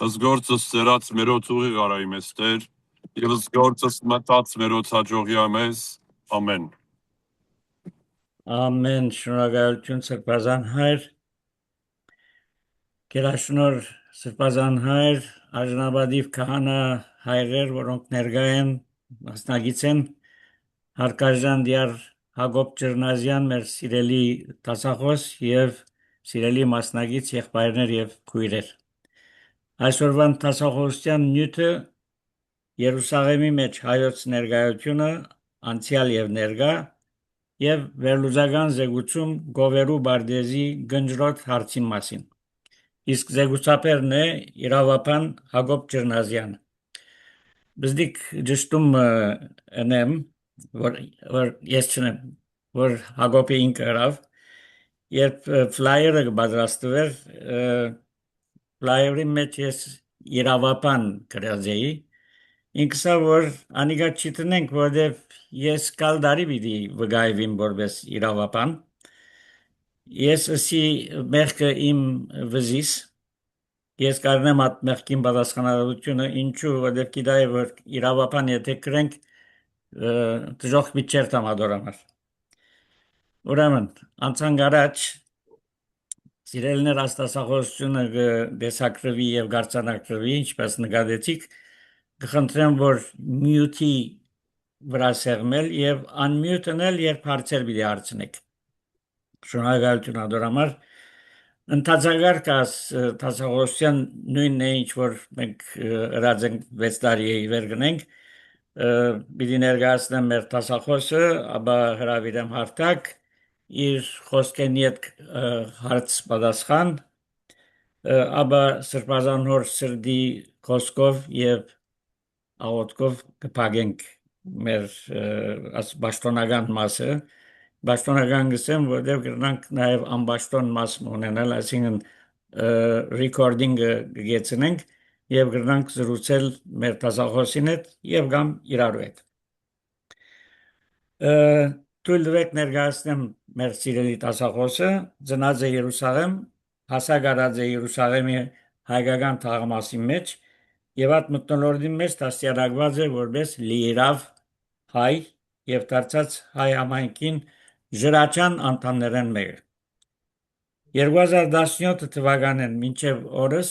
Ըստ գործս ծերած մերոց ուղի գարայի մեզ Տեր, եւ ըստ գործս մտած մերոց հաջողյա մեզ, ամեն։ Ամեն շնորհակալություն Սրբազան հայր, գերաշնոր Սրբազան հայր, արժանապատիվ քահանա հայրեր, որոնք ներկա են, մասնագիծ են, հարկաժան դիար Հակոբ Ջրնազյան, մեր սիրելի դասախոս եւ սիրելի մասնագիծ եղբայրներ եւ քույրեր։ Այսօրվան դասախոսության նյութը Երուսաղեմի մեջ հայոց ներկայությունը, անցյալ եւ ներկա եւ վերլուծական զեկուցում Գովերու Բարդեզի գնջրոտ հարցին մասին։ Իսկ զեկուցապերն է իրավապան Հակոբ Ջրնազյանը։ Բզդիկ ճշտում ընեմ, որ ես չնեմ, որ Հակոբի ինքը հրավ, երբ ֆլայերը պատրաստվեր, ֆլայերի մեջ ես իրավապան գրած էի, ինքսա որ անիկա չիտնենք, որովհետև ես կալ դարի պիտի վգայվիմ որպես իրավապան, ես ասի մեղքը իմ վզիս, ես կարնեմ այդ մեղքին պատասխանատվությունը, ինչու, որովհետև գիտայի, որ իրավապան եթե կրենք, դժոխք միջեր տամադորամար։ Ուրեմն, անցանք առաջ, սիրելիներ աստասախոսությունը դեսակրվի և գարցանակրվի, ինչպես նկատեցիք, կխնդրեմ, որ մյուտի վրա սեղմել և անմյուտնել, երբ հարցեր պիտի հարցնեք։ Շնորհակալություն ադորամար։ Ընթացակարգ տասախոսության նույնն է, ինչ որ մենք հրած ենք 6 տարի է իվեր գնենք, պիտի ներկայացնեմ մեր տասախոսը, ապա հրավիրեմ հարթակ, իր խոսքեն ետ հարց պատասխան, ապա սրբազան հոր սրդի խոսքով և աղոտքով կպագենք մեր բաշտոնական մասը, բաշտոնական գսեմ, որտեղ կրնանք նաև անբաշտոն մաս ունենալ, այսինքն recording-ը գեցնենք և կրնանք զրուցել մեր տասախոսին հետ և կամ իրարու հետ։ Թույլ տվեք ներկայացնեմ մեր սիրելի տասախոսը, ծնած է Երուսաղեմ, հասակ արած է Երուսաղեմի հայկական թաղամասի մեջ և այդ մթնոլորտի մեջ դաստիարակված է որպես լիիրավ հայ և դարձած հայ համայնքին ժրաչան անդամներեն մեկը։ 2017 թվականին մինչև օրս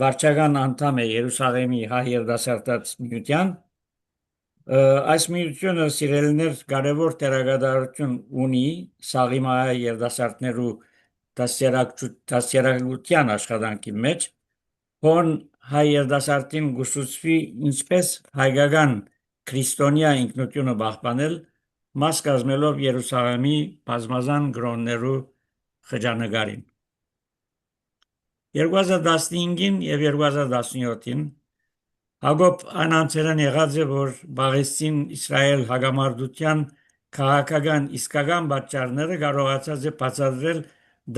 վարչական անդամ է Երուսաղեմի հայ երդասարտաց միության։ Այս միությունը սիրելիներ կարևոր դերակատարություն ունի սաղիմահայ երդասարտներու դաստիարակության աշխատանքի մեջ, հոն հայ երդասարտին գուսուցվի ինչպես հայկական քրիստոնյա ինքնությունը պահպանել, մաս կազմելով Երուսաղեմի բազմազան կրոններու խճանկարին։ 2015-ին և 2017-ին Հակոբ այն անձերն եղած է, որ Բաղեսցին Իսրայել հագամարտության քաղաքական իսկական պատճառները կարողացած է բացատրել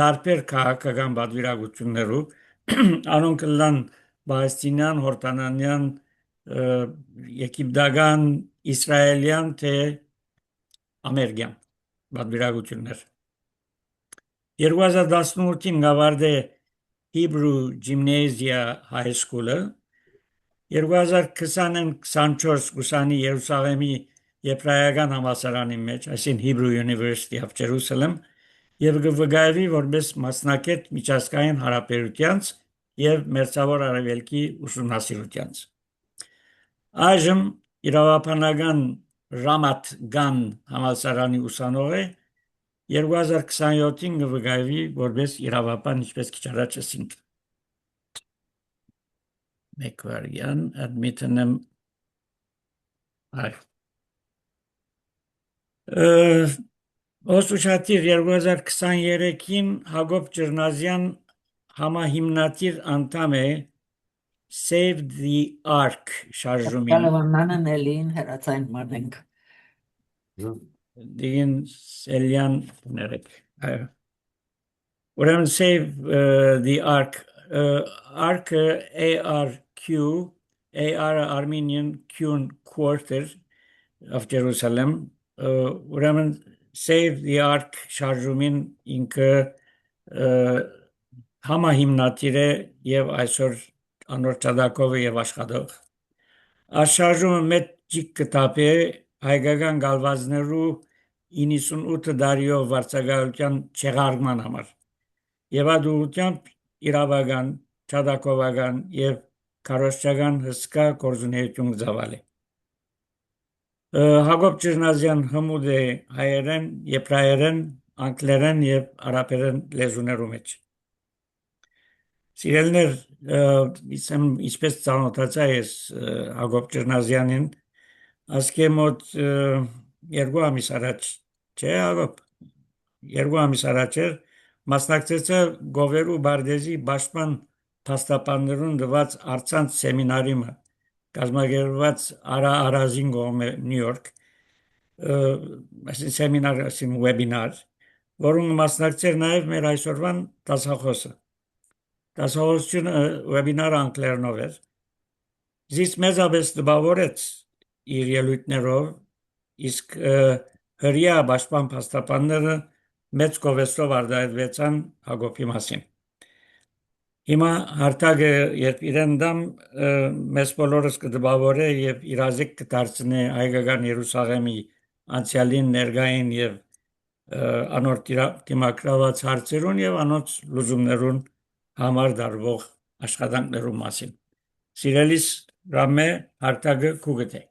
դարբեր քաղաքական պատվիրակություններով, անոնք լան Բաղեսցինյան, հորդանանյան, եգիպտական, իսրայելյան, թե ամերիկյան պատվիրակություններ։ 2018-ին գավարդե Hebrew Gymnasia High School-ը, 2020-ին 24 գուսանի Երուսաղեմի եբրայական համալսարանի մեջ, այսին Hebrew University of Jerusalem, և կվգայվի որպես մասնակետ միջազգային հարաբերությանց և մերձավոր արևելքի ուսումնասիրությանց։ Այժմ իրավապանական Ramat Gan համալսարանի ուսանող է, 2027-ին կվգայվի որպես իրավապան, ինչպես քիչ առաջ ասինք։ Մեկ վարյան, admit-ն եմ Օսուշատիր 2023-ին Հակոբ Ջրնազյան համահիմնադիր անդամ է Save the Ark շարժումին։ Կալավանանն էլին հերացային մարդենք։ Դին Սելյան ներեք։ Ուրեմն Save the Ark, Ark ARQ, AR Armenian Q Quarter of Jerusalem, ուրեմն Save the Ark շարժումին ինքը համահիմնադիր է և այսօր անոր ճադակովը եւ աշխատող։ Աշխարհում մեծ ջիկ կտապի հայկական գալվազներու 98 դարիով վարձակալության չեղարկման համար եւ ադուությամբ իրավական, ճադակովական եւ քարոշչական հսկա գործունեություն զավալի։ Հակոբ Ճիրնազյան հմուտ է հայերեն, եբրայերեն, անգլերեն եւ արաբերեն լեզուներու մեջ։ Սիրելներ, իսեմ ինչպես ծանոթացա ես Հակոբ Ճիրնազյանին, ասկե մոտ 2 ամիս առաջ, չէ Հակոբ, 2 ամիս առաջ էր մասնակցեցա Գովերու Բարդեզի Բաշխման փաստաբաններուն դված արցանց սեմինարիմը կազմակերպված Արա Արազին կողմէ Նյու Յորք, սեմինար, վեբինար, որում մասնակցեր նաև մեր այսօրվան դասախոսը։ Դասախոսությունը վեբինարը անգլերենով էր։ Զիս մեծապես տպավորեց իր ելույթներով, իսկ հրյա Բաշխման փաստաբանները մեծ կովեստով արտահայտվեցան Հակոբի մասին։ Հիմա հարթակը երբ իրեն դամ մեզ բոլորս կդպավորե եւ իրազեկ կդարձնե հայկական Երուսաղեմի անցյալին, ներկային եւ անոր դիմակրաված հարցերուն եւ անոնց լուծումներուն համար դարվող աշխատանքներու մասին։ Սիրելիս Ռամե, հարթակը քուգտե։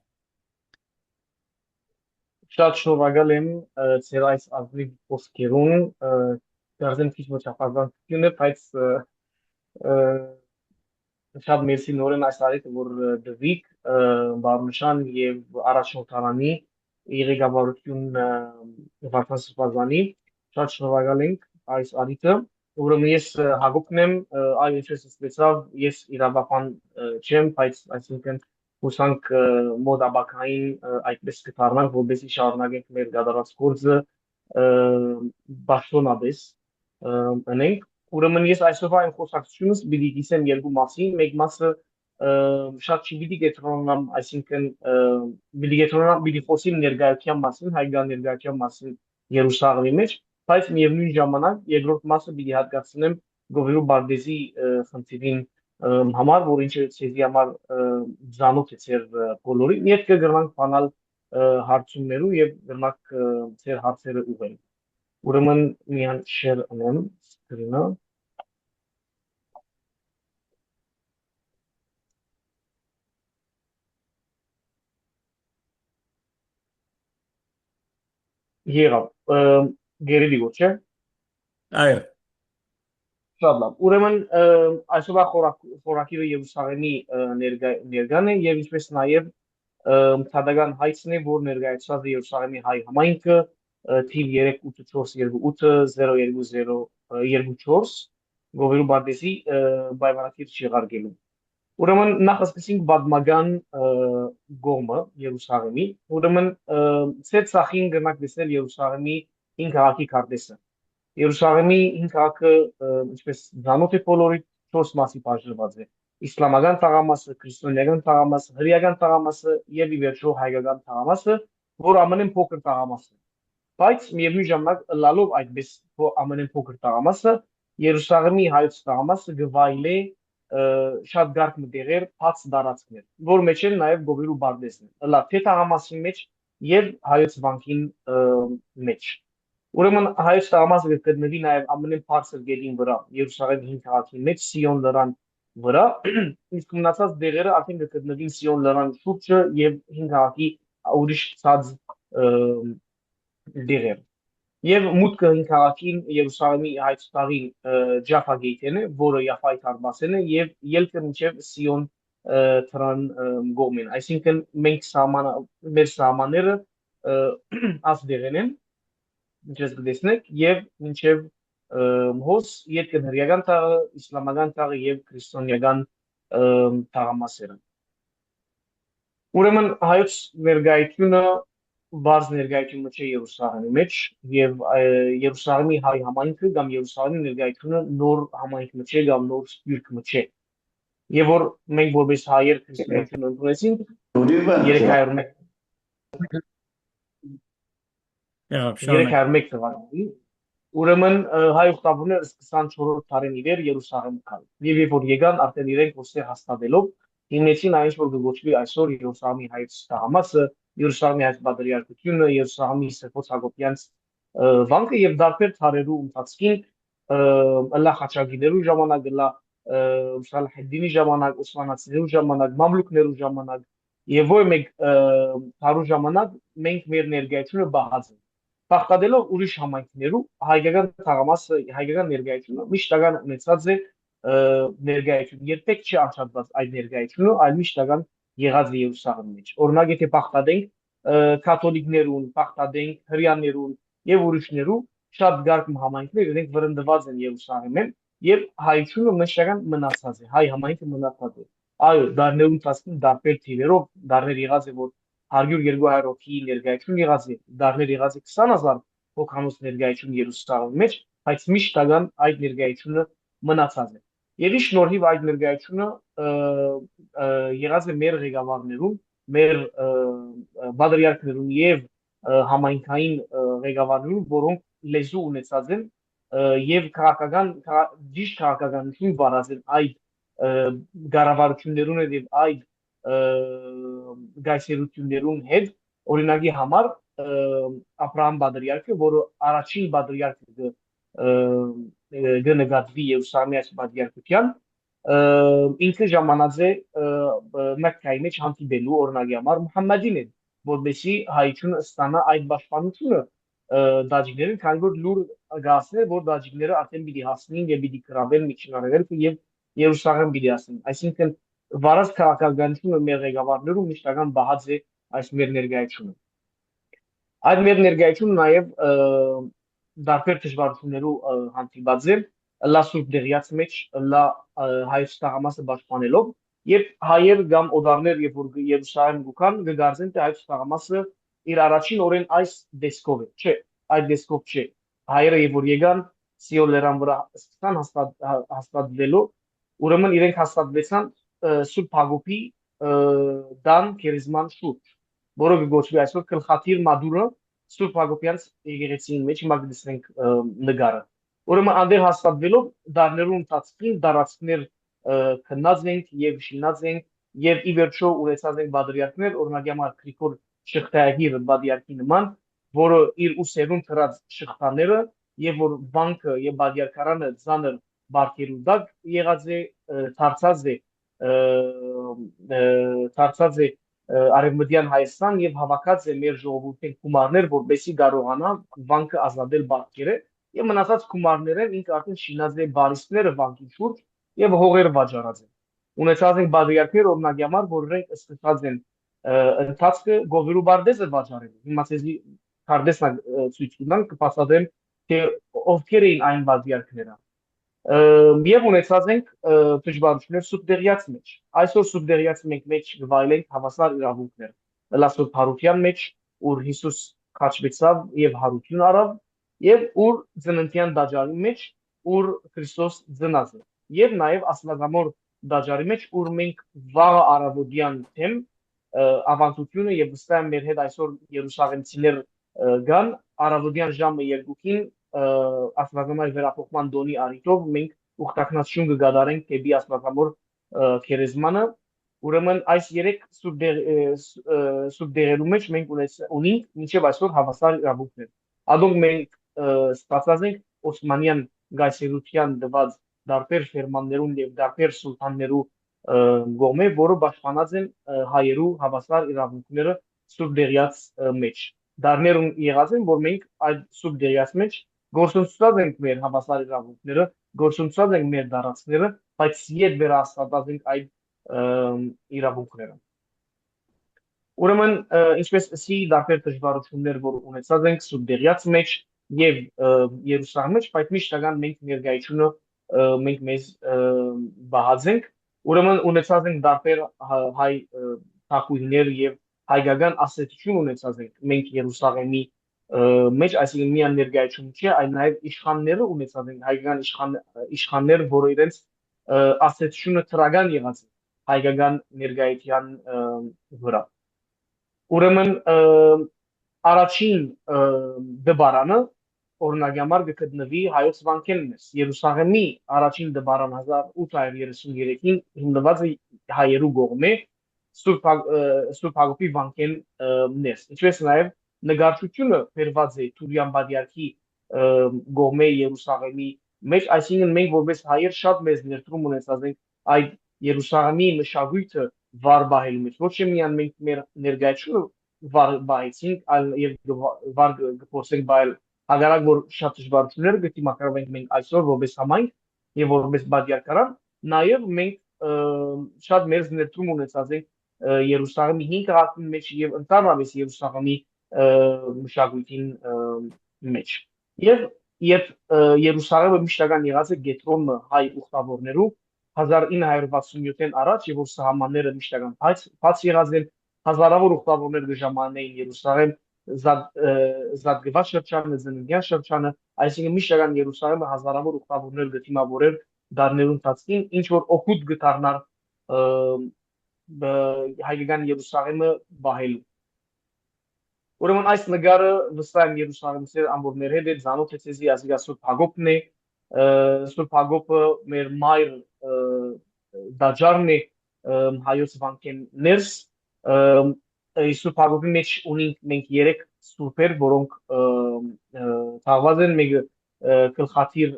Շատ շնորհակալ եմ ձեր այս ազնիվ խոսքերուն, դարձեմ քիչ մոչապազանցությունը, բայց շատ մերսի նորեն այս արիթը, որ դվիկ, բարմշան և առաջնորդարանի եղեգավարություն վարդան սպազանի, շատ շնորհակալ ենք այս արիթը, ուրեմն ես Հակոբն եմ, այ ինչպես ստեցավ, ես իրավապան չեմ, բայց այսինքն հուսանք մոտ աբակային այդպես կդառնանք, որպեսզի շարունակենք մեր գադարած գործը բաշտոնապես ընենք։ Ուրեմն ես այսօրվա այն խոսակցությունս պիտի կիսեմ երկու մասին, մեկ մասը շատ չպիտի կենտրոնանամ, այսինքն պիտի խոսիմ ներկայության մասին, հայկական ներկայության մասին Երուսաղեմի մեջ, բայց միևնույն ժամանակ երկրորդ մասը պիտի հատկացնեմ Գովերու Բարդեզի խնդիրին համար, որ ինչը ցեզի համար ծանոթ է ձեր բոլորին, եւ կգրնանք բանալ հարցումներու եւ գրնանք ձեր հարցերը ուղղել։ Ուրեմն միան շեր անեմ սկրինը։ Եղավ, գերելի ոչ է։ Այո։ Շատ լավ։ Ուրեմն այսօրվա խորակիրը Երուսաղեմի ներկան է եւ ինչպես նաեւ ցադական հայցն է, որ ներկայացված է Երուսաղեմի հայ համայնքը թիվ 384202024 Գովերու Բարդեզի բայվարակիր չեղարկելու։ Ուրեմն նախ սկսենք պատմական գոմը Երուսաղեմի։ Ուրեմն ցեծ սախին գնանք տեսնել Երուսաղեմի 5 քաղաքի քարտեզը։ Երուսաղեմի 5 քաղաքը ինչպես ծանոթ է բոլորի 4 մասի բաժանված է։ Իսլամական թաղամասը, քրիստոնեական թաղամասը, հրեական թաղամասը եւ ի վերջո հայկական թաղամասը, որ ամենեն փոքր թաղամասն է։ Բայց միևնույն ժամանակ լալով այդպես ամենեն փոքր թաղամասը, Երուսաղեմի հայոց թաղամասը գվայլե շատ գարկ մտեղեր բաց դարածքներ, որ մեջ են նաև Գովերու Բարդեզն, լա թե թաղամասի մեջ եւ հայոց վանքին մեջ։ Ուրեմն հայոց թաղամասը կգտնվի նաև ամենեն բարձր գետին վրա, Երուսաղեմի 5 քաղաքի մեջ Սիոն լեռան վրա, իսկ մնացած դեղերը արդեն կգտնվին Սիոն լեռան շուրջը եւ 5 քաղաքի ուրիշ ցած դեղեր։ Եվ մուտքը 5 քաղաքին Երուսաղեմի հայոց թաղին Ջաֆա գեյթեն է, որը Յաֆայի թարմասեն է եւ ելքը մինչև Սիոն թրան գոմին, այսինքն մենք մեր սահմանները աս դեղեն են, ինչպես կտեսնեք, եւ մինչև հոս ետքը հրեական թաղը, իսլամական թաղը եւ քրիստոնեական թաղամասերը։ Ուրեմն հայոց ներկայությունը բարձ ներկայությունը չէ Երուսաղեմի մեջ եւ Երուսաղեմի հայ համայնքը կամ Երուսաղեմի ներկայությունը նոր համայնքը չէ կամ նոր սպիրկը չէ։ Եվ որ մենք որպես հայեր քրիստոնեություն ընդունեցինք 301 թվականին Ուրեմն հայ ուխտավորները սկսան 4-րդ դարին իվեր Երուսաղեմ գալ։ Եվ երբ որ եկան, արդեն իրենք ոստեղ հաստատելով հիմնեցին այն, որ գոչվի այսօր Երուսաղեմի հայց տաղամասը, Երուսաղեմի հայց բادرիարքությունը, Երուսաղեմի Սրբոց Հակոբյանց վանքը եւ դարբեր դարերու ընթացքին Ալլահ խաչագիրներու ժամանակ, Սալահեդդինի ժամանակ, Օսմանացիներու ժամանակ, մամլուկներու ժամանակ եւ ոչ մեկ դարու ժամանակ մենք մեր ներկայությունը բաղած ենք։ Բախտadելով ուրիշ համայնքներու հայկական թաղամասը, հայկական ներկայությունը միշտական ունեցած է ներկայություն, երբեք չի անցած այդ ներկայությունը, այլ միշտական եղած է Երուսաղեմի մեջ։ Օրինակ, եթե բախտadենք կաթոլիկներուն, բախտadենք հրեաներուն եւ ուրիշներու շատ գարկ համայնքներ իրենք վրընդված են Երուսաղեմում եւ հայությունը մշտական մնացած է, հայ համայնքը մնացած է։ Այո, դարներու ընթացքում դարբեր թիվերով դարներ եղած է, որ 100-200 հոգի ներկայություն եղած է, դարներ եղած է 20,000 հոգանոց ներկայություն Երուսաղեմի մեջ, բայց միշտական այդ ներկայությունը մնացած է։ Եվ ի շնորհիվ այդ ներկայությունը եղած է մեր ղեկավարներուն, մեր բادرիարքներուն եւ համայնքային ղեկավարներուն, որոնք լեզու ունեցած են եւ քաղաքական ճիշտ քաղաքականություն վարած են այդ կառավարություններուն եւ այդ գայսերություններուն հետ օրինակի համար Աբրահամ բادرիարքը, որը առաջին բادرիարքը գնկատվի Երուսաղեմի այս բادرիարքության ինքը ժամանած է Մեկկայի մեջ հանդիպելու օրինակի համար Մուհամմադին է, որովհետեւ հայությունը ստանա այդ պաշտպանությունը դաջիկներին, քանի որ լուր գասներ, որ դաջիկները արդեն պիտի հասնին եւ պիտի գրավեն միջնարևելքը եւ Երուսաղեմ պիտի հասնին։ Այսինքն վարած քաղաքականությունը մեր ղեկավարներու միշտական բահած է այս մեր ներկայությունը։ Այդ մեր ներկայությունը նաեւ դարբեր դժվարություններու հանդիպած է լասուր դերյաց մեջ լա հայց տաղամասը պաշտպանելով եւ հայեր կամ օդարներ երբ որ Երուսաղեմ գուքան գգարձեն թե հայց տաղամասը իր առաջին օրեն այս դեսկով է, չէ, այդ դեսկով չէ։ Հայերը երբ որ եկան Սիոն լերան վրա սկսան հաստատվելով, ուրեմն իրենք հաստատվեցան Սուրբ Հակոբի դան քերիզման շուրջ, որը գոչվի այսօր Գլխաթիր Մադուրը Սուրբ Հակոբյանց եկեղեցին մեջ հիմա կդեսնենք նկարը։ Ուրեմն անդեր հաստատվելով դարներու ընթացքին դարածքներ քննած ենք եւ շինած ենք եւ ի վերջո ունեցած ենք բادرիարքներ, օրինակի համար Գրիգոր Շղթայագիրը բادرիարքի նման, որը իր ուսերուն թրած շղթաները եւ որ բանկը եւ բادرիարքարանը ցաներ բարգերու դակ եղած է դարձած է Արևմտյան Հայաստան եւ հավաքած է մեր ժողովրդին գումարներ, որպեսզի կարողանա բանկը ազատել բարգերը եւ մնացած գումարները ինքը արդեն շինած է բարիստները բանկի շուրջ եւ հողերը վաճառած են։ Ունեցած են բادرիարքներ օրինակի համար, որ իրենք ստացած են ընթացքը գովերու բարդեզը վաճառել։ Հիմա ցեզի քարտեսնա ցույց կտամ կփաստեմ թե ովքեր էին այն բادرիարքները։ Եվ ունեցած ենք դժվարություններ սուբդերյաց մեջ։ Այսօր սուբդերյաց մեջ գվայելենք հավասար իրավունքներ։ Լասուր Փարուկյան մեջ, ուր Հիսուս քաչվեցավ եւ հարություն արավ, եւ ուր ծննդյան դաջարի մեջ, ուր Քրիստոս ծնած է։ Եվ նաեւ Աստվածամոր դաջարի մեջ, ուր մենք վաղ առավոտյան թեմ ավանդությունը եւ վստահ եմ մեր հետ այսօր Երուսաղեմցիներ գան առավոտյան ժամը 2-ին Աստվածամոր վերափոխման դոնի արիտով մենք ուխտակնացություն կգադարենք դեպի Աստվածամոր քերեզմանը, ուրեմն այս 3 սուբդերերու մեջ մենք ունենք մինչև այսօր հավասար իրավունքներ։ Ադոնք մենք ստացած ենք Օսմանյան գայսերության դված դարբեր ֆերմաններուն եւ դարբեր սուլտաններու գոմե, որը պաշտպանած են հայերու հավասար իրավունքները սուբդերյաց մեջ։ Դարներուն եղած են, որ մենք այդ սուբդերյաց մեջ գործունեացած ենք մեր հավասար իրավունքները, գործունեացած ենք մեր դարածքները, բայց իդ վերահաստատած ենք այդ իրավունքները։ Ուրեմն ինչպես ասի դարբեր դժվարություններ, որ ունեցած ենք սուբդերյաց մեջ եւ Երուսաղեմի մեջ, բայց միշտական մենք ներկայությունը մենք մեզ բահած ենք։ Ուրեմն ունեցած ենք դարբեր հայ թակույներ եւ հայկական ասացություն ունեցած ենք մենք Երուսաղեմի մեջ, այսինքն միան ներկայություն չէ, այլ նաեւ իշխանները ունեցած են հայկական իշխաններ, որը իրենց ասացությունը թրագան եղած է հայկական ներկայության վրա։ Ուրեմն առաջին դբարանը օրինակի համար կգտնվի հայոց վանքենն է Երուսաղեմի առաջին դվարան 1833-ին հիմնված է հայերու կողմէ Սուրբ Հակոբի վանքենն է ինչպես նաև նկարչությունը բերված է Թուրյան Բադյարքի կողմէ Երուսաղեմի մեջ այսինքն մենք որպես հայեր շատ մեծ ներդրում ունեցած ենք այդ Երուսաղեմի մշակույթը վարբահելու մեջ ոչ միայն մենք մեր ներկայությունը վարբահեցինք այլ եւ վար գործենք բայել հագարակ որ շատ դժվարություններ գտիմակրվենք մենք այսօր որպես համայնք եւ որպես բادیարքարան նաեւ մենք շատ մեծ ներդրում ունեցած ենք Երուսաղեմի 5 քաղաքի մեջ եւ ընդհանրապես Երուսաղեմի մշակույթին մեջ եւ Երուսաղեմը միշտական եղած է գետրոնը հայ ուխտավորներու 1967-ին առաջ եւ որ սահմանները միշտական բաց եղած են հազարավոր ուխտավորներ կժամանեին Երուսաղեմ զատգված շրջանը, զնգյան շրջանը, այսինքն միշտական Երուսաղեմը հազարավոր ուխտավորներ գտիմավորեր դարներուն ընթացքին, ինչ որ օգուտ գտարնար հայկական Երուսաղեմը բահելու։ Ուրեմն այս նկարը վստահ եմ Երուսաղեմցի ամբողջ հետ է ցանոթ է ցեզի ասիկա Սուրբ Հակոբն է Սուրբ Հակոբը մեր մայր դաջարն է հայոց վանքեններս Սուրբ Հակոբի մեջ ունենք մենք 3 սուրբեր, որոնք թաղված են մեկը գլխաթիր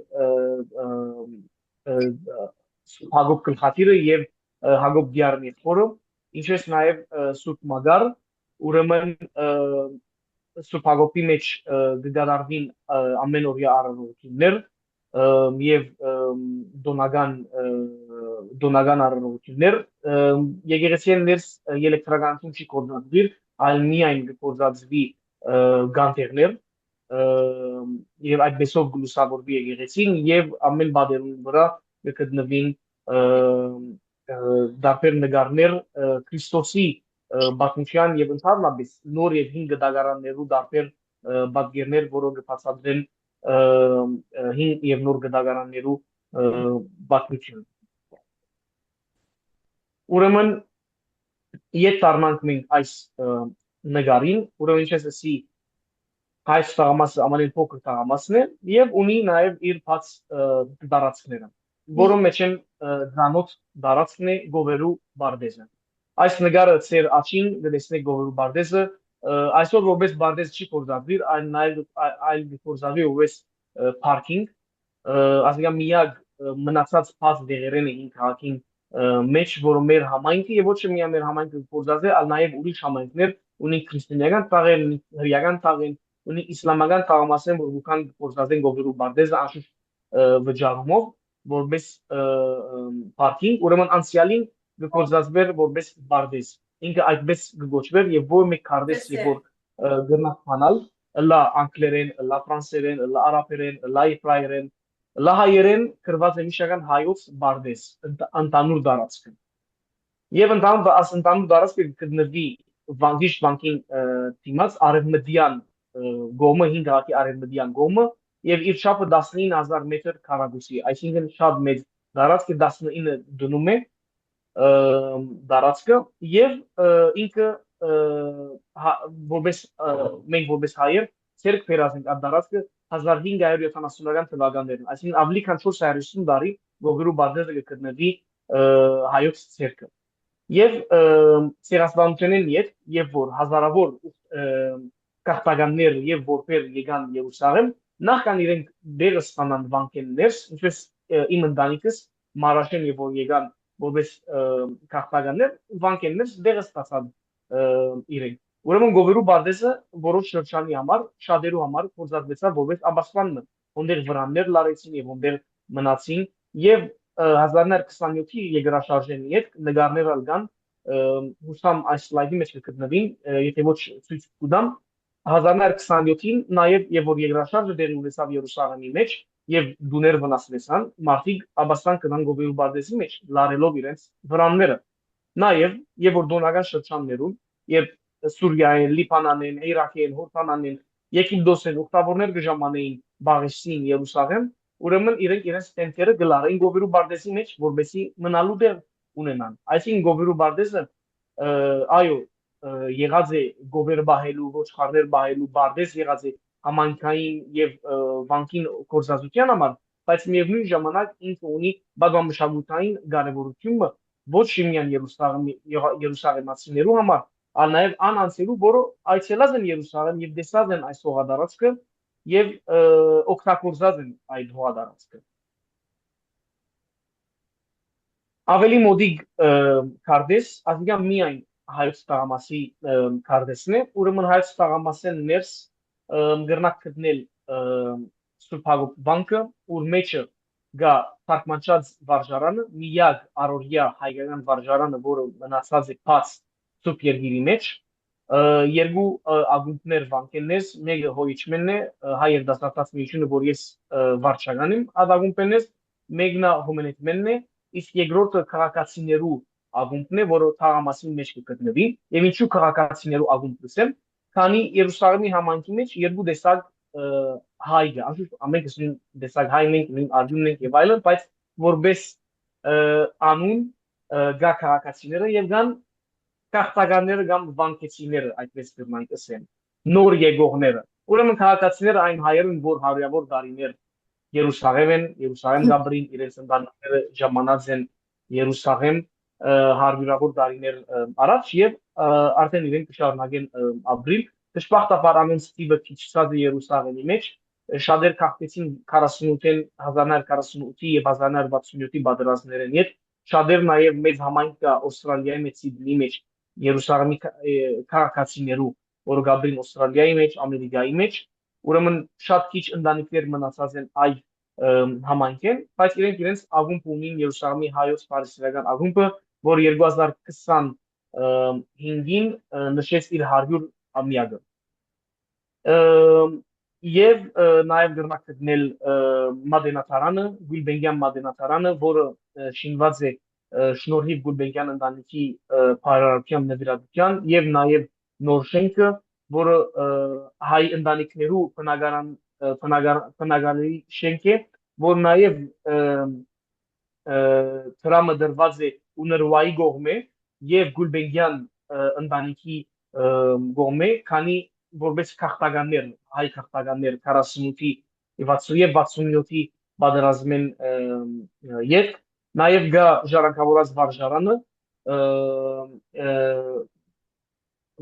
Սուրբ Հակոբ գլխաթիրը եւ Հակոբ Դիարնի խորը, ինչպես նաեւ Սուրբ Մագար, ուրեմն Սուրբ Հակոբի մեջ գդարարվին ամենօրյա առողջություններ եւ դոնական առողջություններ եկեղեցիներս էլեկտրականություն չի կոորդինատվիր այլ միայն կորզածվի գանտերներ եւ այդպեսով գլուսավորվի եկեղեցին եւ ամեն բادرուն վրա կգտնվին դարբեր նկարներ Քրիստոսի բացմության եւ ընդհանրապես նոր եւ 5 գդագարաններու դարբեր բادرներ որոնք բացատրեն 5 եւ նոր գդագարաններու բացմություն ուրեմն Ետ դառնանք մենք այս նկարին, ուրեմն ինչպես ասի այս տաղամասը ամենից փոքր տաղամասն է եւ ունի նաեւ իր բաց դարածքները, որոնց մեջ են ցանոթ դարածքն է Գովերու Բարդեզը։ Այս նկարը ծեր աչին դեսնեք Գովերու Բարդեզը, այսօր որպես Բարդեզ չի կորզածվի, այլ կորզածվի որպես parking, ասիկա միակ մնացած բաց դերերն էին քաղաքին մեջ որ մեր համայնքը եւ ոչ միայն մեր համայնքը կորզած է, այլ նաեւ ուրիշ համայնքներ ունի քրիստոնեական տաղեր, ունի հրեական տաղեր, ունի իսլամական տաղամասեր, որ ուքան կորզած են Գովերու Բարդեզը անշուշտ վճարումով, որպես parking, ուրեմն անցյալին կորզածվեր որպես Բարդեզ։ Ինքը այդպես կգոչվեր եւ ոչ մեկ քարտեզ եւ որ գնաց բանալ, լա անգլերեն, լա ֆրանսերեն, լա արաբերեն, լա եբրայերեն Լա հայերեն գրված է միշտական հայոց Բարդեզ, ընդանուր դարածքը։ Եվ ընդանուր դարածքը կգտնվի վանգիշտ վանքին դիմաց արևմտյան գոմը 5 հատի արևմտյան գոմը եւ իր չափը 19000 մետր քառակուսի, այսինքն շատ մեծ դարածքը 19 դնում է դարածքը եւ ինքը որպես մենք որպես հայեր ցերկ ֆերազենք այդ դարածքը 1570-ական թվականներն, այսինքն ավելի քան 450 տարի Գովերու Բարդեզը կգտնվի հայոց ցերկը։ Եվ ցերասպանությունն եւ որ հազարավոր կախտականներ եւ որբեր եկան Երուսաղեմ, նախքան իրենք դերը ստանան վանքեններս, ինչպես իմ ընտանիքս Մարաշեն եւ որ եկան որպես կախտականներ, վանքեններս դերը ստացան իրենք։ Ուրեմն Գովերու Բարդեզը որոշ շրջանի համար, շատերու համար կորզածվեցավ որպես Աբաստանն, ոնդեր վրաններ լարեցին եւ ոնդեր մնացին եւ 1927-ի երկրաշարժին հետ նկարներ ալգան հուսամ այս սլայդի մեջ կգտնվին, եթե ոչ ցույց կտամ 1927-ին նաեւ եւ որ երկրաշարժը դեռ ունեցավ Երուսաղեմի մեջ եւ դուներ վնասվեցան, մարդիկ Աբաստան կնան Գովերու Բարդեզի մեջ լարելով իրենց վրանները։ Նաեւ եւ որ դոնական շրջաններում եւ Սուրիայեն, Լիբանանեն, Իրաքեն, Հորդանանեն, Եգիպտոսեն ուխտավորներ կժամանեին Բաղիշին Երուսաղեմ, ուրեմն իրենց տենտերը գլարեին Գովերու Բարդեզի մեջ, որբեսի մնալու դեր ունենան։ Այսինքն Գովերու Բարդեզը այո եղած է գովեր բահելու, ոչխարներ բահելու, Բարդեզ եղած է համայնքային եւ վանքին գործազության համար, բայց միևնույն ժամանակ ինքը ունի բազմամշակութային կարևորությունը ոչ միայն Երուսաղեմացիներու համար, այլ նաեւ անանցերու, որը այցելած են Երուսաղեմ եւ տեսած են այս հողադարձքը եւ օգտագործած են այդ հողադարձքը։ Ավելի մոդիկ կարդես, ասիկա միայն հայոց տղամասի կարդեսն է, ուրեմն հայոց տղամասեն ներս գրնակ գտնել Սուրբ Հակոբ վանքը, ուր մեջը գա թարգմանչած վարժարանը, միակ առօրյա հայկական վարժարանը, որը մնացած է բաց Սուրբ Երկիրի մեջ, երկու ակումբներ վանքենես, մեկը հոիչմենն է, հայ երդասարտած միությունը, որ ես վարչական եմ, այդ ակումբն է, մեկն հոմենետմենն է, իսկ երկրորդը քաղաքացիներու ակումբն է, որը թաղամասի մեջ կգտնվի, եւ ինչու քաղաքացիներու ակումբ լսեմ, քանի Երուսաղեմի համայնքի մեջ երկու տեսակ հայ կա, ամենքս նույն տեսակ հայ մենք, նույն արյունն ենք եւ այլն, բայց որպես անուն գա քաղաքացիները եւ կան քաղաքականները կամ վանքեցիները, այդպես կրնանք ասեմ, նոր եկողները։ Ուրեմն քաղաքացիները այն հայերն, որ հարյուրավոր տարիներ Երուսաղեմ են, Երուսաղեմ գաբրին իրենց ընտանիքները ժամանած են Երուսաղեմ հարյուրավոր տարիներ առաջ եւ արդեն իրենք կշարունակեն ապրիլ։ Դժբախտաբար ամեն ստիպը քիչացած է Երուսաղեմի մեջ, շատեր քաղաքացին 48-ին 1948-ի եւ 1967-ի պատերազմներն հետ, շատեր նաեւ մեծ համայնք կա Ավստրալիայի մեջ Սիդնեի մեջ Երուսաղեմի քաղաքացիներու, որ գաբրին Ավստրալիայի մեջ, Ամերիկայի մեջ, ուրեմն շատ քիչ ընտանիքներ մնացած են այդ համայնքեն, բայց իրենց ակումբ ունին Երուսաղեմի հայոց պարիսերական ակումբը, որ 2025-ին նշեց իր 100 ամյակը։ Եվ նաև գրնակ գտնել Մադենաթարանը, Գուլբենգյան Մադենաթարանը, որը շինված է շնորհիվ Գուլբենգյան ընտանիքի բարարարության նվիրատվության եւ նաև նոր շենքը, որը հայ ընտանիքներու բնակարանի շենք է, որ նաև դրամը դրված է Ուներվայի կողմէ եւ Գուլբենգյան ընտանիքի կողմէ, քանի որպես քաղաքականներ, հայ քաղաքականներ 48-ի եւ 67-ի պատերազմեն յետ, նաեւ գա ժառանգավորած վարժարանը,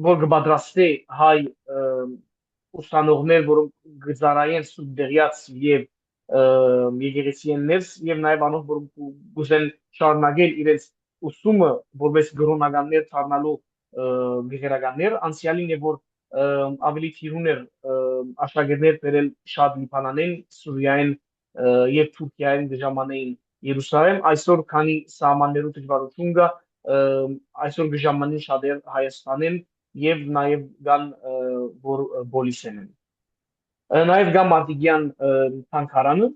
որ կպատրաստի հայ ուսանողներ, որոնք գծարային Սուրբ Դեղյաց եւ եկեղեցիներս եւ նաեւ անոնք, որոնք գուզեն շարունակել իրենց ուսումը որպես գրոնականներ դառնալու գեղարականներ, անցյալին եւ որ ավելի թիրուներ աշակերտներ բերել շատ Լիբանանեն, Սուրիայեն եւ Թուրքիայեն ժամանային Երուսաղեմ, այսօր քանի սահմաններու դժվարություն կա, այսօր ժամանին շատեր Հայաստանեն եւ նաեւ կան որ Բոլիսեն են։ Նաեւ կա Մարտիկյան թանգարանը,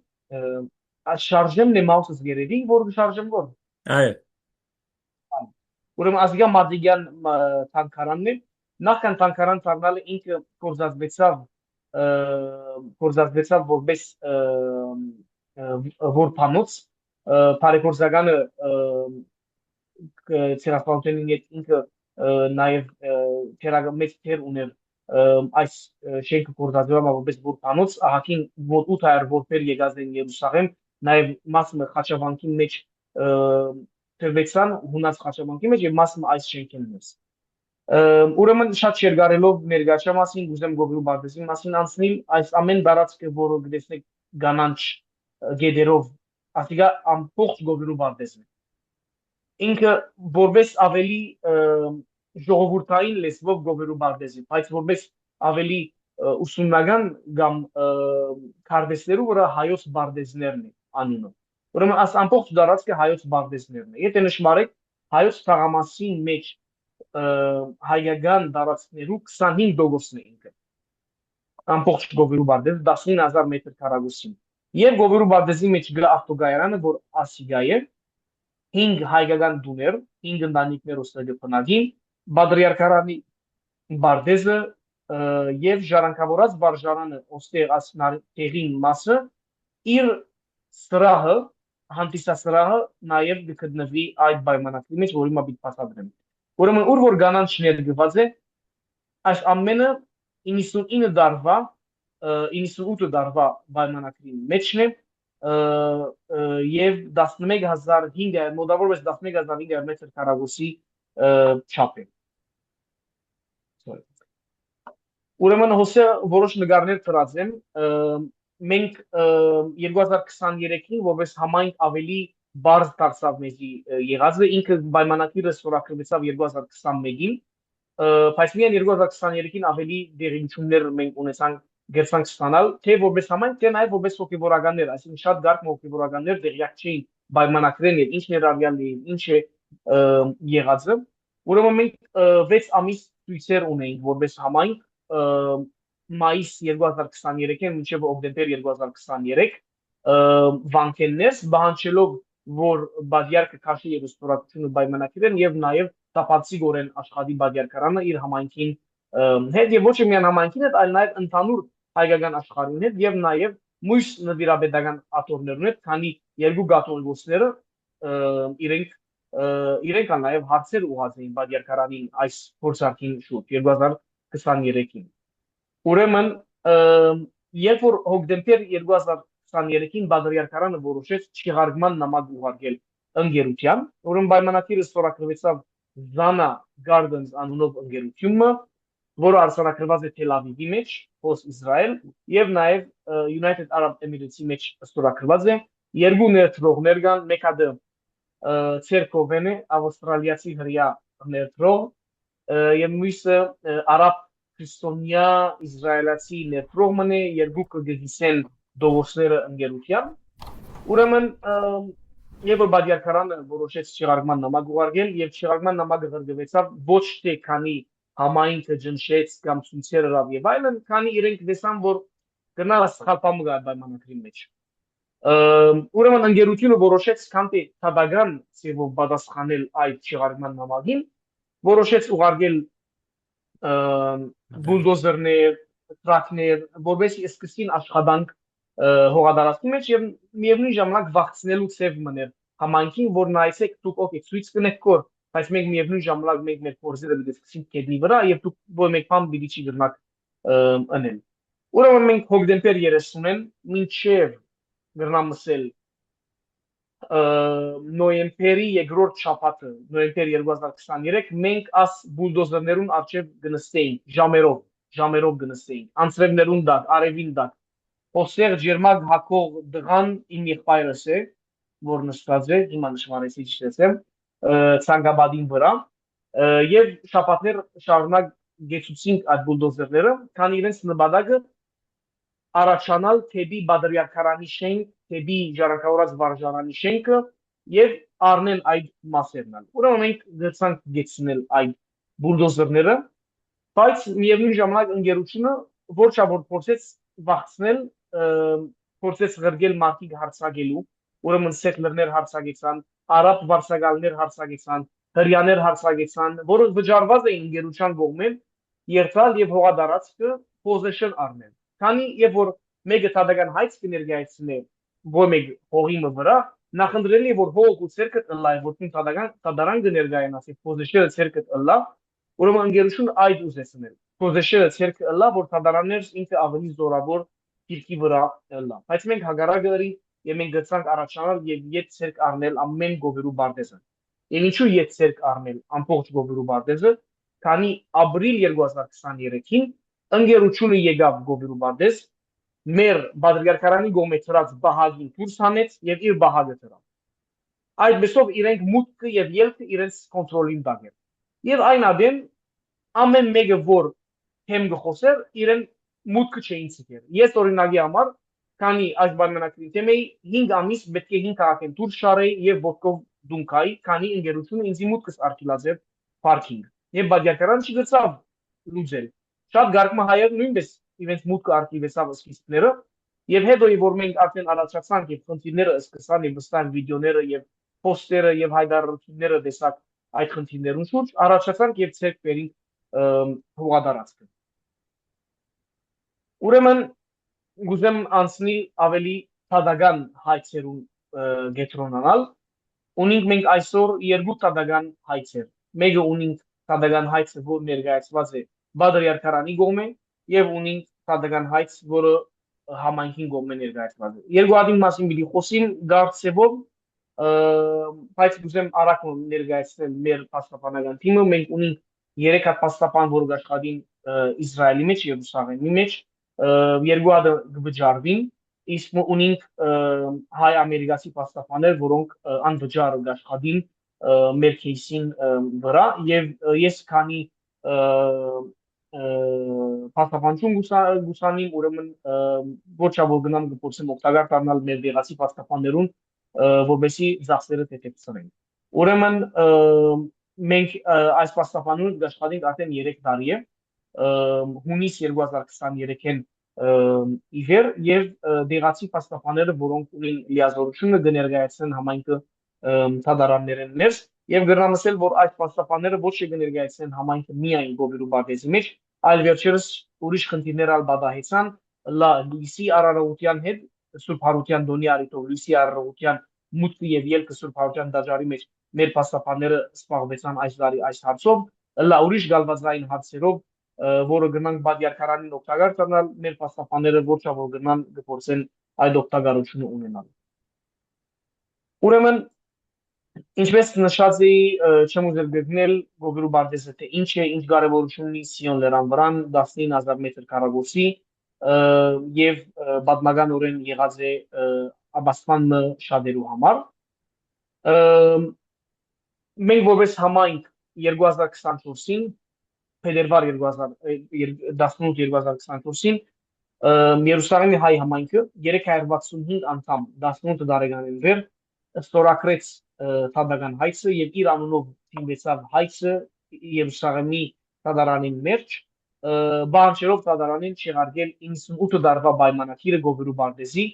շարժեմ նեմաուսս գերեվի, որ շարժեմ որ։ Այո։ Ուրեմն ասիկա Մարտիկյան թանգարանն է, նախքան թանգարան դառնալը ինքը գործածվեցավ որպես որբանոց, բարեգործականը ցերասպանությունին հետ ինքը նաև մեծ թեր ուներ այս շենքը գործածվելը որպես որբանոց, ահագին մոտ 800 որբեր եկած են Երուսաղեմ, նաև մասը խաչավանքի մեջ թրվեցան հունած խաչավանքի մեջ եւ մասը այս շենքին մեջ։ Ուրեմն շատ շերգարելով ներգաղթյա մասին, ուզեմ Գովրու Բարտեզի մասին անցնել, այս ամեն տարածքը, որը գտեսնեք գանանչ գեդերով, ասիկա ամբողջ Գովրու Բարտեզն է։ Ինքը որպես ավելի ժողովրդային լեզվով Գովրու Բարտեզի, բայց որպես ավելի ուսումնական կամ քարտեզներու վրա հայոց Բարտեզներն է անունը։ Ուրեմն այս ամբողջ տարածքը հայոց Բարտեզներն է։ Եթե նշмарեք հայոց թաղամասի մեջ հայկական տարածքներու 25%-ն է ինքը։ Ամբողջ Գովրու Բարտեզը 19000 մետր քառակուսին։ Եվ Գովրու Բարտեզի մեջ գլա ավտոգայարանը, որ ասիգա է, 5 հայկական դուներ, 5 ընտանիքներ ոստեղ բնակին, Բադրիարքարանի Բարտեզը եւ ժառանգավորած վարժարանը ոստեղ ասնարի մասը իր սրահը, հանդիսասրահը նաեւ գտնվի այդ պայմանագրի մեջ, որի մա պիտի բացատրեմ։ Ուրեմն որ կանանչ ներգված է, այս ամենը 99 տարվա 98 դարվա պայմանագրի մեջն է եւ 11500 մոտավորապես 11500 մետր քառակուսի չափ է։ Ուրեմն հոսը որոշ նկարներ ծրած եմ մենք 2023-ին որպես համայնք ավելի բարձ դարձավ մեզի եղածը ինքը պայմանագիրը ստորագրվեցավ 2021-ին բայց միայն 2023-ին ավելի դերինություններ մենք ունեցանք գերցանք ստանալ թե որպես համայնք թե նաև որպես հոգևորականներ այսինքն շատ գարկ հոգևորականներ դերյակ չէին պայմանագրեն եւ ինչ ներառյալ է ինչ է եղածը ուրեմն մենք 6 ամիս ցույցեր ունեինք որպես համայնք մայիս 2023-ին մինչև օկտեմբեր 2023 վանքեններ բանջելով որ բادرյարկը քաշի եւ ստորագրությունը պայմանագրեն եւ նաեւ տապացիգորեն աշխատի բادرյարկարանը իր համայնքին հետ եւ ոչ միայն համայնքին հետ այլ նաեւ ընդհանուր հայկական աշխարհին հետ եւ նաեւ մույս նվիրաբեդական աթոռներուն հետ քանի երկու գաթողիկոսները իրենք նաեւ հարցեր ուղղած էին բادرյարկարանին այս փորձարկին շուտ 2023-ին ուրեմն երբ որ հոկտեմբեր 2023-ին բادرյարկարանը որոշեց չեղարկման նամակ ուղարկել ընկերության ուրեմն պայմանագիրը ստորագրվեցավ Zana Gardens անունով ընկերությունը որը արձանագրված է Թել Ավիվի մեջ հոս Իսրայել եւ նաեւ United Arab Emirates-ի մեջ ստորագրված է երկու ներդրողներ կան մեկը Ցերկովեն է ավստրալիացի հրյա ներդրող եւ մյուսը արաբ քրիստոնյա իսրայելացի ներդրողն է երկու կգիսեն դովոսները ընկերության ուրեմն Եվ որ բادرյարկարանը որոշեց չեղարկման նամակ ուղարկել եւ չեղարկման նամակը գրգվեցավ ոչ թե քանի համայնքը ջնշեց կամ ցույցեր արավ եւ այլն քանի իրենք դեսան որ գնալ սխալպամ գա պայմանագրի մեջ ուրեմն ընկերությունը որոշեց քանտի թադագան ծեվով պատասխանել այդ չեղարկման նամակին որոշեց ուղարկել բուլդոզերներ տրակներ որովհետեւ սկսին աշխատանք հողադարածքի մեջ եւ միևնույն ժամանակ վախցնելու ծև մներ համայնքին որ նայեցեք դուք օքեյ ցույց կնեք կոր բայց մենք միևնույն ժամանակ մենք մեր փորձերը դեսքսին կեդնի վրա եւ դուք որ մեկ բան դիպի չի գրնակ անել ուրեմն մենք հոկտեմբեր 30-ին մինչեւ գրնամսել նոյեմբերի երկրորդ շաբաթը նոյեմբեր 2023 մենք աս բուլդոզերներուն արչեւ գնստեին ժամերով գնստեին անցրևներուն դակ արևին դակ Ոսեր ջերմակ հակող դղան իմ եղբայրս է, որ նստած է, հիմա նշմարեցի չտեսեմ, ցանկաբադին վրա, եւ շաբաթներ շարունակ գեցուցինք այդ բուլդոզերները, քանի իրենց նպատակը առաջանալ թեպի բادرյարկարանի շենք, թեպի ժառանգավորած վարժարանի շենքը եւ առնել այդ մասերն։ Ուրեմն մենք գցանք գեցնել այդ բուլդոզերները, բայց միևնույն ժամանակ ընկերությունը ոչ որ փորձեց վախցնել փորձեց գրգել մարդիկ հարցակելու ուրեմն սեքլերներ հարցակեցան արաբ վարսակալներ հարցակեցան հрьяաներ հարցակեցան որը վճարված էին ընկերության կողմից երթալ եւ հողադարածքը possession առնել քանի եւ որ մեկը տադական հայց կներկայացնե որ մեկ հողի վրա նախընտրելի է որ հող ու ցերկը ըլլայ որքին տադարան կներկայանացի possession-ը ցերկը ըլլա ուրեմն ընկերությունը այդ ուզեցնել possession-ը ցերկը ըլլա որ տադարաններ ինքը ավելի զորավոր Իրքի վրա լա, բայց մենք հագարակը եւ մենք գցանք առաջանալ եւ իդ ցերկ առնել ամեն գովերու բարտեզը։ Եվ ինչու իդ ցերկ առնել ամբողջ գովերու բարտեզը, քանի ապրիլ 2023-ին ընկերությունը եկավ գովերու բարտեզ, մեր բادرյարկարանի գոմե ծրած բահագին դուրս հանեց եւ իր բահագը ծրավ։ Այդ մեսով իրենք մուտքը եւ ելքը իրենց կոնտրոլին տակ էր։ Եվ այն ադեն ամեն մեկը որ թեմ գխոսեր իրեն մուտքը չէին ցիկեր։ Ես օրինակի համար, քանի այս բանանակրի թեմեի 5 ամիս պետք է 5 քաղաքեն դուրս շարեի եւ ոտքով դունքայի, քանի ընկերությունը ինձ մուտքս արկելաձև պարքինգ։ Եվ բادرյարկարան չգծավ լուծել։ Շատ գարկմա հայեր նույնպես իրենց մուտքը արկիվեցավ սկիզբները եւ հետո որ մենք արդեն առաջացանք եւ խնդիրները սկսան եւ վստահ վիդեոները եւ պոստերը եւ հայտարարությունները տեսակ այդ խնդիրներուն շուրջ առաջացանք եւ ցերկ բերին հողադարածքը։ Ուրեմն գուզեմ անցնի ավելի տադական հայցերուն գետրոնանալ ունենք մենք այսօր երկու տադական հայցեր մեկը ունենք տադական հայցը որ ներկայացված է բادرյարկարանի կողմէ եւ ունենք Թադական հայց, որը համայնքին կողմը ներկայացված է։ Երկու հատին մասին պիտի խոսին գարցեվով, բայց ուզեմ արագ ներկայացնել մեր պաստապանական թիմը, մենք ունենք 3 հատ պաստապան, որ աշխատին Իսրայելի մեջ, Երուսաղեմի մեջ, երկու հատը կվճարվին, իսկ ունենք հայ-ամերիկացի պաստապաններ, որոնք անվճար աշխատին մեր քեյսին վրա, եւ ես քանի պաստապանություն գուսանիմ, ուրեմն ոչավոր գնամ կփորձեմ օգտակար դառնալ մեր դեղացի պաստապաններուն, որովհետեւ ծախսերը թեթևացնեն։ Ուրեմն մենք այս պաստապանուն աշխատենք արդեն 3 տարի է, հունիս 2023-ին իվեր եւ դեղացի պաստապանները, որոնք ունեն լիազորությունը կներկայացնեն համայնքը թադարաններեն ներս եւ գրնամսել, որ այս պաստապանները ոչ թե կներկայացնեն համայնքը միայն գովերու բարձի մեջ, այլ վերջերս ուրիշ խնդիրներ ալ բադահեցան լույսի արարողության հետ Սուրբ Հարության դոնի արիտով լույսի արարողության մուտքի եւ ելքը Սուրբ Հարության դաջարի մեջ մեր պաստապանները սպառվեցան այս տարի այս հարցով լա ուրիշ գալվածային հարցերով որը գնանք բادیارքարանին օգտակար դառնալ մեր պաստապանները ոչավոր գնան գործեն այդ օգտակարությունը ունենալ ուրեմն ինչպես նշած էի չեմ ուզել գտնել գովերու բարձը թե ինչ է ինչ կարևորություն ունի Սիոն լեռան վրան 19000 մետր քառակուսի եւ պատմականորեն եղած է աբաստանը շատերու համար մենք որպես համայնք 2024-ին փետրվար 2018-2024-ին Երուսաղեմի հայ համայնքը 365 անդամ 18 տարեկանին վեր ստորագրեց թադական հայցը եւ իր անունով թիմվեցավ հայցը Երուսաղեմի թադարանին մեջ բանջերով թադարանին չեղարկել 98 տարվա պայմանագիրը գովերու բարձի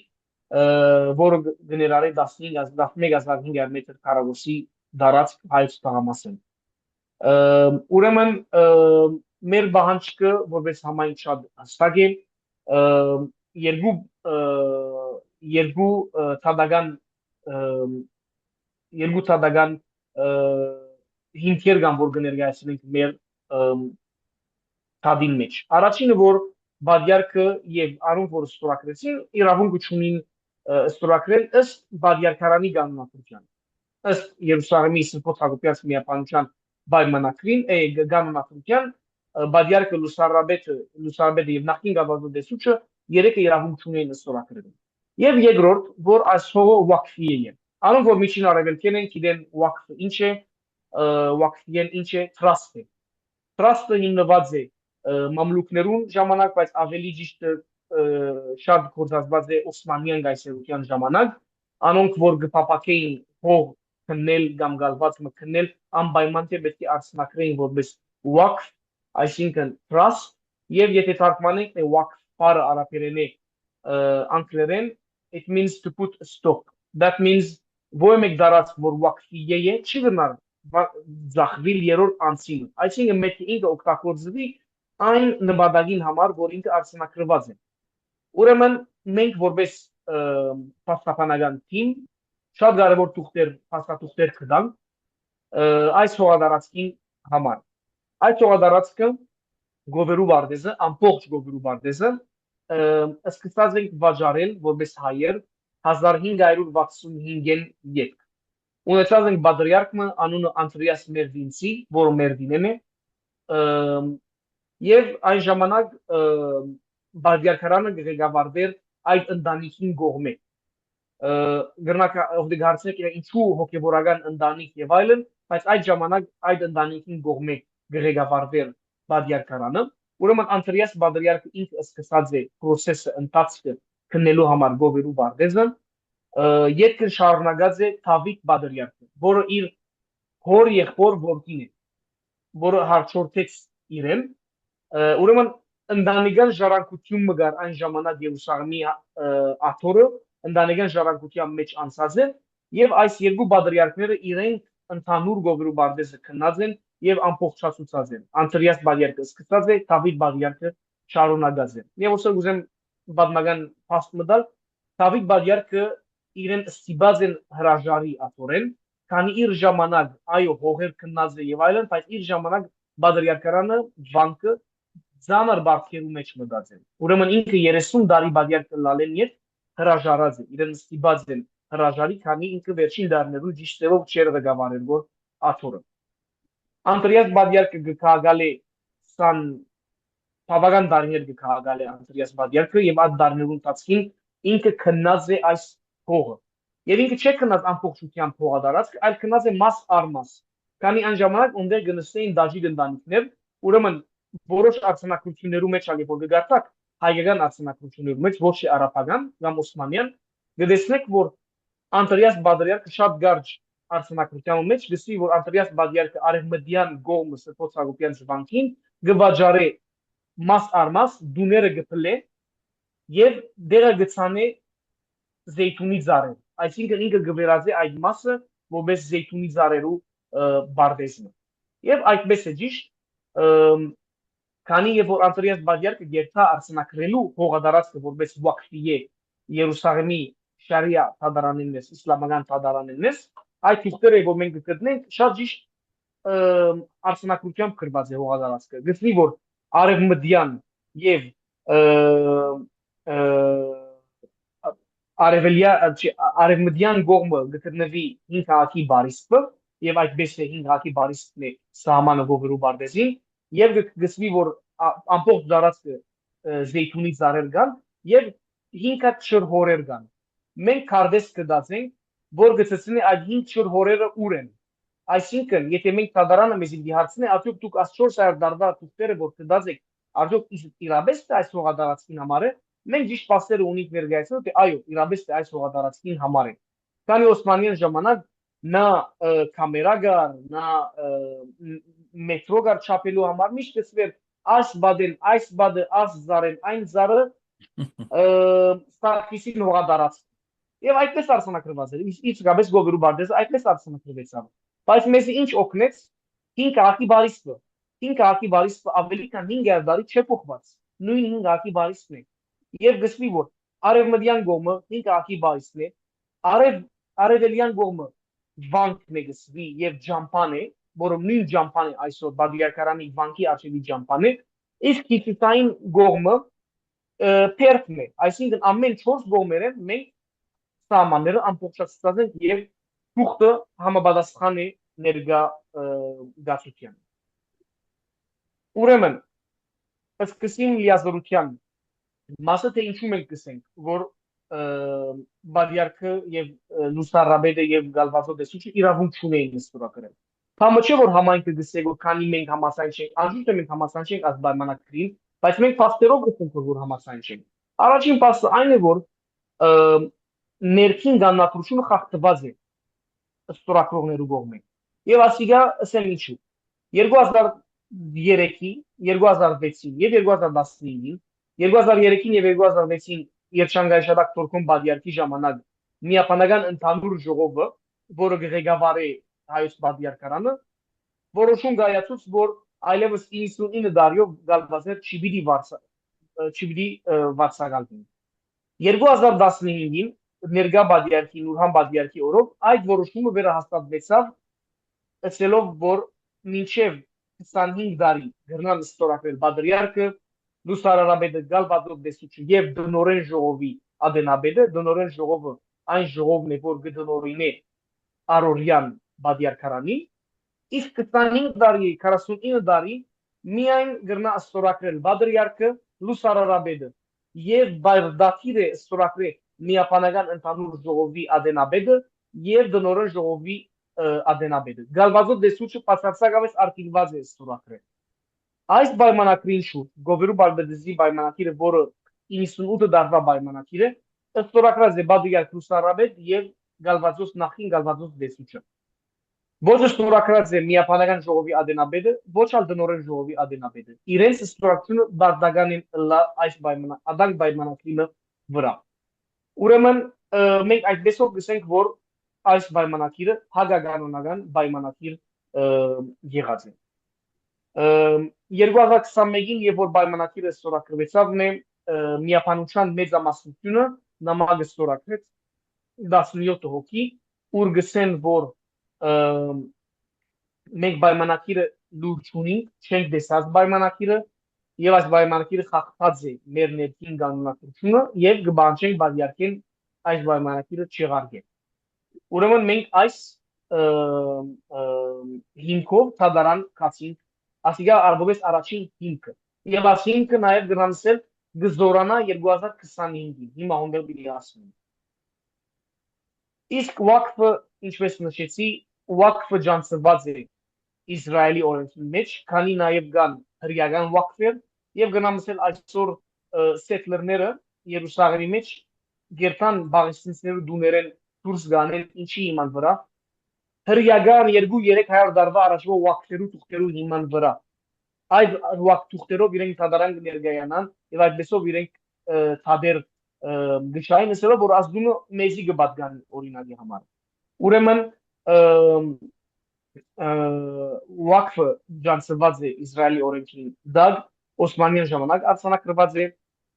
որը գներարի 11500 մետր քառակուսի դարածք հայց տղամասն ուրեմն մեր բանջկը որպես համայնք շատ հստակ է երկու թադական հիմքեր կան որ կներկայացնենք մեր թադին մեջ առաջինը որ բادیارքը եւ արուն որ ստորագրեցին իրավունք ունին ստորագրել ըստ բادیارքարանի կանոնադրության ըստ Երուսաղեմի Սրբոց Հակոբյանց միապանության պայմանագրին կանոնադրության բادیارքը լուսարաբեդը եւ նախկին գավազդեսուչը երեքը իրավունք ունեն ստորագրել եւ երկրորդ որ այս հողը վակֆի է արուն որ միջին արևելքեն են գիտեն վակֆը ինչ է վակֆին ինչ է trust-ը հիմնված է մամլուկներուն ժամանակ բայց ավելի ճիշտ շատ գործածված է Օսմանյան գայսերության ժամանակ անոնք որ գփապակեին հող քննել կամ գալված մքնել անպայման թե պետք է արցնակրեին որպես waqf այսինքն trust եւ եթե թարգմանենք թե waqf բառը արաբերենի անգլերեն it means to put a stop that means ոմեկ դարած որ waqf-ի է չի գնար զախվիլ երրորդ անցին այսինքն մեկ ինքը օգտագործվի այն նպատակին համար որ ինքը արցնակրված է ուրեմն մենք որպես պաստապանական թիմ շատ կարևոր փաստաթուղթեր կդանք այս հողադարածքին համար այս հողադարածքը գովերու բարձը ամբողջ գովերու բարձը սկսած ենք վաճառել որպես հայեր 1565-ին յետ ունեցած ենք բادرիարքը անունը Անտրիաս Մերդինցի որը Մերդինեն է եւ այն ժամանակ բادیارքարանը ղեկավարվեր այդ ընտանիքին կողմէ գրնակը ովդիգարցեք ինչու հոգեվորական ընտանիք եւ այլն բայց այդ ժամանակ այդ ընտանիքին կողմէ ղեկավարվեր բادیارքարանը ուրեմն Անտրիաս բادرիարքը ինքը սկսած է process-ը ընթացքը քննելու համար գովերու բարձը յետքը շարունակած է Դավիթ բادرիարքը որը իր հոր եղբոր որդին է որը հարցորդեց իրեն ուրեմն ընտանեկան ժառանգություն մգար այն ժամանակ Երուսաղեմի աթորը ընտանեկան ժառանգության մեջ անցած է եւ այս երկու բادرիարքները իրենք ընդհանուր գովերու բարձը քննած են եւ ամբողջացուցած են Անտրիաս բادرիարքը սկսած է Դավիթ բادرիարքը շարունակած է եւ ոսը ուզեմ պատմական փաստ մտալ Դավիթ բادرիարքը իրեն ստիպած են հրաժարի աթորեն քանի իր ժամանակ այո հողեր քննած է եւ այլն բայց իր ժամանակ բادرիարքարանը բանկը ծանր բարքերու մեջ մտածել։ Ուրեմն ինքը 30 տարի բادرյալ լալեն եւ հրաժարած է, իրեն ստիպած են հրաժարի, քանի ինքը վերջին դարներու ճիշտ ձևով չեր ղեկավարել որ աթորը։ Անդրեաս բادرյալը գկահագալ է 20 բավական տարիներ գկահագալ է Անդրեաս բادرյալը եւ այդ դարներու ընթացքին ինքը քննած է այս փողը։ Եվ ինքը չէ քննած ամբողջությամբ փողադարածք, այլ քննած է մաս առ մաս։ Քանի այն ժամանակ ունդեր գնստեին դաժի ընտանիքներ, ուրեմն որոշ արձանագրություններու մեջ ալի որ գտարtak հայկական արձանագրություններու մեջ ոչ թե արաբական կամ օսմանյան գտեսնեք որ Անդրեաս բادرյալը շատ գարջ արձանագրության մեջ գսի որ Անդրեաս բادرյալը արևմտյան գոմը Սրբոց Հակոբյան զվանքին գվաճարե մաս առ մաս դուները գտլե եւ դերը գցանե զեյթունի ծառեր այսինքն ինքը գվերած է այդ մասը որպես զեյթունի ծառերու բարդեսնը եւ այդպես է ճիշտ քանի եւ որ Անդրեաս բادرյալը գերտա արձանագրելու հողադարածքը որպես վակֆի է Երուսաղեմի շարիա թադարանինես իսլամական թադարանինես այդ թուղթերը որ մենք գտնենք շատ ճիշտ արձանագրությամբ գրված է հողադարածքը գտնի որ արևմտյան եւ արևմտյան կողմը գտնվի 5 հակի բարիսպը եւ այդպես է 5 հակի բարիսպն է սահմանը գովերու բարդեսին եւ գսվի որ ամբողջ դարածքը զեյթունի ծառեր կան եւ 5 հատ շրհորեր կան մենք կարդես կդածենք որ գծեցնի այդ 5 շրհորերը ուր են այսինքն եթե մենք թադարանը մեզ դիհարցնի արդյոք դուք այս 400 դարվա թուղթերը որ կդածեք արդյոք իրապես է այս հողադարածքին համար է մենք ճիշտ փաստերը ունենք ներկայացնում թե այո իրապես է այս հողադարածքին համար է քանի օսմանյան ժամանակ նա կամերա գար նա մետրո գար չափելու համար միշտ գսվեր այս բադեն այս բադը այս զարեն այն զարը ստարքիսին հողադարած եւ այդպես արձանագրված էր իսկապես գովերու բարդեսը այդպես արձանագրվեցավ բայց մեզ ինչ օգնեց 5 հակի բարիսպը ավելի քան 500 տարի չէ փոխված նույն 5 հակի բարիսպն է եւ գսվի որ արևմտյան կողմը 5 հակի բարիսպն է արևելյան կողմը վանքն է գսվի եւ ջամփան է որը նույն ջամփան է այսօր բادرյալքարանի վանքի արժևի ջամփան է իսկ հյուսիսային կողմը փերթն է այսինքն ամեն 4 կողմերը մենք սահմանները ամբողջացած են եւ թուղթը համապատասխան է ներկա գացության ուրեմն սկսին լիազորության մասը թե ինչու մենք գսենք որ բادرյալը եւ լուսարաբեդը եւ գալվազո դեսուչը իրավունք չունեին ստորագրել Համը չէ որ համայնքը գսե որ քանի մենք համասայն չենք անշուշտ է մենք հասան չենք այս պայմանագրին բայց մենք փաստերով գսենք որ հասան չենք առաջին փաստը այն է որ ներքին գաննապրությունը խախտված է ստորագրողներու կողմից եւ ասիգա ասեմ ինչու 2003-ի 2006-ին եւ 2015-ին 2003-ին եւ 2006-ին Երջանկայաշատակ Թուրքոն բادرյալքի ժամանակ միապանական ընդհանուր ժողովը որը ղեկավարի հայոց բادرյալքարանը որոշում կայացուց որ այլևս 99 դարյով գալվածներ չպիտի վարձակալվեն 2015-ին ներկա բادرյալքի Նուրհան բادرյալքի օրոք այդ որոշումը վերահաստատվեցավ ասելով որ մինչև 25 տարի գրնան ստորագրել բادرյալքը լուսարարաբեդը գալվազո դեսուչը եւ դնորեն ժողովի ադենաբեդը դնորեն ժողովը այն ժողովն է որ գտնորին է Արորյան բادرյալքարանի իսկ 25 տարի 49 տարի միայն գրնա ստորագրել բادرյալքը լուսարարաբեդը եւ բայրդակիր է ստորագրել միապանական ընդհանուր ժողովի ադենաբեդը եւ դնորեն ժողովի ադենաբեդը գալվազո դեսուչը բացարձակապես արտիլված է ստորագրել Այս պայմանագրին շուրջ գովերու բարբեդզի պայմանագիրը, որը 98 դարվա պայմանագիր է, ստորագրած է բادرյալ լուսարաբեդ եւ գալվազոս նախին գալվազոս դեսուչը։ Ոչ ստորագրած է միապանական ժողովի ադենաբեդը, ոչ ալ դնորեն ժողովի ադենաբեդը։ Իրենց ստորագրությունը բարձրական են այս պայմանագրի վրա։ Ուրեմն մենք այդպեսով գսենք, որ այս պայմանագիրը հագականոնական պայմանագիր եղած է։ 2021-ին եւ որ պայմանագիրը ստորագրվեցավ միապանության մեծամասնությունը նամակը ստորագրեց 17 հոգի ուր գսեն որ մենք պայմանագիրը լուրջ ունենք չենք դեսած պայմանագիրը եւ այս պայմանագիրը խախտած է մեր ներքին կանոնակությունը եւ կբանջենք բادرյարքին այս պայմանագիրը չեղարկել։ Ուրեմն մենք այս հիմքով թադարան կացինք, ասիկա արբովես առաջին հիմքը։ Եվ այս հիմքը նաև գրանցել գզորանա 2025-ին, հիմա հոնդել պիտի ասում։ Իսկ Վակֆը, ինչպես նշեցի, Վակֆը ջանցված է Իսրայելի օրենքի մեջ, քանի նաև կան հրեական Վակֆեր, եւ գնամսել այսօր սեթլերները Երուսաղեմի մեջ գերտան բաղեցինցներու դուներեն դուրս գանեն ինչի իման վրա հրեական 2-300 տարվա առաջվա Վակֆերու թուղթերու հիման վրա այդ Վակֆ իրենք թադարան կներկայանան եւ այդպեսով իրենք թադեր գշային ասելով որ ազգունը մեզի կպատկան օրինակի համար ուրեմն Վակֆը ջանցված է Իսրայելի օրենքին դակ Օսմանյան ժամանակ արձանագրված է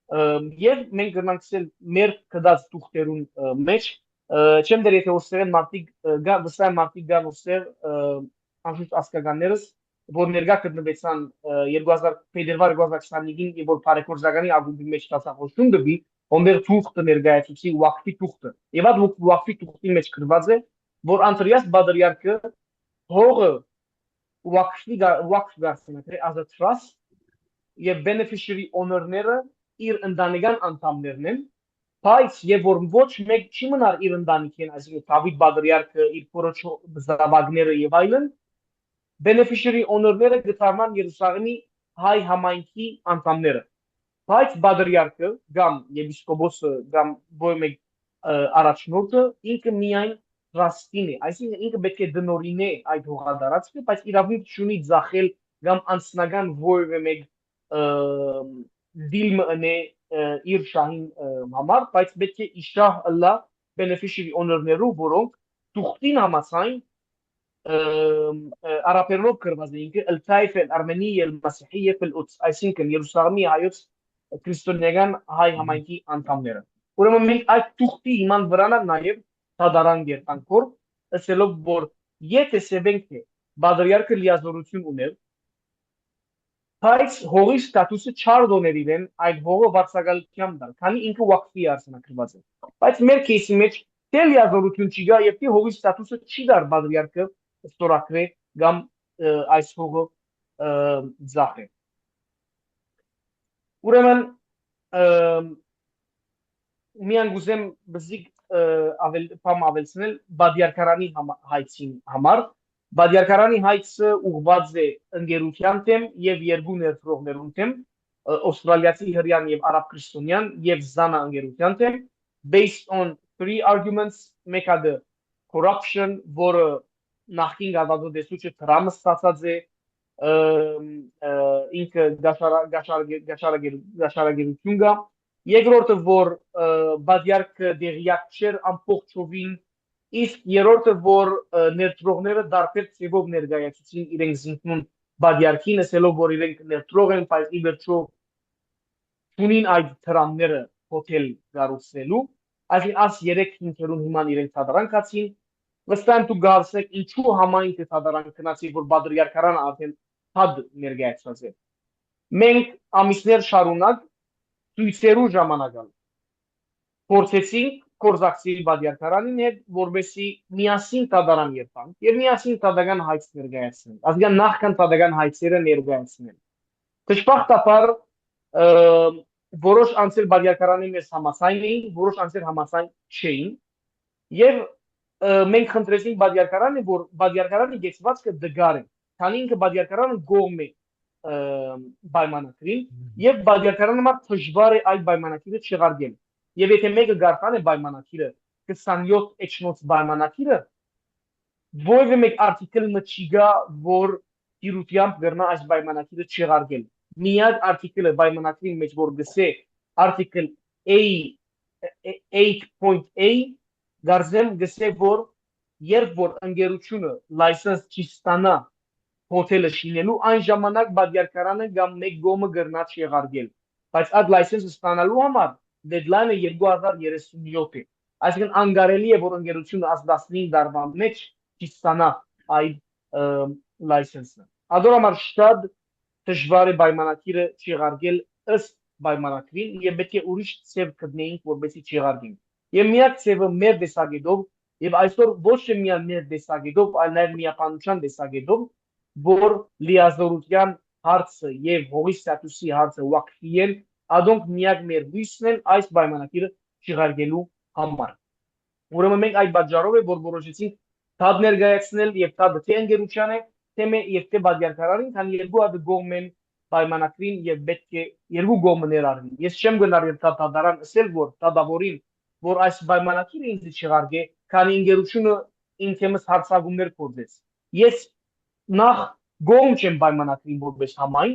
եւ մենք գնանքսել մեր կդած թուղթերուն մեջ չեմ դեր եթե ոստերեն մարտիկ գա վստահ մարտիկ գան ոստեր անշուշտ ասկականներս որ ներկա գտնվեցան 2000 փետրվար 2025-ին եւ որ բարեգործականի ակումբի մեջ տասախոսում դեպի ոնտեղ թուղթը ներկայացուցի Վակֆի թուղթը եւ այդ Վակֆի թուղթի մեջ գրված է որ Անտրիաս Բադրյարքը հողը Վակֆ գարցնատրի as a trust եւ beneficiary owner-ները իր ընտանեկան անդամներն են բայց եւ որ ոչ մեկ չի մնար իր ընտանիքին այսինքն Դավիթ Բադրյարքը իր փորոջ զավակները եւ այլն beneficiary owner-ները գտարման Երուսաղեմի հայ համայնքի անդամները բայց Բադրյարքը կամ եպիսկոպոսը կամ ոչ մեկ առաջնորդը ինքը միայն trustին է այսինքն ինքը պետք է դնորինե այդ հողադարածքը բայց իրավունք չունի ձախել կամ անձնական որևէ մեկ դիլ մնե իր շահին համար բայց պետք է իշահ ըլլա beneficiary owner-ներու որոնք թուղթին համաձայն արաբերով գրված է ինքը Al-Taif al-Armeni al-Masihiyya fil-Quds այսինքն Երուսաղեմի հայոց քրիստոնեական հայ համայնքի անդամները ուրեմն մենք այդ թուղթի իման վրանա նաև թադարան գերտանքոր ասելով որ եթե սեբենք թե Բադրյարքը լիազորություն ուներ բայց հողի ստատուսը չար դոներ իրեն այդ հողը վարձակալությամբ դար քանի ինքը Վակֆի արձանագրված է բայց մեր кейսի մեջ թե լիազորություն չի գա եւ թե հողի ստատուսը չի դար Բադրյարքը ստորակրե կամ այս հողը ձախե ուրեմն միան գուզեմ բզիկ ավելցնել Բադյարքարանի հայցին համար Բադյարքարանի հայցը ուղղված է ընկերության թեմ եւ երկու ներդրողներուն թեմ Ավստրալիացի հրեան եւ արաբ քրիստոնյան եւ զանա ընկերության թեմ based on three arguments մեկը the corruption որը նախին գազադեսուչը Թրամը ստացած է ինքը գաշարագերություն գա երկրորդը որ Բադյարքը դեղյակ չէր ամբողջովին իսկ երրորդը որ ներդրողները դարբեր ծևով ներկայացուցին իրենք զինքնուն Բադյարքին ասելով որ իրենք ներդրող են բայց ի վերջո ունին այդ դրամները հոթել գարուցելու այսինքն աս 3 հիմքերուն հիման իրենք թադարան կացին վստահ եմ դու գարսեք ինչու համայնքը թադարան կնացի որ Բադրյարքարանը արդեն թադ ներկայացված է մենք ամիսներ շարունակ ցույցերու ժամանակալ փորձեցինք կորզակցի Բադրյարքարանին հետ որովհետեւ միասին թադարան երբանք եւ միասին թադական հայց ներկայացնենք ասիկա նախքան թադական հայցերը ներկայացնել դժբախտաբար որոշ անցել Բադրյարքարանի մեջ համասայն էին որոշ անցել համասայն չէին եւ մենք խնդրեցինք Բադրյարքարանը որ Բադրյարքարանի գեցվածքը դգար է քանի ինքը Բադրյարքարանը գողմ է պայմանագրին եւ Բադրյարքարանը մա դժվար է այդ պայմանագիրը չեղարկել եւ եթե մեկը գարտան է պայմանագիրը 27 էջնոց պայմանագիրը որևէ մեկ արտիկլը չի գա որ դիրությամբ գրնա այս պայմանագիրը չեղարկել միակ արտիկլը պայմանագրի մեջ որ գսե արտիկլ A 8.A դարձեմ գսե որ երբ որ ընկերությունը լայսենս չի ստանա հոթելը շինելու այն ժամանակ Բադրյարքարանը կամ մեկ գոմը գրնա չեղարկել բայց այդ լայսենսը ստանալու համար deadline-ը 2037 է այսինքն անգարելի է որ ընկերությունը աս 15 տարվա մեջ չստանա այդ լայսենսը ադորամար շատ դժվար է պայմանագիրը չեղարկել ըստ պայմանագրին եւ պետք է ուրիշ ծև գտնեինք, որպեսզի չեղարկենք։ Եվ միակ ծևը մեր տեսակետով եւ այսօր ոչ թե միայն մեր տեսակետով, այլ նաեւ միապանության տեսակետով, որ լիազորության հարցը եւ հողի ստատուսի հարցը ուղղակիել, ադոնք միակ մեր հույսն են այս պայմանագիրը չեղարկելու համար։ Ուրեմն մենք այդ պատճառով է որ որոշեցինք դատ ներկայացնել եւ դատը թե ընկերության է, թե եւ թե բաժանարարին, քան երկու հատ կողմ են պայմանագրին եւ պետք է երկու կողմը ներառվի։ Ես չեմ գնար եւ դատարան ասել որ դատավորին որ այս պայմանագիրը ինձ չեղարկե, քանի ընկերությունը ինքնից հարցակումներ կոծեց։ Ես նախ կողմ չեմ պայմանագրին որպես համայն,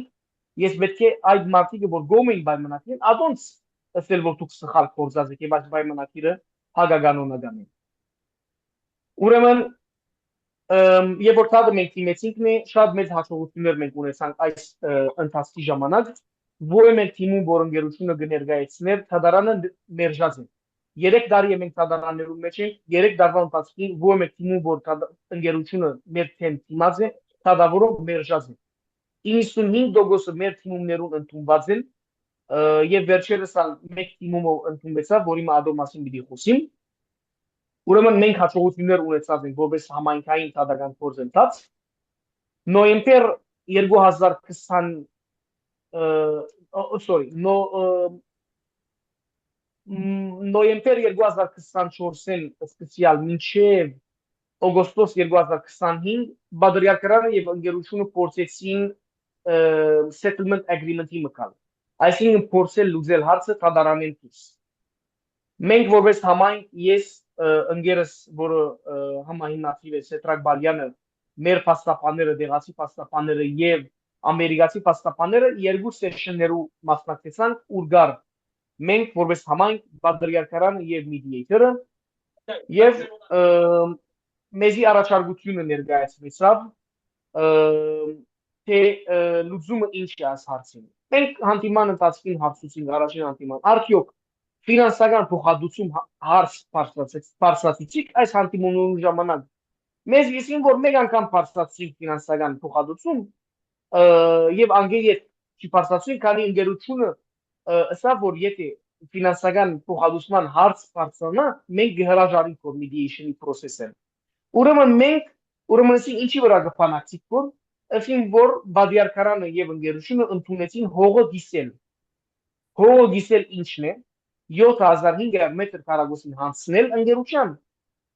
ես պետք է այդ մարդիկը որ կողմ են պայմանագրին, ադոնց ասել որ դուք սխալ կործած եք եւ այս պայմանագիրը հագականոնական է։ Ուրեմն երբ որ դատը մենք դիմեցինքն է, շատ մեծ հաջողություններ մենք ունեցանք այս ընթացքի ժամանակ, որը մենք թիմում որ ընկերությունը կներկայացներ, դատարանը մերժած է։ 3 տարի մենք դատարաններում մեջ ենք, 3 տարվա ընթացքում որ մենք թիմում որ ընկերությունը մեր թեմ դիմաց է, դատավորով մերժած է։ 95% մեր թիմումներուն ընդունված են եւ վերջերս մեկ թիմումով ընդունվեցավ, որի մադո մասին պիտի խոսիմ։ Ուրեմն մենք հաջողություններ ունեցած ենք որպես համայնքային դատական գործընթաց։ Նոյեմբեր 2020 նոյեմբեր 2024-ին սկսյալ մինչև օգոստոս 2025 բادرյակարանը եւ ընկերությունը փորձեցին settlement agreement-ի մկալ։ Այսինքն փորձել լուծել հարցը դատարանին դուրս։ Մենք որպես համայնք ես ընկերս որը համահիմնադիր է Սետրակ Բալյանը մեր փաստաբանները դեղացի փաստաբանները եւ ամերիկացի փաստաբանները երկու սեշններու մասնակցեցան ուր մենք որպես համայնք բادرյակարանը եւ մեդիատորը եւ մեզի առաջարկությունը ներկայացվեցավ թե լուծումը ինչ է այս հարցին։ Մենք հանդիման ընթացքին հարցուցինք առաջին հանդիման արդյոք ֆինանսական փոխհատուցում հարց բարձրացիք այս հանդիմանելու ժամանակ մեզ իսին որ մեկ անգամ բարձրացրինք ֆինանսական փոխհատուցում եւ անգեյետ չբարձրացրինք քանի ընկերությունը ասա որ եթե ֆինանսական փոխհատուցման հարց բարձրանա մենք կհրաժարենք որ mediation-ի process-ը ուրեմն ինչի վրա կփանակցիկ որ ասին որ բادرյակարանը եւ ընկերությունը ընդունեցին հողը գիսել ինչն է 7500 մետր քառակուսին հանցնել ընկերության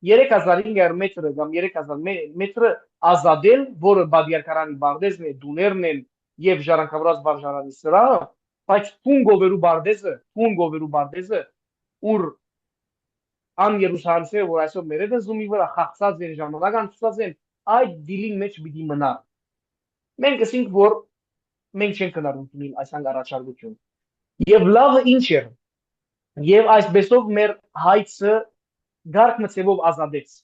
3500 մետրը կամ 3000 մետրը ազատել, որը բادرյակարանի բարդեզն է, դուներն են եւ ժառանգավորած վարժարանի սրահը, բայց թուն գովերու բարդեզը, ուր ան Երուսաղեմը, որ այսօր մեր հետ զումի վրա խախտած են ժամանակ անցած են, այդ դիլին մեջ պիտի մնա։ Մենք ասենք որ մենք չենք կնարունտունին այս անգարաչարգություն։ Եվ լավը ինչ է։ Եվ այսպեսով մեր հայցը գարկ մցեվով ազատեց։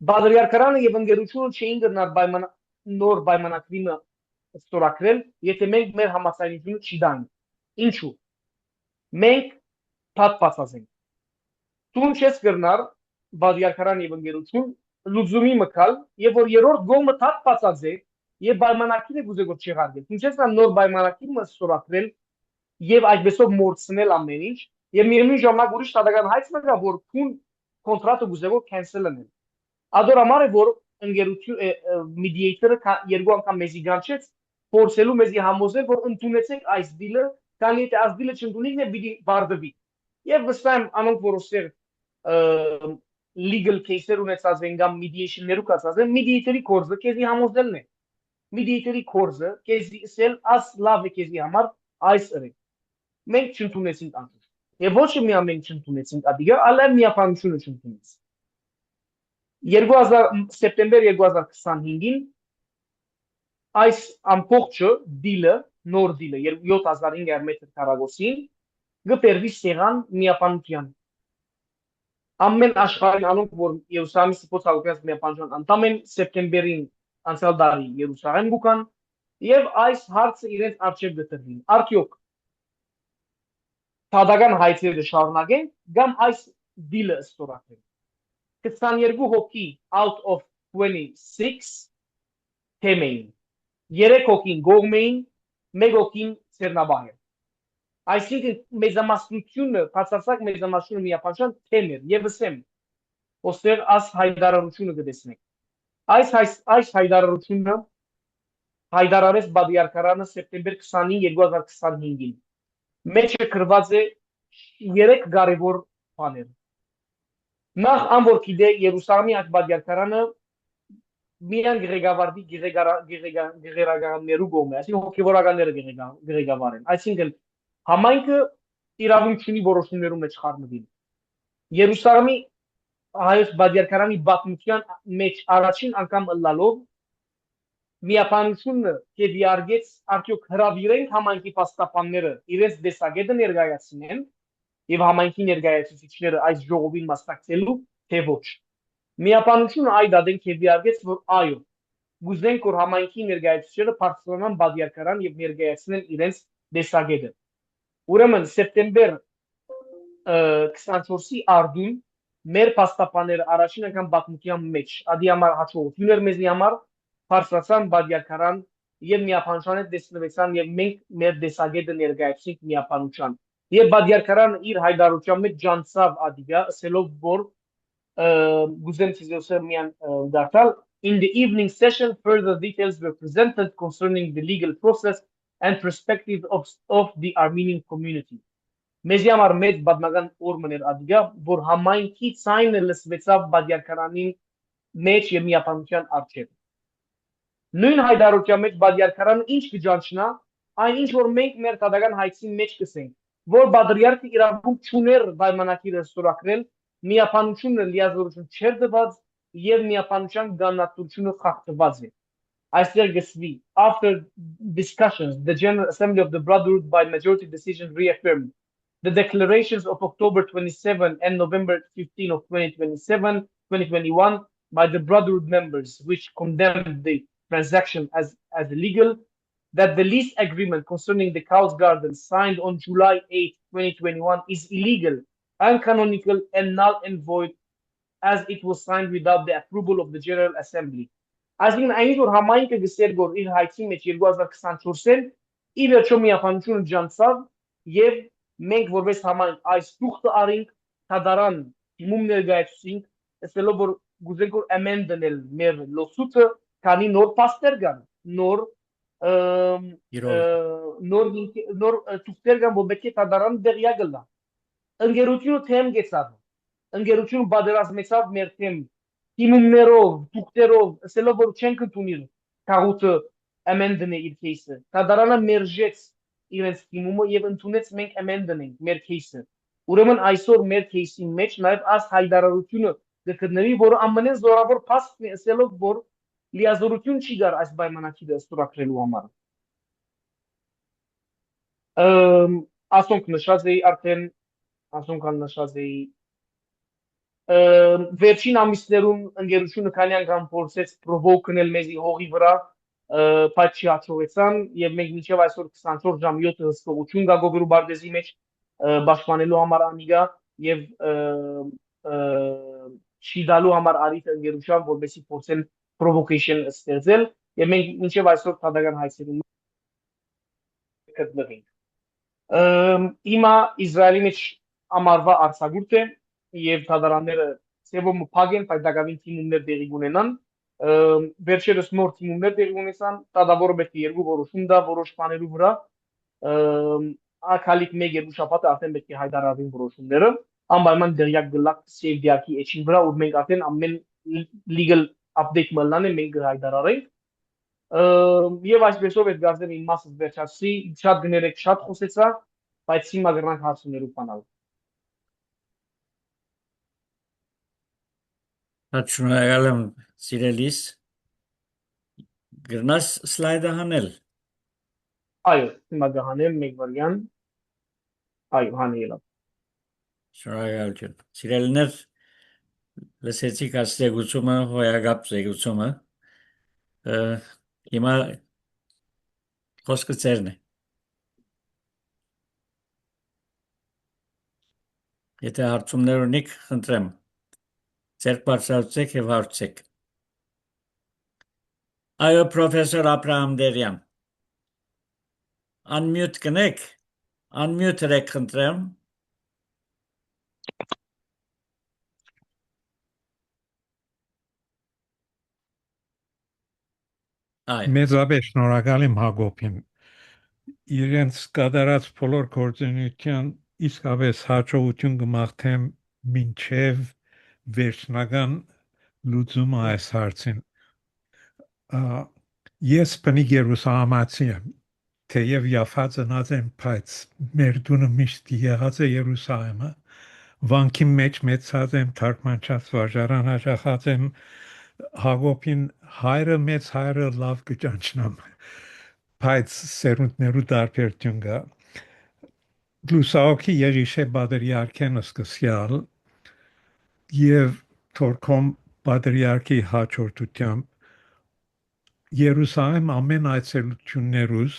Բادرյակարանը եւ ընկերությունը չէին գնար նոր պայմանագրինը ստորագրել, եթե մենք մեր համաձայնությունը չտանք։ Ինչու։ Մենք փաթփացած ենք։ Դու չես գնար բادرյակարան եւ ընկերություն լուծումի մկալ, եւ որ երրորդ գոմը թափածած է եւ պայմանագրինը գուզեգոր չեղարկել։ Դու չես նոր պայմանագրինը ստորագրել եւ այդպեսով մորցնել ամեն ինչ եւ միևնույն ժամանակ ուրիշ տվյալական հայց մեկը որ քուն կոնտրակտը գուզեգոր cancel անել։ Ադոր համար է որ ընկերությունը mediator-ը երկու անգամ մեզի գանչեց փորձելու մեզի համոզել որ ընդունեցեք այս դիլը, քանի թե այս դիլը չընդունիքն է պիտի բարդվի։ Եվ վստահ եմ անոնք որ ոստեր legal case-եր ունեցած են կամ mediation-ներու կացած են, mediator-ի կորզը քեզի համոզելն է։ Mediator-ի կորզը քեզի ասել աս լավ է քեզի համար այս ըրի։ Մենք չընդունեցինք անցուց։ Եվ ոչ միայն մենք չընդունեցինք ադիգա, այլև միապանությունը չընդունեց։ Սեպտեմբեր 2025-ին այս ամբողջը դիլը, նոր դիլը 7500 մետր քառակուսին գբերվի սեղան միապանության։ Ամեն աշխարհին անոնք որ Երուսաղեմի սփոփոխած միապանության անդամ են սեպտեմբերին անցյալ տարի Երուսաղեմ գուքան եւ այս հարցը իրենց արժեվ գտնվին։ Արդյոք Թադական հայցերը շարունակեն կամ այս դիլը ստորագրեն։ 22 հոգի out of 26 թեմային 3 հոգին գողմ էին, 1 հոգին ծերնաբահ էր։ Այսինքն մեծամասնությունը, բացարձակ մեծամասնությունը միապանչան թեմ էր, եւս եմ, ոստեղ աս հայդարարությունը գտեսնեք։ Այս հայդարարությունը հայդարարեց Բադիարքարանը սեպտեմբեր 25, 2025-ին։ Մեջը գրված է 3 կարևոր բաներ։ Նախ ամբողջ գիտե Երուսաղեմի այդ Բադիարքարանը միան գեղեցավարդի գեղերականներու գոմ է, այսինքն հոգևորականները գեղեցավար են։ Այսինքն համայնքը իրավունք ունի որոշումներու մեջ խառնվին։ Երուսաղեմի հայոց Բադիարքարանի բացմության մեջ առաջին անգամ ըլլալով միապանությունը կեդիարգեց արդյոք հրավիրենք համայնքի պաստապանները իրենց դեսագետը ներկայացնեն եւ համայնքի ներկայացուցիչները այս ժողովին մասնակցելու թե ոչ։ Միապանությունը այդ ադեն կեդիարգեց որ այո գուզենք որ համայնքի ներկայացուցիչները բարձրանան Բադիարքարան եւ ներկայացնեն իրենց դեսագետը։ Ուրեմն սեպտեմբեր 24-ի արդյուն մեր պաստապանները առաջին անգամ բացմության մեջ ադի համար հաջողություն էր մեզի համար բարձրացան Բադիարքարան եւ միապանության հետ դեսնվեցան եւ մենք մեր դեսագետը ներկայացինք միապանության եւ Բադիարքարանը իր հայդարարության մեջ ջանցավ ադիգա ասելով որ գուզեմ ցիզոսերմյան դարձալ in the evening session further details were presented concerning the legal process and perspective of the Armenian community մեզի համար մեծ բադմական օրմներ ադիգա որ համայնքի ցայնը լսվեցավ Բադիարքարանին մեջ եւ միապանության արժեվ նույն հայդարարության մեջ Բադիարքարանը ինչ կջանչնա այն ինչ որ մենք մեր տադական հայցին մեջ կսենք որ Բադրիարքը իրավունք չուներ պայմանագիրը ստորագրել միապանությունը լիազորություն չէր դված եւ միապանության գանատությունը խախտված է այստեղ գսվի after discussions the General Assembly of the Brotherhood by majority decision reaffirmed the declarations of October 27 and November 15 of 2021 by the Brotherhood members which condemned the transaction as illegal that the lease agreement concerning the Cow's Garden signed on July 8, 2021 is illegal, uncanonical and null and void as it was signed without the approval of the General Assembly. Այսինքն այնինչ որ համայնքը գսեր որ իր հայցի մեջ 2024-ին ի վերջո միապանությունը ջանցավ եւ մենք որպես համայնք այս թուղթը արինք թադարան դիմում ներկայացուցինք ասելով որ գուզենք որ ամեն դնել մեր լոսուտը քանի նոր փաստեր կան նոր թուղթեր կան որ պետք է թադարան դեղյակ գլա ընկերությունը թեմ գեցավ ընկերությունը բادرազմեցավ մեր թեմ դիմումներով թուղթերով ասելով որ չենք ընդունի քաղուտը ամեն դնի իր кейսը թադարանը մերժեց իրենց դիմումը եւ ընդունեց մենք ամեն դնենք մեր кейսը ուրեմն այսօր մեր кейսի մեջ նաեւ աս հայդարարությունը գտնվի որ ամենեն զորավոր փաստն է ասելով որ լիազորություն չի գար այս պայմանագիրը ստորագրելու համար ասոնք նշած էի արդեն ասոնքան նշած էի վերջին ամիսներում ընկերությունը քանի անգամ փորձեց provoke-նել մեզի հողի վրա բայց չի հաջողեցան եւ մենք մինչեւ այսօր 24 ժամ 7 հսկողություն գա գովերու բարձի մեջ պաշտպանելու համար անիգա եւ շիդալու համար արիթ ընկերության որովհետեւ փորձեն provocation ստեղծել եւ մենք մինչեւ այսօր թադական հայցերում գտնվենք հիմա Իսրայելի մեջ ամառվա արձակուրդ է եւ թադարանները ծեվում փագեն փայտակավին թիմումներ դեղի ունենան վերջերս նոր թիմումներ դեղի ունեցան տադավորը պետք է երկու որոշում դա որոշ բաներու վրա ակալիկ մեկ երկու շաբաթ արդեն պետք է հայտարարվին որոշումները անպայման դերյակ գլակ սեյվ դիակի էջին վրա ու մենք արդեն ամեն legal update մալանը մենք հայտարարենք եւ այսպեսով այդ գազդեն իմ մասը վերջացի շատ գներեք շատ խոսեցա բայց հիմա գրնանք հարցումներու բանալ Շնորհակալ եմ սիրելիս գրնաս սլայդը հանել այո հիմա գահանեմ մեկ վարյան այո հանելա շնորհակալություն սիրելիներ լսեցիք աստեղծումը հոյագապ զեկուցումը հիմա խոսքը ծերն է եթե հարցումներ ունիք խնդրեմ Ձեր բարձրացեք եւ հարցեք Այո, պրոֆեսոր Աբրահամ Դերյան։ Unmute կնեք։ Unmute եք խնդրեմ։ Այ, Մեծապես շնորհակալ եմ Հակոբին։ Իրենց կատարած բոլոր գործունեության իսկապես հաջողություն կմաղթեմ մինչև վերջնական լուծումը այս հարցին։ Ես բնիկ Երուսաղեմացի եմ, թեև Яфա ծնած եմ, բայց մեր տունը միշտ եղած է Երուսաղեմը։ Վանքի մեջ մեծած եմ, թարգմանչած վարժարան հաճախած եմ, Հակոբին հայրը մեծ հայրը լավ կճանչնամ, բայց սերունդներու տարբերություն կա։ Լուսահոգի Եղիշե Բադրիարքեն սկսյալ եւ Թորքոմ Բադրիարքի հաջորդությամբ Երուսաղեմ ամեն այցելություններուս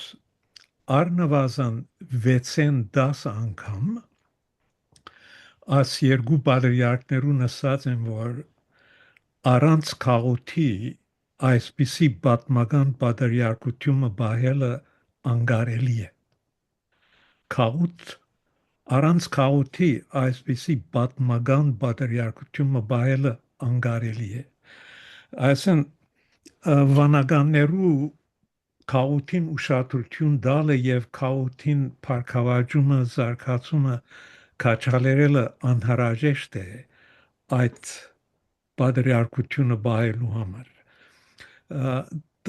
առնվազն 6-ին 10 անգամ այս երկու բադրիարքներու նշած են, որ առանց քաղուտի այսպիսի պատմական բադրիարքությունը բահելը անգարելի է։ Քաղուտ առանց քաղուտի այսպիսի պատմական բադրիարքությունը բահելը անգարելի է։ Այսինքն վանականներու քաղուտին ուշադրություն տալը եւ քաղուտին բարգավաճումը զարգացումը քաչալերելը անհրաժեշտ է այդ պատրիարքությունը բայելու համար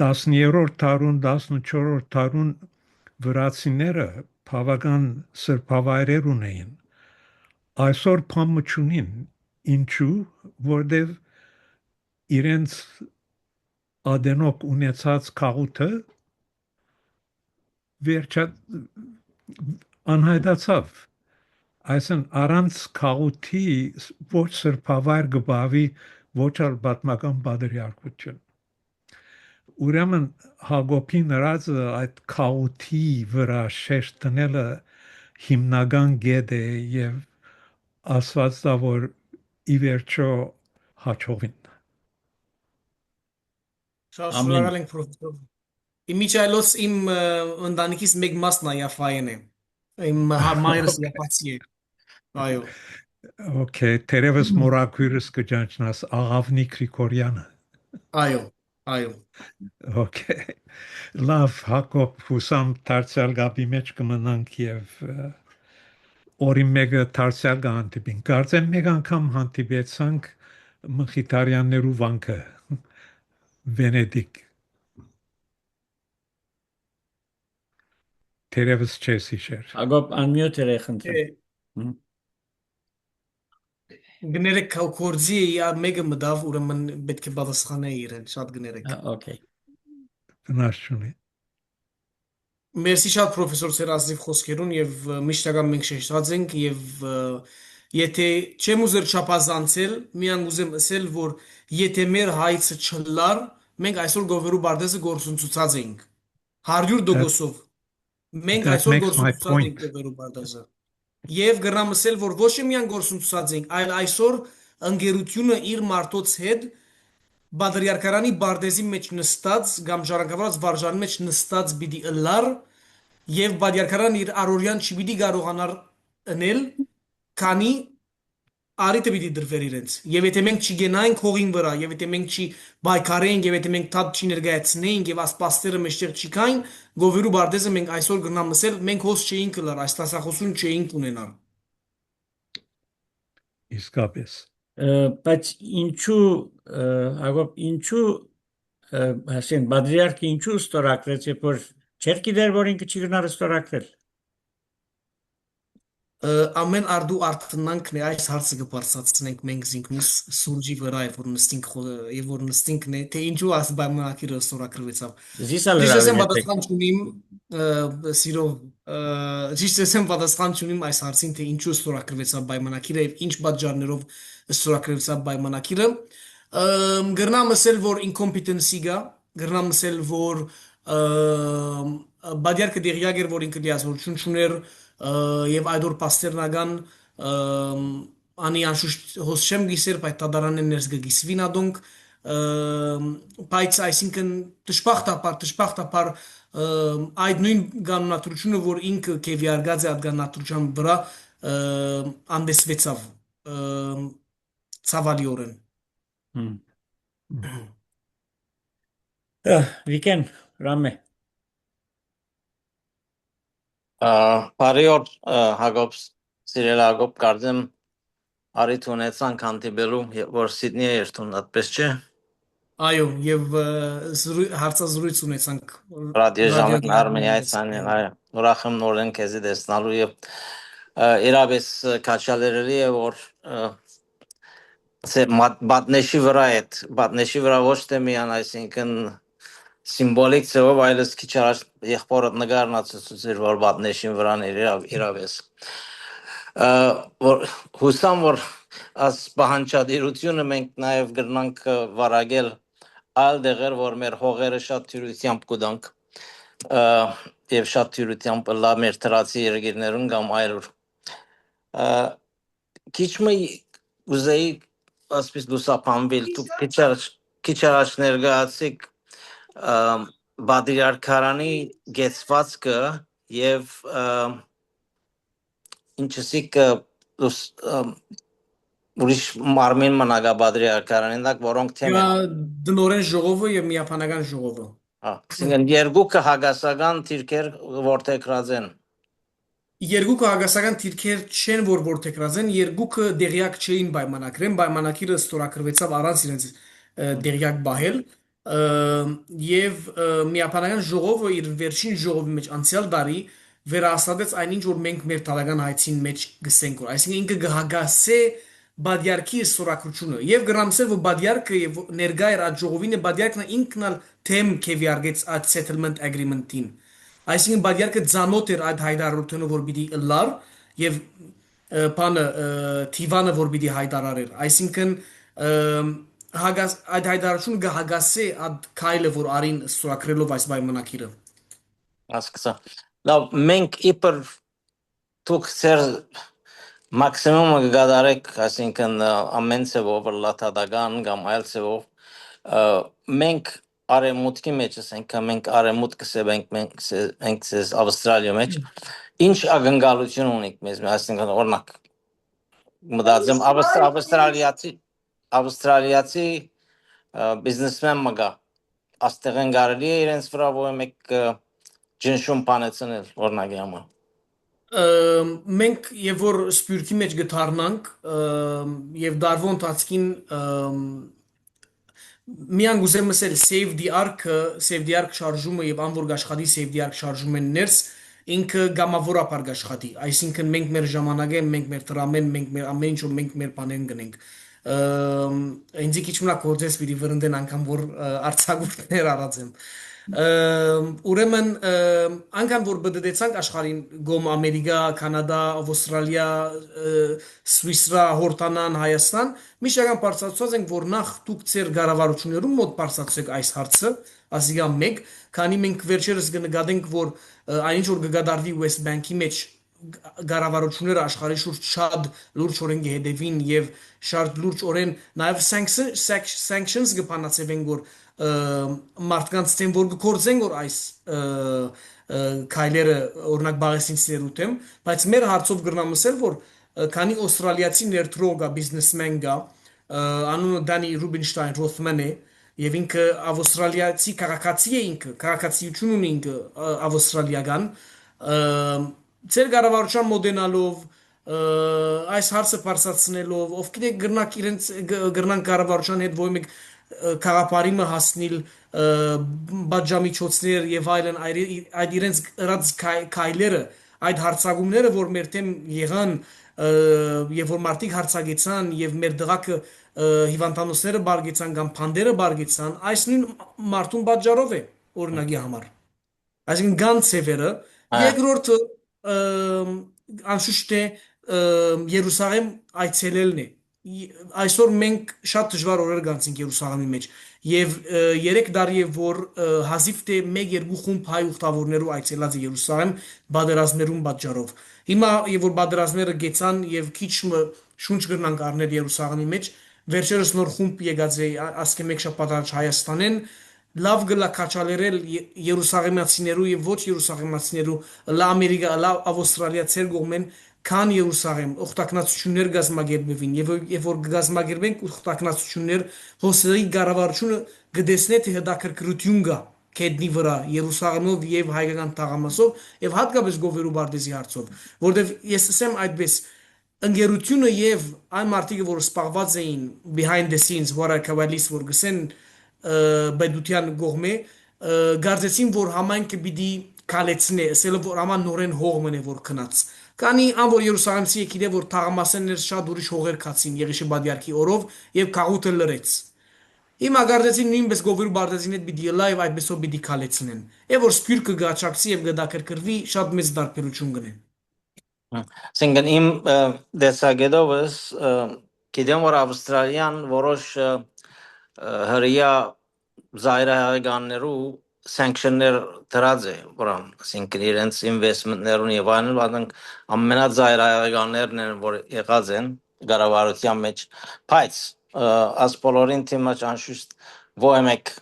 10-րդ դարուն 14-րդ դարուն վրացիները բավական սրբավայրեր ունեին այսօր փամը չունին ինչու որտեվ իրենց ադենոք ունեցած քաղուտը վերջա անհայտացավ այսն առանց քաղուտի ոչ սրբավայր գբավի ոչ ալ պատմական բادرյարքություն ուրեմն Հակոբի նրածը այդ քաղուտի վրա շեշտ դնելը հիմնական գետ է եւ ասվածա որ ի վերջո հաջողվին Շնորհակալ ենք պրոֆեսոր։ Իմիջիայլոց իմ ընտանիքից մեկ մասն է Яфայեն է։ Իմ մայրս Яфացի է։ Այո։ Okay, terevս մորակույրս կճանչնաս աղավնի Գրիգորյանը։ Այո, այո։ Okay. Լավ, Հակոբ, հուսամ դարձյալ գաբի մեջ կմնանք եւ օրի մեկը դարձյալ կհանդիպենք։ Կարծեմ մեկ անգամ հանդիպեցանք Մխիթարյաններու վանքը Վենեդիկ Terevս չես հիշեր Հակոբ unmute եք խնդրեմ։ Գներեք կորձի մեկը մտավ, ուրեմն պետք է պատասխանեի իրեն, շատ գներեք։ Okay. Տնաշունի Մերսի շատ պրոֆեսոր Սերասիվ խոսքերուն եւ միշտական մենք շեշտած ենք եւ եթե չեմ ուզեր չափազանցել, միան ուզեմ ասել, որ եթե մեր հայցը չլար, մենք այսօր գովերու բարձը գործունեացած ենք 100%-ով։ Մենք այսօր գործունեացած ենք գովերու բարձը։ Եվ գրամ ասել, որ ոչ միան գործունեացած ենք, այլ այսօր ընկերությունը իր մարդոց հետ բادرյարքարանի բարձի մեջ նստած կամ ժառանգավորած վարժանի մեջ նստած պիտի լար եւ բادرյարքարան իր առօրյան չպիտի կարողանար անել, քանի արիթը պիտի դրվեր իրենց։ Եվ եթե մենք չգենայինք հողին վրա, եւ եթե մենք չի բայկարենք, եւ եթե մենք թափ չի ներկայացնեինք եւ ասպաստերը մեջտեղ չի կային, գովերու բարձը մենք այսօր գնամ ասել, մենք հոս չէինք լար, այս տասախոսություն չէինք ունենալ։ Իսկապես Բայց ինչու Հակոբ ինչու ասեն բادرյարքը ինչու ստորագրեց երբ որ չեր գիտեր որ ինքը չի գնար ստորագրել Ամեն արդու արտնանքն է այս հարցը կբարձրացնենք մենք զինքնուս սուրճի վրա եւ որ նստինք եւ որ նստինքն է թե ինչու աս բամնակիրը ստորագրվեցավ Ես պատասխան չունիմ սիրով ճիշտ պատասխան չունիմ այս հարցին թե ինչու ստորագրվեցավ պայմանակիրը եւ ինչ պատճառներով ստորագրվեցավ պայմանակիրը գրնամ ասել որ incompetency գա գրնամ ասել որ բادرյարքը դերյակ էր որ ինքը լիազորություն չուներ եւ այդօր պաստերնական անի անշուշտ հոս չեմ գիսեր բայց տադարանեն ներս գիսվին ադոնք բայց այսինքն դժբախտաբար այդ նույն կանոնադրությունը, որ ինքը քեվիարգած է այդ կանոնադրության վրա անդեսվեցավ ցավալիորեն։ Վիկեն, Ռամե։ Բարի օր Հակոբ, սիրել Հակոբ, կարծեմ արիթ ունեցանք հանդիպելու, որ Սիդնի է երթուն, այդպես չէ։ Այո, եւ հարցազրույց ունեցանք Ռադիոժամին Արմենիայից անեն, այո, ուրախ եմ նորեն քեզի տեսնալու եւ իրապես քաչալերելի է, որ բատնեշի վրա ոչ թե միան, այսինքն սիմվոլիկ ծով, այլս քիչ առաջ եղբորդ նկարնացուցէր, որ բատնեշին վրան էր իրապես։ Հուսամ, որ այս պահանջադիրությունը մենք նաև գրնանք վարագել այլ դեղեր, որ մեր հողերը շատ թյուրությամբ կուտանք և շատ թյուրությամբ լա մեր թրացի երգիրներուն կամ այլուր։ Քիչ մը ուզեի ասպես լուսապանվել, դուք քիչ առաջ ներկայացիք Բադրիարքարանի գեցվածքը և ինչսիկ ուրիշ մարմին մնագա Բադրիարքարանին դակ, որոնք թեմ են։ Դնորեն ժողովը և միապանական ժողովը։ Երկուքը հագասական թիրքեր որթեքրած են։ Երկուքը հագասական թիրքեր չեն, որ որթեքրած են, երկուքը դեղյակ չէին պայմանակրեն, պայմանակիրը ստորագրվեցավ առանց իրենց դեղյակ բահել, և միապանական ժողովը իր վերջին ժողովի մեջ անցյալ տարի վերահաստատեց այնինչ, որ մենք մեր թալական հայցին մեջ գսենք, որ այսինքն ինքը գհագասե բադյարքի ստորագրությունը եւ գրամսել որ բադյարքը եւ ներկա էր այդ ժողովինը բադյարքն ինքն ալ թեմ քեվիարգեց այդ settlement agreement-ին այսինքն բադյարքը ցանոթ էր այդ հայտարարությունը որ պիտի լար եւ բանը թիվանը որ պիտի հայտարարեր այսինքն այդ հայտարարությունը գհագասե այդ քայլը որ արին ստորագրելով այս պայմանակիրը հասկացա լավ մենք իբր դուք ծեր Մաքսիմումը կգադարեք, այսինքն ամեն ծևով լաթադական կամ այլ ծևով մենք արեմուտքի մեջ ենք, մենք արեմուտքը սեբենք մենք ծես Ավստրալիա մեջ ինչ ակնկալություն ունենք մեզ այսինքն օրինակ մտածեմ ավստրալիացի բիզնեսմեն մգա աստեղեն կարելի է իրենց վրա որ մեկ ջնշում բանեցնել օրինակի համար մենք եւ որ սպյուրքի մեջ գթարնանք եւ դարվո ընթացքին միան գուզեմ ասել save the ark շարժումը եւ անոր աշխատի save the ark շարժումն ներս ինքը գամավորապար աշխատի այսինքն մենք մեր ժամանակը մենք մեր տրամեն մենք մեր ամեն ինչ որ մենք մեր բանեն գնենք ինձ քիչ մնա կորձես պիտի վրընդեն անգամ որ արցակուրներ արած եմ ուրեմն անգամ որ բդդեցանք աշխարհին գոմ Ամերիկա, Կանադա, Ավստրալիա, Սվիսրա, Հորտանան, Հայաստան միշտական բարձրացած ենք որ նախ դուք ձեր գարավարություններում մոտ բարձրացեք այս հարցը ասիկա մեկ քանի մենք վերջերս կնկատենք որ այնինչ որ կգադարվի West Bank-ի մեջ գարավարությունները աշխարհի շուրջ շատ լուրջորեն կհետևին եւ շատ լուրջորեն նաեւ sanctions կփանացվեն որ մարդկանց դեմ որ գործեն որ այս քայլերը օրինակ բաղեսինցներու դեմ բայց մեր հարցով գրնամսել որ քանի ավստրալիացի ներդրողա բիզնեսմեն գա անունը Դանի Ռուբինշտայն Ռոթմեն է եւ ինքը ավստրալիացի քաղաքացի է ինքը քաղաքացիություն ունի ինքը ավստրալիական ծեր կառավարության մոդենալով այս հարցը բարձրացնելով ովքեր գրնակ իրենց գրնան կառավարության հետ որ մեկ Կարապարիմը հասնիլ բաժամիջոցներ եւ այլն այդ իրենց ըրած քայլերը այդ հարցակումները որ մեր թեմ եղան եւ որ մարդիկ հարցակեցան եւ մեր դղակը հիվանդանոցները բարգեցան կամ փանդերը բարգեցան այս նույն մարդուն պատճառով է օրինակի համար այսինքն գանցևերը երկրորդը անշուշտ է Երուսաղեմ այցելելն է այսօր մենք շատ դժվար օրեր գանցինք Երուսաղեմի մեջ եւ 3 տարի է որ հազիվ թե 1-2 խումբ հայ ուխտավորներու այցելած է Երուսաղեմ բادرազմերուն պատճառով հիմա եւ որ բادرազմերը գեցան եւ քիչ շունչ կրնանք առնել Երուսաղեմի մեջ վերջերս նոր խումբ եկած է ասկե մեկ շաբաթ առաջ Հայաստանեն լավ գլա քաչալերել Երուսաղեմացիներու եւ ոչ Երուսաղեմացիներու լա Ամերիկա լա Ավստրալիա ցեր գողմեն քան Երուսաղեմ օգտակնացություններ գազմագերբվին եւ որ գազմագերբենք օգտակնացություններ հոսերի գարավարությունը գտեսնե թե հետաքրքրություն կա կեդնի վրա Երուսաղեմով եւ հայկական թաղամասով եւ հատկապես գովերու բարձի հարցով որտեւ ես ասեմ այդպես ընկերությունը եւ այն մարդիկը որ սպառված էին behind the scenes որակավալիս որ գսեն բեդության գողմե գարձեցին որ համայնքը պիտի կալեցնե ասել որ աման նորեն հող մնե որ քնած քանի ան որ Երուսաղեմցի եկիդե որ թաղամասերներ շատ ուրիշ հողեր կացին Եղիշե բադյարքի օրով եւ քաղուտը լրեց Հիմա գարձեցին նույնպես գովերու բարձին հետ պիտի լայվ այդպեսով պիտի կալեցնեն եւ որ սփյուռքը գաչակցի եւ գդակրկրվի շատ մեծ դարբերություն կնեն Սինգն իմ դեսագետովս գիտեմ որ Ավստրալիան որոշ հրյա զայրահայականներու sanctionներ դրած է որան ասինքն իրենց investment-ներուն եւ այլն ամենազայրահայականներն են որ եղած են գարավարության մեջ բայց ասպոլորին թիմաճ անշուշտ ոեմեք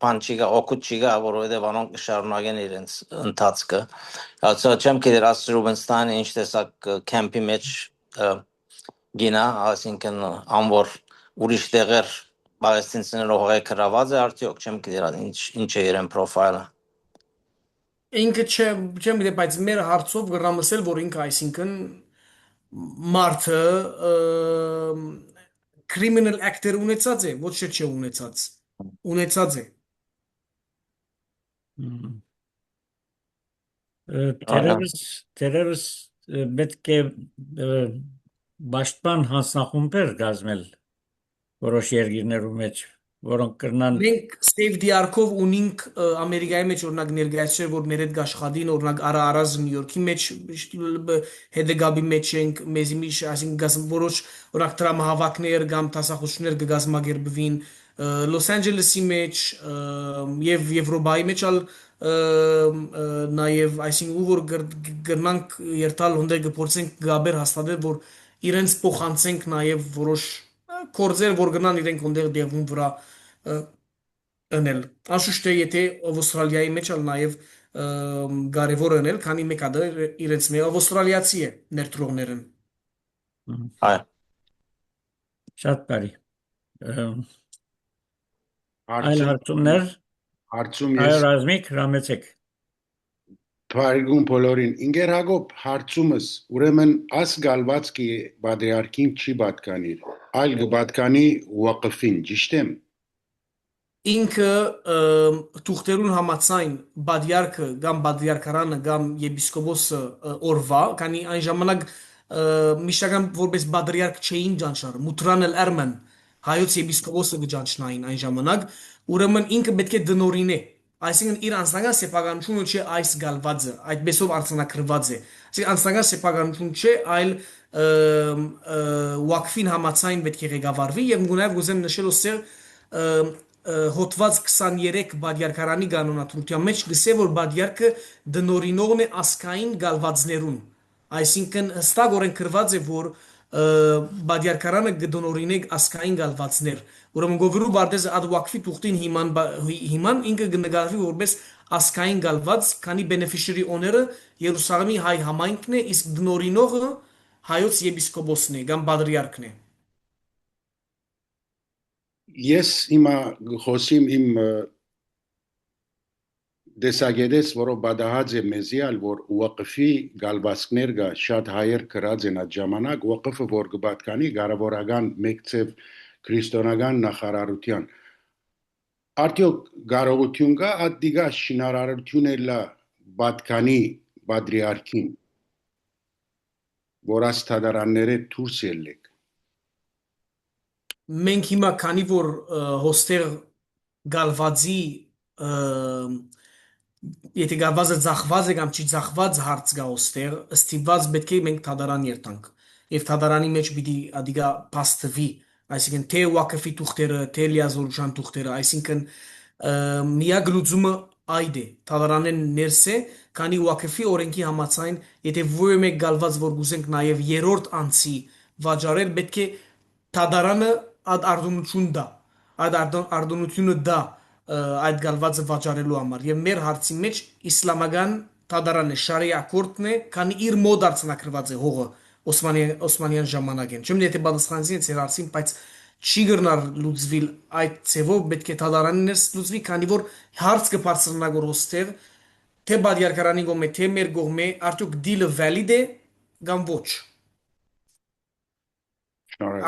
Պանչիգա օկուչիգա որովհետև անոնք շարունակեն իրենց ընթացքը ասա չեմ գիտեր Ռուբենստայնը ինչ տեսակ կեմպի մեջ գինա ասինքն անոր ուրիշ տեղեր Պաղեստինցիներով հողեր կրաված է արդյոք չեմ գիտեր ինչ է իրեն պրոֆայլը ինքը չեմ գիտեր բայց մեր հարցով գրամսել որ ինքը այսինքն մարդը criminal actor ունեցած է ոչ թե չէ ունեցած է Terörist պետք է պաշտպան հանձնախումբեր գազմել որոշ երկիրներու մեջ որոնք կրնան մենք Save the Ark-ով ունենք Ամերիկայի մեջ օրինակ ներկայացրել որ մեր հետ գաշխատին օրինակ Աraz Նյու Յորքի մեջ հետեգաբի մեջ ենք մեզի միշ այսինքն որոշ օրինակ տրամահավաքներ կամ տասախոսություններ կգազմագերբվին Los Angeles-ի մեջ եւ Եվրոպայի մեջ ալ նաեւ այսինքն ու որ գրնանք երթալ հոնդեր գործենք գաբեր հաստատել որ իրենց փոխանցենք նաեւ որոշ կորձեր որ գնան իրենք հոնդեր դեղում վրա ընել անշուշտ է եթե Ավստրալիայի մեջ ալ նաեւ կարևոր ընել քանի մեկ հատ իրենց մեջ ավստրալիացի է ներդրողներն այ շատ բարի այլ հարցումներ հարցում այո ես ռազմիկ հրամեցեք Թվարգուն բոլորին ինգեր Հակոբ հարցումս ուրեմն աս գալվածքի բադրիարքին չի պատկանիր այլ գբատկանի վակֆին ճիշտ եմ ինքը թուղթերուն համացայն բադյարքը կամ բադյարքարանը կամ եպիսկոպոսը օրվա քանի այն ժամանակ միշտական որպես բադրիարք չէին ճանչնար մուտրանել Էրմեն հայոց եպիսկոպոսը գճանչնային այն ժամանակ ուրեմն ինքը պետք է դնորինե այսինքն իր անձնական սեփականությունը չէ այս գալվածը այդպեսով արձանագրված է այսինքն անձնական սեփականություն չէ այլ վակֆին համացայն պետք է ղեկավարվի եւ գունավ գուզեմ նշել օսեր հոտված 23 բադյարքարանի կանոնադրության մեջ գսե որ բադյարքը դնորինողն է ասկային գալվածներուն այսինքն հստակորեն գրված է որ բադյարքարանը գդոնորինե ասկային գալվածներ ուրեմն գովրու բարտեզը ադ վակֆի թուղթին հիման ինքը կնկատվի որպես ասկային գալված քանի beneficiary owner-ը Երուսաղեմի հայ համայնքն է իսկ դնորինողը հայոց եպիսկոպոսն է կամ բադրիարքն է Ես հիմա խոսիմ իմ դեսագեդես որով բադահած է մեզիալ որ վակֆի գալվածքներ գա շատ հայեր կրած են այդ ժամանակ վակֆը որ գբատկանի գարավորական մեկցև քրիստոնական նախարարության արդյոք կարողություն կա ադիգա շինարարություն էլա բատկանի բադրիարքին որ աստադարանները դուրս ելեք մենք հիմա քանի որ հոստեր գալվածի եթե գալվածը ծախված է կամ չի ծախված հարց գա հոստեր ստիպված պետք է մենք թադարան երթանք եւ թադարանի մեջ պիտի ադիգա փաստվի այսինքն թե վակֆի թուղթերը թե լիազորության թուղթերը այսինքն միակ լուծումը այդ է թադարանեն ներս է քանի վակֆի օրենքի համաձայն եթե որևէ մեկ գալված որ գուզենք նաեւ երրորդ անձի վաճառել պետք է թադարանը ad արդյունություն դա այդ արդյունությունը դա այդ գալվածը վաճառելու համար եւ մեր հարցի մեջ իսլամական դատարանը շարիա կորտն է քանի իր մոտ արցնակրված է հողը Օսմանյան ժամանակին չեմ եթե պատասխանեցին ծեր արցին բայց չի գրնար լուծվիլ այդ ցևով պետք է դատարաններս լուծվի քանի որ հարց կբարձրանա գորոստեղ թե բادیارکարանի գոմե թե մեր գոմե արդյոք դիլը valid է կամ ոչ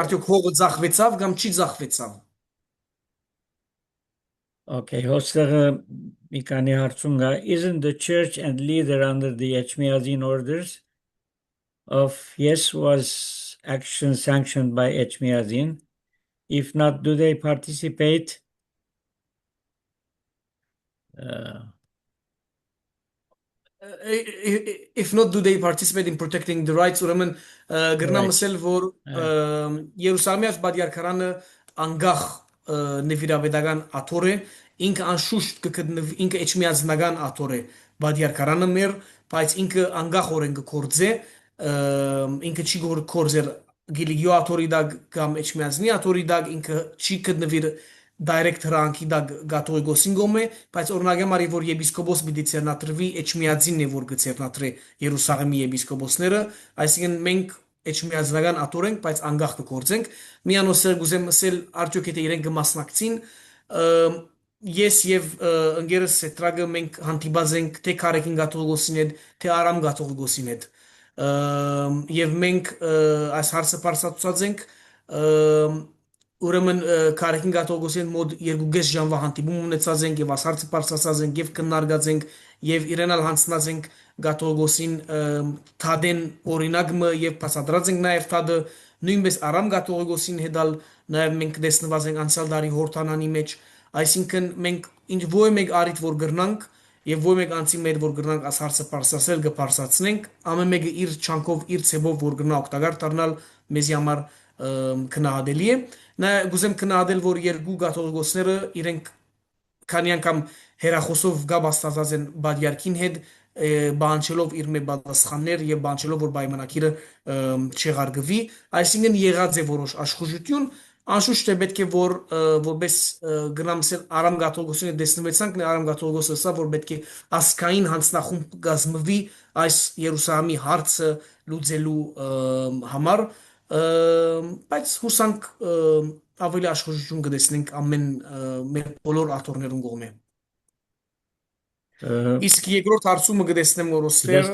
արդյոք հողը ծախվեցավ կամ չի ծախվեցավ Okay, հոստեղը մի քանի հարցում գա Isn't the church and leader under the Echmiadzin orders of yes was action sanctioned by Echmiadzin if not do they participate if not do they participate in protecting the rights ուրեմն գրնամսել որ Երուսաղեմի այս բادیارکարանը անգախ նվիրաբեդական աթոր է ինքը անշուշտ կգտնվի ինքը էջմիածնական աթոր է բادیارکարանը մեր բայց ինքը անգախ օրեն կկործե ինքը չի կործել գիլիգիո աթորի դակ կամ էջմիածնի աթորի դակ ինքը չի կգտնվի direct հրանքի դա գաթողիկոսին գոմե բայց օրինակ ամարի որ եպիսկոպոս պիտի ցերնատրվի էջմիածինն է որ գցերնատրի Երուսաղեմի եպիսկոպոսները այսինքն մենք էջմիածնական աթոր ենք բայց անգախ կգործենք միանոսեր գուզեմ ասել արդյոք եթե իրենք կմասնակցին ես եւ ընկերս սետրագը մենք հանդիպած ենք թե Քարեկին գաթողիկոսին հետ թե Արամ գաթողիկոսին հետ եւ մենք այս հարցը բարձրացած ենք ուրեմն Քարեկին գաթողիկոսին մոտ 2.5 ժամվա հանդիպում ունեցած ենք եւ ասարցը բարձրացած ենք եւ քննարկած ենք եւ իրենալ հանձնած ենք գաթողիկոսին թադեն օրինակը եւ բացատրած ենք նաեւ թադը նույնպես Արամ գաթողիկոսին հետալ նաեւ մենք տեսնված ենք անցյալ տարի հորթանանի մեջ այսինքն մենք ինչ ոյ մեկ արիտ որ գրնանք եւ ոյ մեկ անցի մեր որ գրնանք ասարցը բարձրացնել կբարձրացնենք ամեն մեկը իր չանկով իր ցեբով որ գրնա օգտակար դառնալ մեզի համար քնահատելի է նա գուզեմ քնահատել որ երկու գաթողիկոսները իրենք քանի անգամ հերախոսով գաբ աստածած են բادیارքին հետ բանչելով իր մեր պատասխաններ եւ բանչելով որ պայմանակիրը չեղարգվի այսինքն եղած է որոշ աշխուժություն անշուշտ է պետք է որ որպես գնամսել Արամ գաթողիկոսին դեսնվեցանք Արամ գաթողիկոսը ասա որ պետք է ասկային հանձնախումբ գազմվի այս Երուսաղեմի հարցը լուծելու համար բայց հուսանք ավելի աշխուժություն կդեսնենք ամեն մեր բոլոր աթոռներուն կողմէ իսկ երկրորդ հարցումը կդեսնեմ որոստեր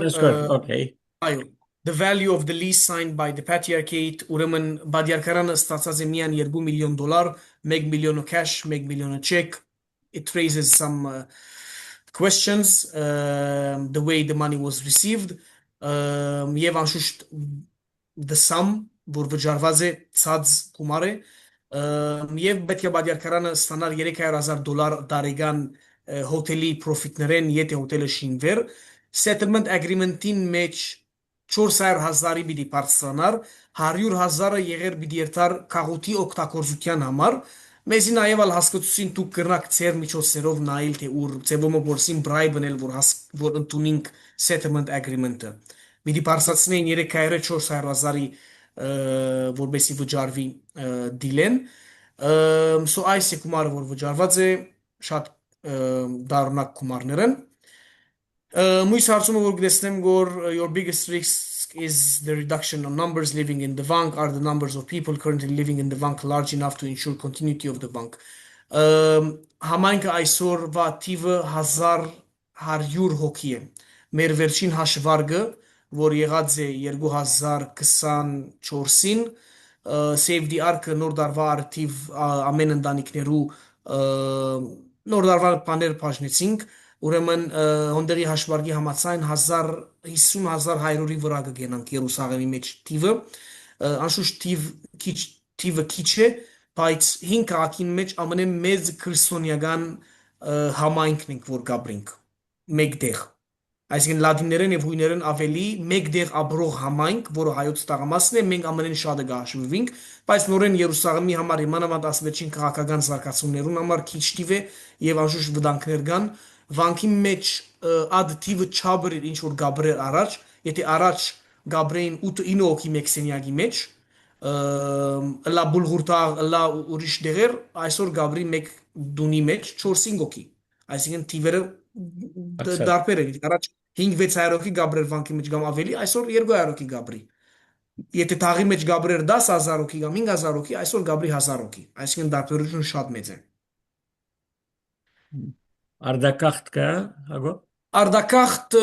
okay այո The value of the lease signed by the patriarchate ուրեմն բادیارکարանը ստացած է միան $2 million 1 million cash 1 million check it raises some questions the way the money was received եւ անշուշտ the sum որ վճարված է ցած գումար է եւ պետք է բادیارکարանը ստանար $300,000 տարեկան հոթելի պրոֆիտներեն եթե հոթելը շինվեր settlement agreement-ին մեջ 400,000-ի պիտի բարձրանար 100,000-ը եղեր պիտի երթար քաղուտի օգտագործության համար մեզի նաև ալ հասկացուցին դուք կրնակ ծեր միջոցներով նայել թե ուր ծեվոմը որսին bribe-նել որ ընդունինք settlement agreement-ը պիտի բարձրացնեին 300,000-400,000-ի որբեսի վճարվի դիլեն so այս է գումարը որ վճարված է շատ դառնակ գումարներ են Մույս հարցումը որ գտեսնեմ որ your biggest risk is the reduction of numbers living in the bank are the numbers of people currently living in the bank large enough to ensure continuity of the bank համայնքը այսօրվա թիվը 1100 հոգի է մեր վերջին հաշվարկը որ եղած է 2024-ին Save the Ark-ը նոր դարվա արդիվ ամեն ընտանիքներու նոր դարվա բաներ բաժնեցինք ուրեմն հոնդերի հաշվարկի համաձայն 50,100-ի վրա կգենանք Երուսաղեմի մեջ թիվը անշուշտ թիվը քիչ է բայց 5 քաղաքին մեջ ամենամեծ քրիստոնեական համայնքն ենք որ գաբրինք մեկտեղ այսինքն լատիներեն եւ հույներեն ավելի մեկտեղ ապրող համայնք որը հայոց տաղամասն է մենք ամենեն շատը գահաշվվինք բայց նորեն Երուսաղեմի համար իմանավանդ 11-ին քաղաքական զարգացումներուն համար քիչ թիվ է եւ անշուշտ վտանգներ կան վանքի մեջ ադ թիվը չաբր ինչ որ գաբրեր առաջ եթե առաջ գաբրեին 8-9 հոգի մեքսենյակի մեջ լա բուլղուրտաղ, լա ուրիշ դեղեր, այսօր գաբրի մեկ դունի մեջ 4-5 հոգի։ Այսինքն թիվերը դարբեր են, առաջ 5-600 հոգի գաբրեր վանքի մեջ կամ ավելի, այսօր 200 հոգի գաբրի։ Եթե թաղի մեջ գաբրեր 10,000 հոգի կամ 5,000 հոգի, այսօր գաբրի 1000 հոգի։ Այսինքն դարբերությունը շատ մեծ է։ Արդակախտ կա, հագո։ Արդակախտ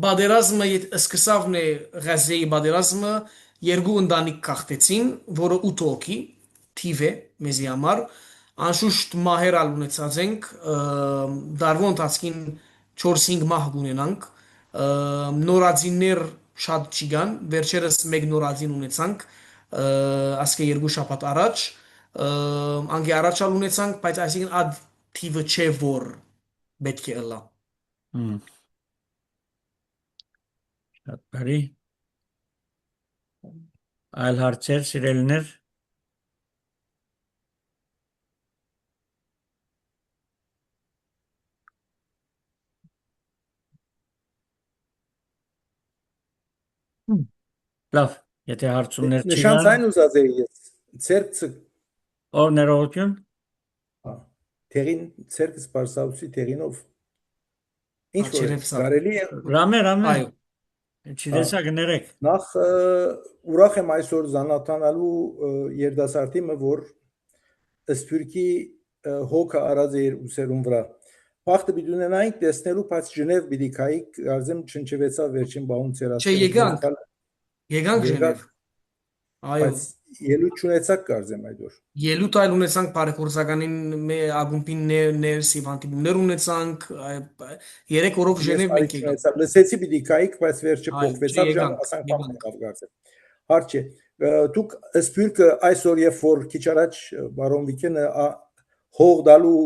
բادرազմը սկսավն է Ղազեի բادرազմը երկու ընտանիք կախտեցին, որը 8 հոգի թիվ է մեզի համար, անշուշտ մահեր ալ ունեցած ենք, դարվո ընթացքին 4-5 մահ ունենանք, նորածիններ շատ չգան, վերջերս մեկ նորածին ունեցանք, ասկե երկու շաբաթ առաջ, անգե առաջալ ունեցանք, բայց այսինքն այդ թիվը չէ, որ պետք է ըլլա։ Շատ բարի։ Այլ հարցեր, սիրելիներ։ Լավ, եթե հարցումներ չկան։ Նշանցային ուզած էի ես, ցերկը Ով ներողություն։ թերին ցերկը սպարսավուսի թերինով ինչ որ Աչերևսա։ կարելի է Ռամե, Այո։ չդեսա գներեք։ նախ ուրախ եմ այսօր զանաթանալու երդասարտիմը, որ Սփյուռքի հոգը արած է ուսերուն վրա։ Փախտը պիտի ունենայինք տեսնելու, բայց Ժնև պիտի կայք, արզեմ չնչվեցավ վերջին բահուն ցերասը։ Չէ, եկանք Ժնև։ Այո։ Բայց ելույթ չունեցաք կարծեմ այդ օր։ Ելույթ այլ ունեցանք բարեփորձականին ագումբին ներսի հանդիպումներ ունեցանք, 3 օրով Ժնև մենք եկանք։ Լսեցի պիտի կայք, բայց վերջը փոխվեցավ, ժամ ասանք փոխվավ կարծեմ։ Հարց չէ։ Դուք Սփյուռքը այսօր երբ որ քիչ առաջ բարոն Վիկենը հող դալու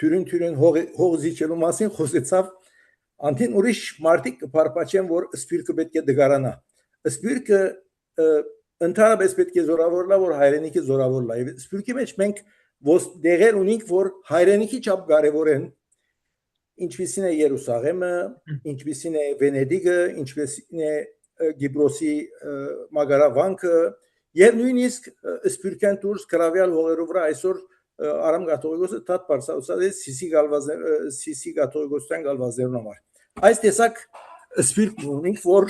թյուրին հող զիջելու մասին խոսեցավ, անտին ուրիշ մարդիկ կփարփաչեն, որ Սփյուռքը պետք է դգարանա։ Սփյուռքը ընդհանրապես պետք է զորավոր լա, որ հայրենիքը զորավոր լա։ Սփյուռքի մեջ մենք դեղեր ունենք, որ հայրենիքի չափ կարևոր են, ինչպիսին է Երուսաղեմը, ինչպիսին է Վենեդիգը, ինչպիսին է Գիբրոսի մագարավանքը, եւ նույնիսկ Սփյուռքյան դուրս կրավյալ հողերով վրա այսօր Արամ կաթողիկոսը տատ բարձրացած է Սիսի կաթողիկոսության գալվազերուն համար։ Այս տեսակ Սփյուռք ունենք, որ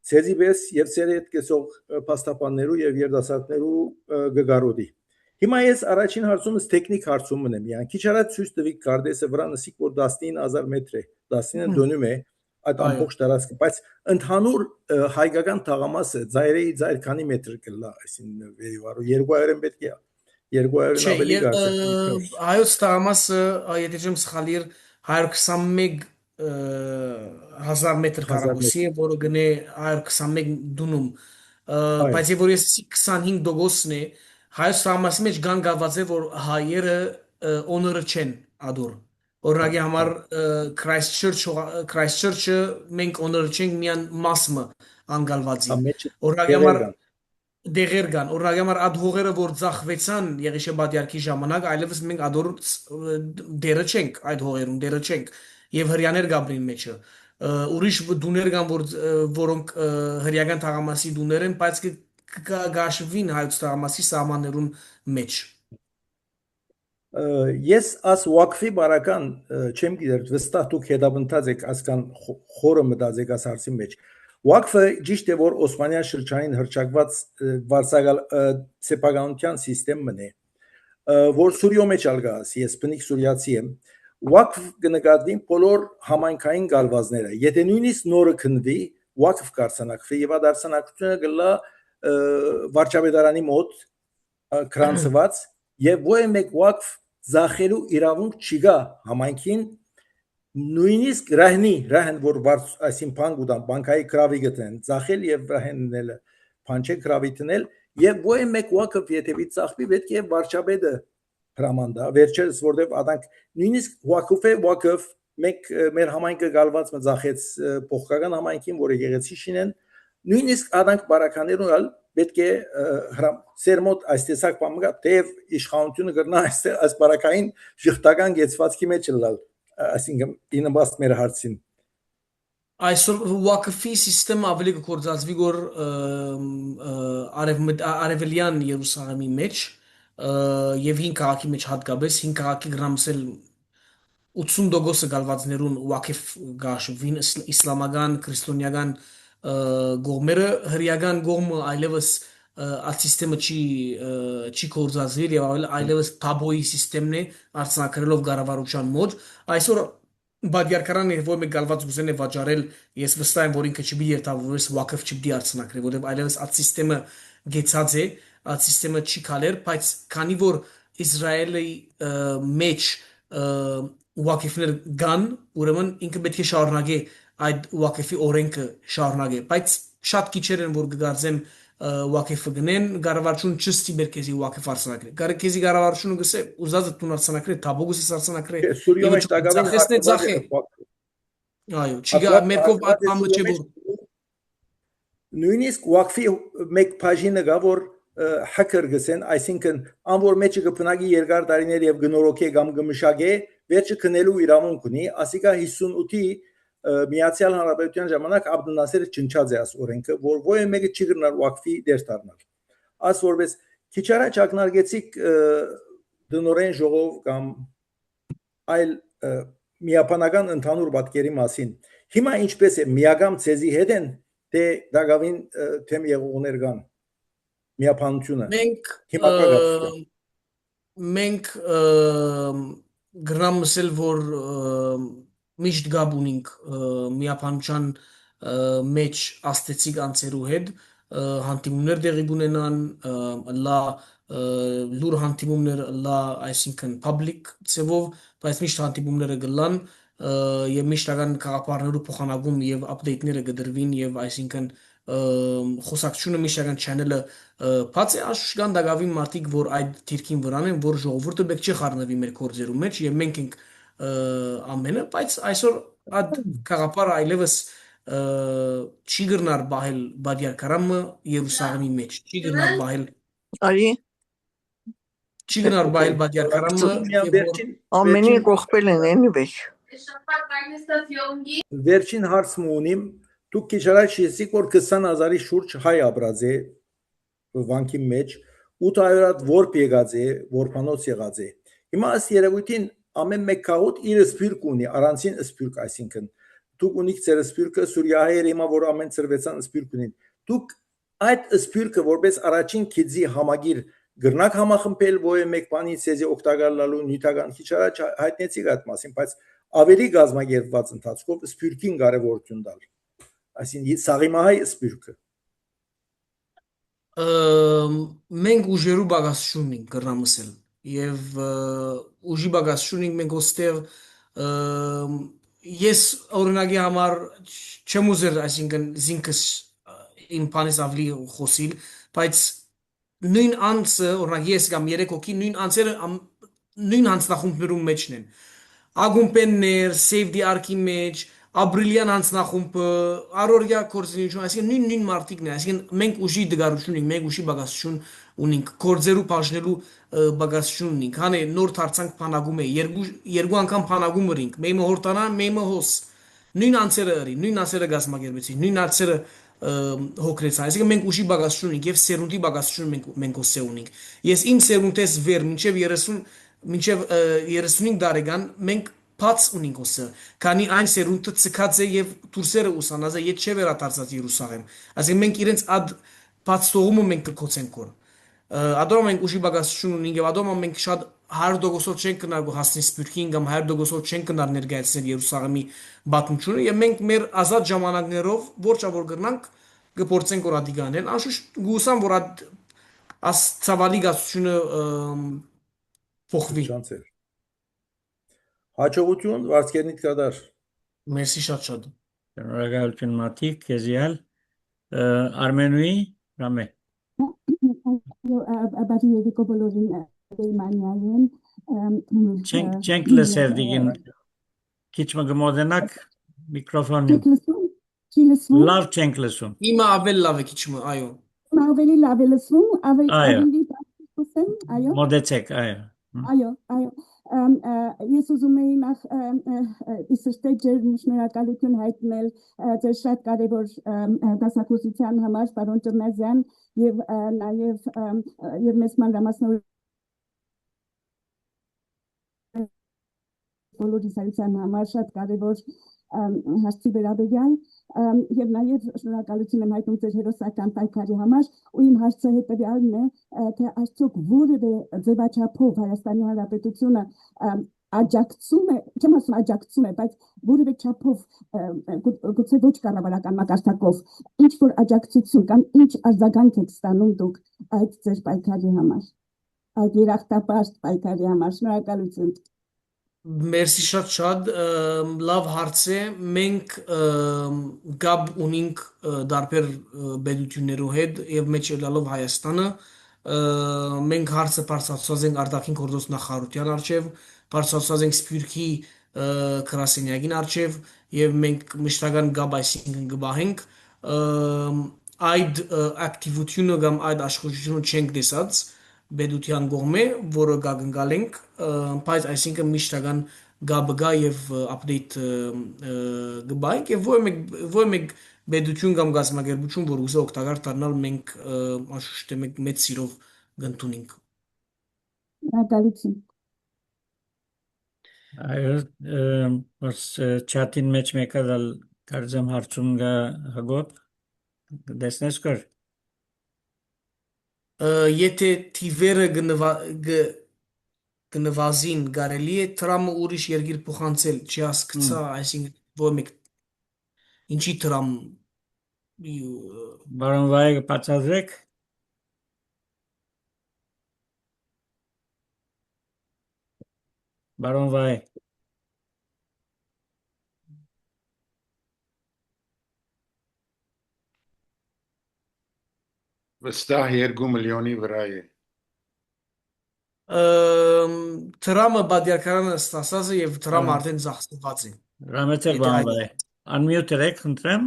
ցեզիբես եւ ցերի հետ կեսող փաստաբաններու եւ երդասարտներու գգարոդի։ Հիմա ես առաջին հարցումս տեխնիկ հարցումն եմ։ Յան քիչ առաջ ցույց տվիկ կարդեսը վրա նսիկ որ 19000 մետր է, 19 դոնում է այդ ամբողջ տարածքը, բայց ընդհանուր հայկական թաղամասը ծայրեի ծայր քանի մետր կլա, այսինքն վերիվարու 200-ն պետք է 200-ն ավելի գարցը։ Հայոց թաղամասը, եթե չեմ սխալիր, 121,000 մետր քառակուսի է, որը գնե 121 դունում, բայց եւ որ ես 25%-ն է, հայոց թաղամասի մեջ կան գալված է, որ հայերը օնորը չեն ադոր։ Օրինակ համար Christchurch-ը մենք օնորը չենք միան մասը անգալվածի։ Օրինակ համար դեղեր կան, օրինակ համար այդ հողերը որ ծախվեցան Եղիշեբադյարքի ժամանակ, այլևս մենք ադոր դերը չենք, այդ հողերում դերը չենք եւ հрьяաներ գաբրին մեջը։ Ուրիշ դուներ կան, որոնք հрьяական թաղամասի դուներ են, բայց կգաշվին հայոց թաղամասի սահմաններուն մեջ։ Ես աս Waqf-ի բարական չեմ գիտեր, վստահ դուք հետապնդած եք ասկան խորը մտածեք աս հարցի մեջ։ Waqf-ը ճիշտ է, որ Օսմանյան շրջանին հրճակված վարսակալ սեփականության համակարգն է, որ Սուրիո մեջ ալգաս, ես բնիկ սուրիացի եմ։ Waqf կնկատվի բոլոր համայնքային գալվածները։ Եթե նույնիսկ նորը քնվի, Waqf կարձանակվի եւ ադարսանակությունը գլա վարչապետարանի մոտ կրանցված եւ ոչ մեկ Waqf զախելու իրավունք չկա համայնքին նույնիսկ ռահն որ այսին բան գուտան բանկայի կրավի գտնեն զախել եւ ռահնելը փանչե կրավի տնել եւ ոչ մեկ Waqf եթե ծախվի պետք է վարչապետը հրամանդա վերջերս որտեւ adank նույնիսկ Waqf մեկ մեր համայնքը գալված մզախեց փոխական համայնքին որը գեղեցի շինեն նույնիսկ adank բարականերուն պետք է սերմոտ այս տեսակ բան կա թեև իշխանությունը կրնա այս բարակային շղթական գեցվածքի մեջ լալ այսինքն ինմաստ մեր հարցին Այսօր Waqf-ի սիստեմը ավելի կգործածվի գոր արևելյան Երուսաղեմի մեջ եւ 5 քաղաքի մեջ հատկապես 5 քաղաքի գրամսել 80% գալվածներուն Waqf գաշվին իսլամական, քրիստոնեական գողմերը հրյական գողմը այլևս այդ սիստեմը չի կորզածվիր եւ այլևս թաբոյի սիստեմն է արցնակրելով գարավարության մոտ այսօր բادیարքարան է որ մեկ գալված գուզեն է վաճառել ես վստահ եմ որ ինքը չբի երթավորես Waqf չբի արցնակրել որովհետեւ այլևս այդ սիստեմը գեցած է այդ սիստեմը չի քալեր բայց քանի որ Իսրայելի մեջ Waqf-ներ կան, ուրեմն ինքը պետք է շարունակի այդ Waqf-ի օրենքը շարունակի, բայց շատ քիչեր են որ կգարձեմ Waqf-ը գնեն, կառավարություն չստիպեր քեզի Waqf արցանակրի։ Քեզի կառավարությունը գսե ուզածը տուն արցանակրի, թաբոգուսի արցանակրի։ Սուրիա մեջ տակավին այո, չգա մերկով ամը չէ որ նույնիսկ Waqf-ի մեկ բաժինը կա որ hacker գսեն, այսինքն անոր մեջը կփնագի երկար տարիներ եւ գնորոքե կամ գմշագե վերջը քնելու իրավունք ունի, ասիկա 58-ի Միացյալ Հանրապետության ժամանակ Աբդունասերը չնչած է աս օրենքը, որ ոյ մեկը չի գնար Waqf-ի դեր դառնալ։ Աս որպես քիչ առաջ ակնարկեցիք դնորեն ժողով կամ այլ միապանական ընդհանուր պատկերի մասին։ Հիմա ինչպես է միագամ ցեզի հետ են թե դակավին թեմ եղողներ կան միապանությունը։ Մենք գրամսել որ միշտ գաբ ունենք միապանության մեջ աստեցիկ անցերու հետ հանդիպումներ դեղի ունենան լա լուր հանդիպումներ լա այսինքն public ծևով բայց միշտ հանդիպումները գլան եւ միշտական քաղաքապարներու փոխանակում եւ update-ները գդրվին եւ այսինքն խոսակցությունը միշտական channel-ը բաց է աշուշկան դակավին մարդիկ որ այդ թիրքին վրան են որ ժողովուրդը պետք չի խառնվի մեր կորձերու մեջ եւ մենք ենք ամենը բայց այսօր այդ քաղաքապարը այլևս չի գրնար բահել բادیարքարամը Երուսաղեմի մեջ չի գրնար բահել Արի չի գրնար բահել բادیարքարամը ամենի կողպել են anyway Վերջին հարցը ունիմ դուք քիչ առաջ ասիք որ 20000-ի շուրջ հայ ապրած է վանքի մեջ 800-ատ որբ եղած է որփանոց եղած է հիմա ըստ երևույթին ամեն մեկ քաղուտ իր սպյուրք ունի առանցին սպյուրք այսինքն դուք ունիք ձեր սպյուրքը սուրիահայերը հիմա որ ամեն ծրվեցան սպյուրք ունին դուք այդ սպյուրքը որպես առաջին քիզի համագիր գրնակ համախմբել ոյ մեկ բանի ցեզի օգտակար լալու նյութական քիչ առաջ հայտնեցիք այդ մասին բայց ավելի գազմագերբված ընթացքով սպյուրքին կարևորություն տալ այսինքն սաղիմահայ սպյուրքը մենք ուժերու բագասություն ենք գրամսել եւ ուժի բագասություն ենք մենք ոստեղ ես օրինակի համար չեմ ուզեր այսինքն զինքս իմ բանից ավելի խոսիլ բայց նույն անձը օրինակ ես կամ 3 հոգի նույն անձերը նույն անձնախումբներում մեջն են ագումպեններ Save the Ark-ի մեջ Ապրիլյան անձնախումբը առօրյա կորձինություն այսինքն նույն մարտիկն է այսինքն մենք ուժի դգարություն ունենք մենք ուժի բագասություն ունենք կորձերու բաժնելու բագասություն ունենք հանը նոր դարձանք փանագում է երկու անգամ փանագում ունենք մեմը հորտանա մեմը հոս նույն անձերը ըրի նույն անձերը գազմագերբեցին նույն անձերը հոգրեցան այսինքն մենք ուժի բագասություն ունենք եւ սերունդի բագասություն մենք ոսե ունենք ես իմ սերունդես վեր մինչեւ 35 տարեկան մենք Փած ունենք ոսը, քանի այն սերունդը ցկած է եւ դուրսերը ուսանած է, եթե չէ վերադարձած Երուսաղեմ։ Այսինքն մենք իրենց ad փած տողումը մենք կկոչենք որ։ Ադոմ մենք ուժի բագասություն ունենք եւ ադոմ մենք շատ 100% չենք կնար հասնի սպյուրքին կամ 100% չենք կնար ներկայացնել Երուսաղեմի բացությունը եւ մենք մեր ազատ ժամանակներով որչա որ գրնանք կփորձենք որ ադիգանել։ Անշուշտ գուսան որ աս ցավալի գացությունը փոխվի։ Հաջողություն վարձկերնիտ կդար Մերսի շատ Շնորհակալություն Մաթիկ քեզիալ Արմենուի Ռամե Աբադի եդիկոբոլովին դեյմանյային Չենք լսեր դիգին քիչ մգմոդենակ միկրոֆոնին լավ չենք լսում Հիմա ավել լավ է քիչ այո Ավելի լավ է լսում ավելի Այո Մոդեցեք այո Այո Ես ուզում էի նախ իսրտե ջեր շնորհակալություն հայտնել ձեր շատ կարևոր դասախոսության համար, պարոն Տրնազյան, եւ նաեւ եւ մեծ մանրամասնորեն բոլորի զայության համար շատ կարևոր հարցի վերաբերյալ եւ նաեւ շնորհակալություն եմ հայտնում ձեր հերոսական պայքարի համար ու իմ հարցը հետեւյալն է թե արդյոք որևէ ձևաչափով Հայաստանի Հանրապետությունը աջակցում է, չեմ ասում աջակցում է, բայց որևէ չափով գուցե ոչ կառավարական մակարդակով ինչ որ աջակցություն կամ ինչ արձագանք եք ստանում դուք այդ ձեր պայքարի համար, այդ երախտապարտ պայքարի համար, շնորհակալություն։ Մերսի շատ լավ հարց է, մենք գաբ ունենք դարբեր բեդություններու հետ եւ մեջ ելալով Հայաստանը մենք հարցը բարձրացած ենք արտաքին գործոս նախարարության արչեւ, բարձրացած ենք Սփյուռքի գրասենյակին արչեւ եւ մենք մշտական գաբ այսինքն գբահենք այդ ակտիվությունը կամ այդ աշխատությունը չենք տեսած բեդության կողմէ, որը գագնգալ ենք, բայց այսինքն միշտական գաբը գա եւ update գբայք եւ որ մեկ բեդություն կամ գազམ་ագերբություն, որ ուզե օգտակար դառնալ մենք անշուշտ մեծ սիրով գտնունենք։ Շնորհակալություն։ Այո, չաթին մեջ մեկը կարծեմ հարցում գա հագոտ, դեսնես կոր։ Եթե թիվերը գնվազին կարելի է տրամը ուրիշ երկիր փոխանցել, չի հասկացա, այսինքն որ մեկ ինչի տրամ Բարոն Վայ բացատրեք։ Բարոն Վայ։ Վստահ 2 միլիոնի վրա է։ տրամը բادرքարանը ստացած է եւ տրամը արդեն ծախսված է։ Ռամեցեք բարոն Վայ։ Unmute եք, խնդրեմ։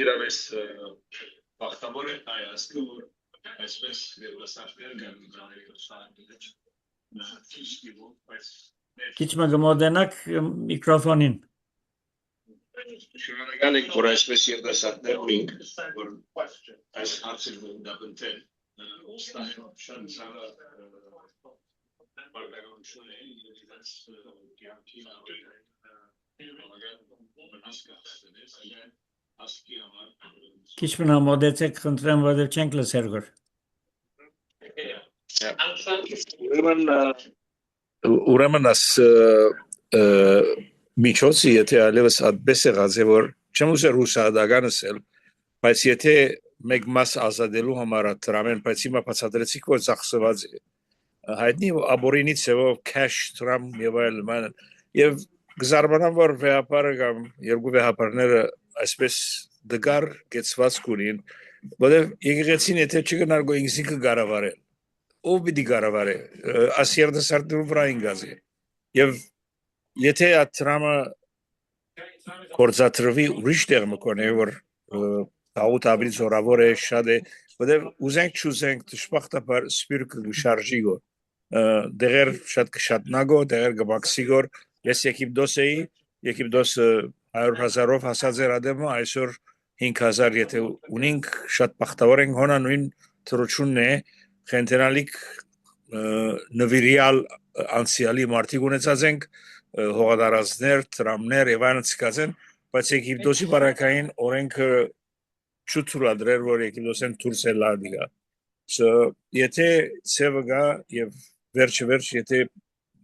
Իրավես բախտավոր է հայացքը, որ այսպես վերլասարներ Քիչ մգմոդենակ միկրոֆոնին։ Շնորհակալ ենք, որ այսպես երդասարտներ ունենք, որ այս հարցը դեպընթել շատ զարը բարգավաճություն է, իրենց կյանքի Քիչ մնա մոդեցեք, խնդրեմ, որովհետև չենք լսել գոր։ Ուրեմն աս միջոցի եթե այլևս այդպես եղած է որ չեմ ուզել ռուսադական ասել, բայց եթե մեկ մաս ազատելու համար տրամեն, բայց հիմա բացատրեցիք որ ծախսված է։ Հայտնի ապորինի ծևով cash տրամ եւ այլն եւ գզարմանան որ վեհապարը կամ երկու վեհապարները այսպես դգար գեցված կունին, որովհետեւ եկեղեցին եթե չգնար գոյինսիկը գարավարել ով պիտի գարավարե աս երդասարտներու վրա ինգազի եւ եթե տրամը կորզատրվի ուրիշ տեղ մկոնե որ տաուտ ավելի զորավոր է շատ է որովհետեւ ուզենք չուզենք դժբախտաբար սպիրկը շարժի գո դեր շատ կշատնագո դեր գբաքսիգոր ես Եգիպտոսը 100,000-ով հասած էր ադեմը այսօր 5,000 եթե ունենք շատ բախտավոր ենք հոնա նույն թրությունն է խենթենալիկ նվիրյալ անցյալի մարդիկ ունեցած ենք հողադարածներ, տրամներ եւ այլն ցկացեն, բայց Եգիպտոսի բարակային օրենքը չթույլատրեր որ Եգիպտոսեն դուրս ելար դիգա։ Եթե ցևը գա եւ վերջ եթե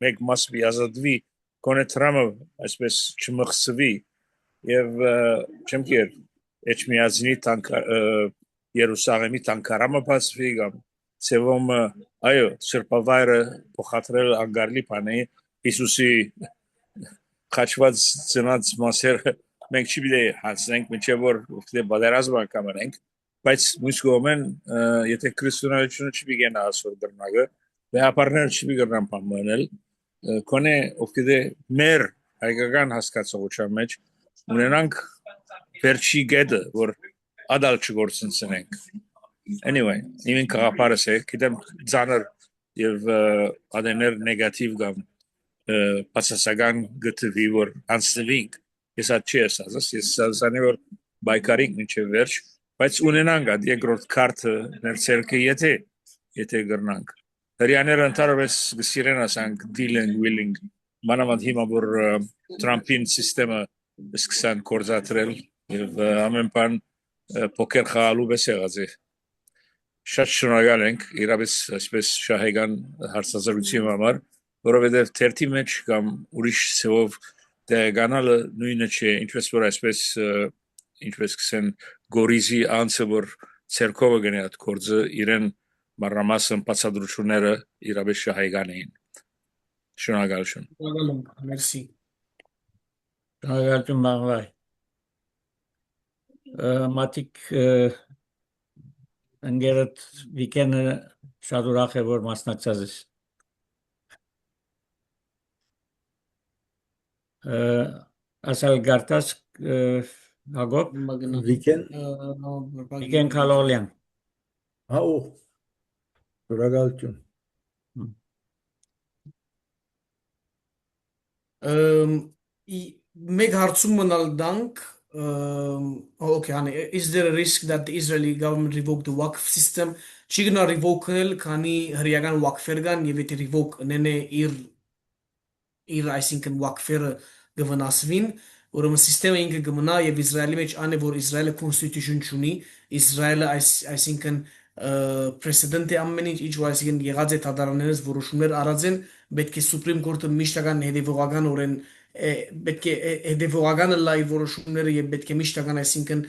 մեկ մաս վիազատվի կոնե տրամը այսպես չմխսվի եւ չեմ կեր Էջմիածնի Երուսաղեմի տանկարամը բացվի կամ ցևոմ այո սրբավայրը փոխադրել անգարլի բանի Հիսուսի խաչված ծնած մասերը մենք չի բիդե հասնենք մինչեւ որ բادرազմ կամենք բայց մյուս կողմեն եթե քրիստոնեությունը չբիգենա ասոր դրնագը վեհապարները չբիգրնան պամանել կոնե ովքե մեր հայկական հասկացողության մեջ ունենանք վերջի գեդը որ ադալ չգործնցնենք։ Anyway, even կաղապարս է, գիտեմ ձանր եւ ադեներ նեգատիվ կամ բացասական գտվի, որ անցնվինք, ես այդ չի ասած, ես ասանի, որ բայկարինք մինչև վերջ, բայց ունենանք այդ երկրորդ քարտը ներցերքը եթե գրնանք։ Հրյաները ընդհանրապես գսիրեն ասանք dealing, willing, մանավանդ հիմա, որ Թրամփին սիստեմը սկսան կործատրել եւ ամեն բան փոքր խաղալու պես եղած է։ Շատ շնորհակալ ենք իրապես այսպես շահեգան հարցազրույցի համար, որովհետեւ թերթի մեջ կամ ուրիշ ցեվով դեգանալը նույնը չէ, ինչպես որ այսպես ինչպես կսեն գորիզի անցը որ ցերկովը գնի այդ կորձը իրեն մարամասն բացադրությունները իրապես շահեգան էին։ Շնորհակալություն։ Մերսի։ Շնորհակալություն մաղվայ։ Մատիկ ընկերդ վիկենը շատ ուրախ է որ մասնակցած ես։ Ասալ գարտաս Հագոբ Վիկեն Քալողլյան։ Հա ու շնորհակալություն։ Մեկ հարցում մնալ դանք okay, is there a risk that the Israeli government revoke the Waqf system? Չի գնա revoke-ել, քանի հրեական Waqf-եր կան եւ եթե revoke նենե իր այսինքն Waqf-երը կվնասվին, ուրեմն սիստեմը ինքը կմնա եւ Իսրայելի մեջ անը որ Իսրայելը constitution չունի, Իսրայելը այսինքն precedent է ամեն ինչ որ այսինքն եղած է դատարաններից որոշումներ արած են, պետք է Supreme Court-ը միշտական հետևողական օրեն պետք է հետևողականը լայ որոշումները եւ պետք է միշտական այսինքն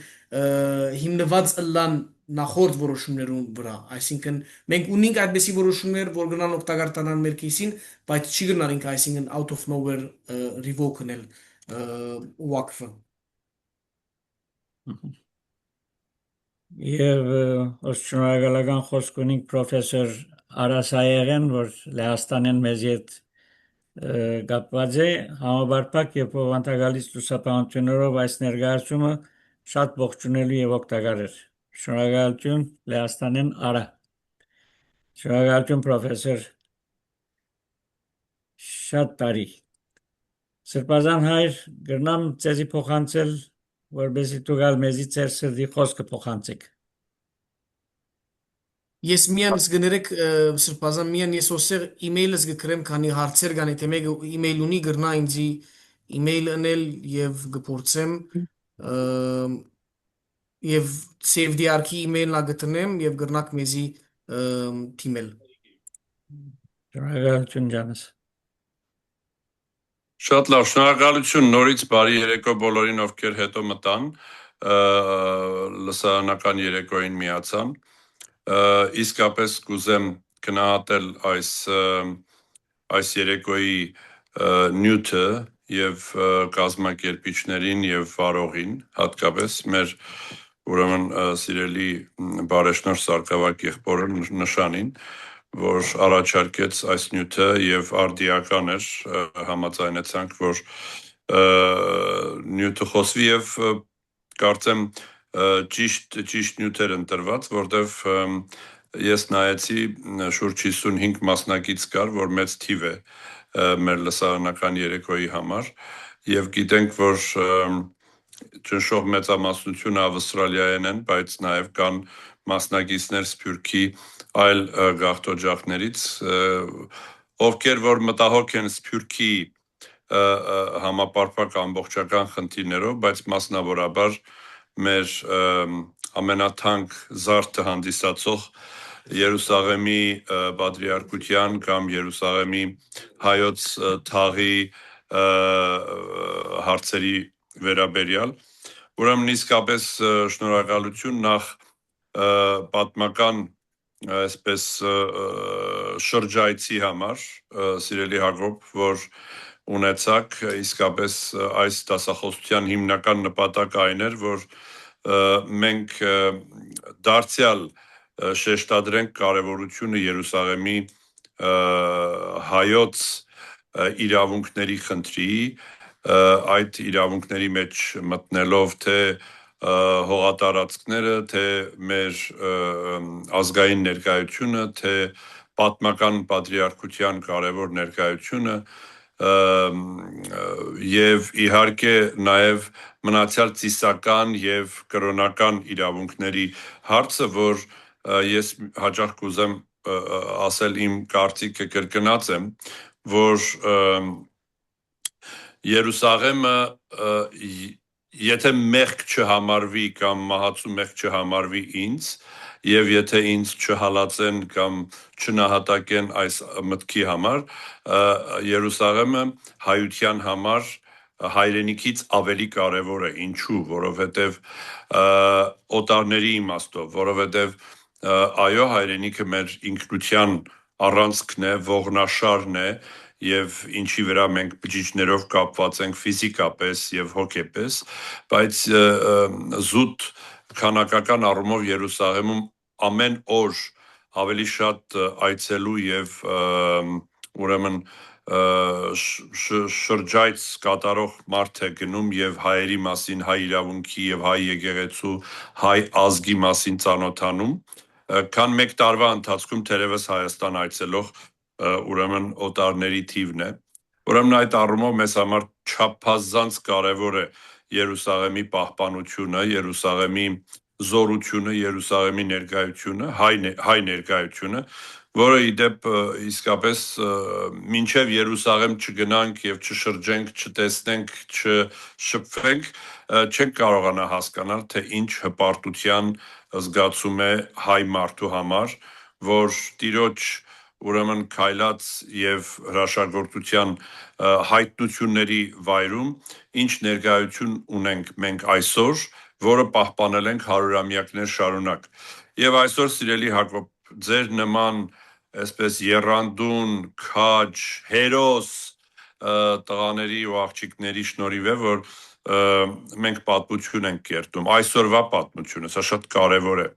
հիմնված ըլլան նախորդ որոշումներուն վրա, այսինքն մենք ունենք այդպիսի որոշումներ, որ գնան օգտակար տանան մեր քիսին, բայց չի գնանք այսինքն out of nowhere revoke-նել Waqf-ը։ Եվ շնորհակալական խոսք ունենք պրոֆեսոր Արասայեղեն, որ Լեհաստանեն մեզ հետ կապված է համաբարփակ եւ ովանտագալից լուսապանություններով այս ներկայացումը շատ ողջունելի եւ օգտակար էր։ Շնորհակալություն Լեհաստանեն Արա։ Շնորհակալություն պրոֆեսոր։ Շատ տարի։ Սրբազան հայր գրնամ ցեզի փոխանցել, որբեսի դուգալ մեզի ծեր սրդի խոսքը փոխանցեք։ Ես միան զգներեք սրբազան միան ես ոսեղ email-ս գկրեմ, քանի հարցեր կան, եթե մեկը email ունի գրնա ինձի email անել եւ գփորձեմ եւ save the archi email-ը գտնեմ եւ գրնակ մեզի թիմել։ Շնորհակալություն ջանս։ Շատ լավ, շնորհակալություն, նորից բարի երեկո բոլորին, ովքեր հետո մտան, լսարանական երեկոյին միացան։ Իսկապես կուզեմ գնահատել այս երեկոյի նյութը եւ կազմակերպիչներին եւ վարողին, հատկապես մեր ուրեմն սիրելի բարեշնորհ Սարգսակ եղբորը նշանին, որ առաջարկեց այս նյութը եւ արդիական էր, համաձայնեցանք, որ նյութը խոսվի եւ կարծեմ ճիշտ նյութեր ընտրված, որտեվ ես նայեցի շուրջ 55 մասնակից կար, որ մեծ թիվ է մեր լսարանական երեկոյի համար եւ գիտենք, որ ճնշող մեծամասնությունը ավստրալիայեն են, բայց նաեւ կան մասնակիցներ Սփյուռքի այլ գաղթօջախներից, ովքեր որ մտահոգ են Սփյուռքի համապարփակ ամբողջական խնդիրներով, բայց մասնավորաբար մեր ամենաթանկ զարդը հանդիսացող Երուսաղեմի պատրիարքության կամ Երուսաղեմի հայոց թաղի հարցերի վերաբերյալ։ Ուրեմն իսկապես շնորհակալություն նախ պատմական այսպես շրջայցի համար, սիրելի Հակոբ, որ ունեցաք, իսկապես այս դասախոսության հիմնական նպատակը այն էր, որ մենք դարձյալ շեշտադրենք կարևորությունը Երուսաղեմի հայոց իրավունքների խնդրի, այդ իրավունքների մեջ մտնելով թե հողատարածքները, թե մեր ազգային ներկայությունը, թե պատմական պատրիարքության կարևոր ներկայությունը եւ իհարկե նաեւ մնացյալ ծիսական եւ կրոնական իրավունքների հարցը, որ ես հաճախ կուզեմ ասել իմ կարծիքը կրկնած եմ, որ Երուսաղեմը եթե մեղք չհամարվի կամ մահացու մեղք չհամարվի ինձ, եւ եթե ինձ չհալածեն կամ չնահատակեն այս մտքի համար, Երուսաղեմը հայության համար հայրենիքից ավելի կարևոր է, ինչու, որովհետեւ օտարների իմաստով, որովհետեւ այո, հայրենիքը մեր ինքնության առանցքն է, ողնաշարն է, եւ ինչի վրա մենք բջիջներով կապված ենք ֆիզիկապես եւ հոգեպես, բայց զուտ քանակական առումով Երուսաղեմում ամեն օր ավելի շատ այցելու եւ ուրեմն շրջայց կատարող մարդ է գնում եւ հայերի մասին, հայ իրավունքի եւ հայ եկեղեցու, հայ ազգի մասին ծանոթանում, քան մեկ տարվա ընթացքում թերևս Հայաստան այցելող ուրեմն օտարների թիվն է, ուրեմն այդ առումով մեզ համար չափազանց կարևոր է Երուսաղեմի պահպանությունը, Երուսաղեմի զորությունը, Երուսաղեմի ներկայությունը, հայ ներկայությունը, որը իդեպ իսկապես մինչև Երուսաղեմ չգնանք եւ չշրջենք, չտեսնենք, չշփվենք, չենք կարողանա հասկանալ, թե ինչ հպարտության զգացում է հայ մարդու համար, որ տիրոջ ուրեմն քայլած եւ հրաշագործության հայտնությունների վայրում ինչ ներկայություն ունենք մենք այսօր, որը պահպանել ենք հարյուրամյակներ շարունակ։ Եվ այսօր սիրելի Հակոբ, ձեր նման այսպես եռանդուն, քաջ, հերոս տղաների ու աղջիկների շնորհիվ է, որ մենք պատմություն ենք կերտում, այսօրվա պատմությունը, սա շատ կարևոր է։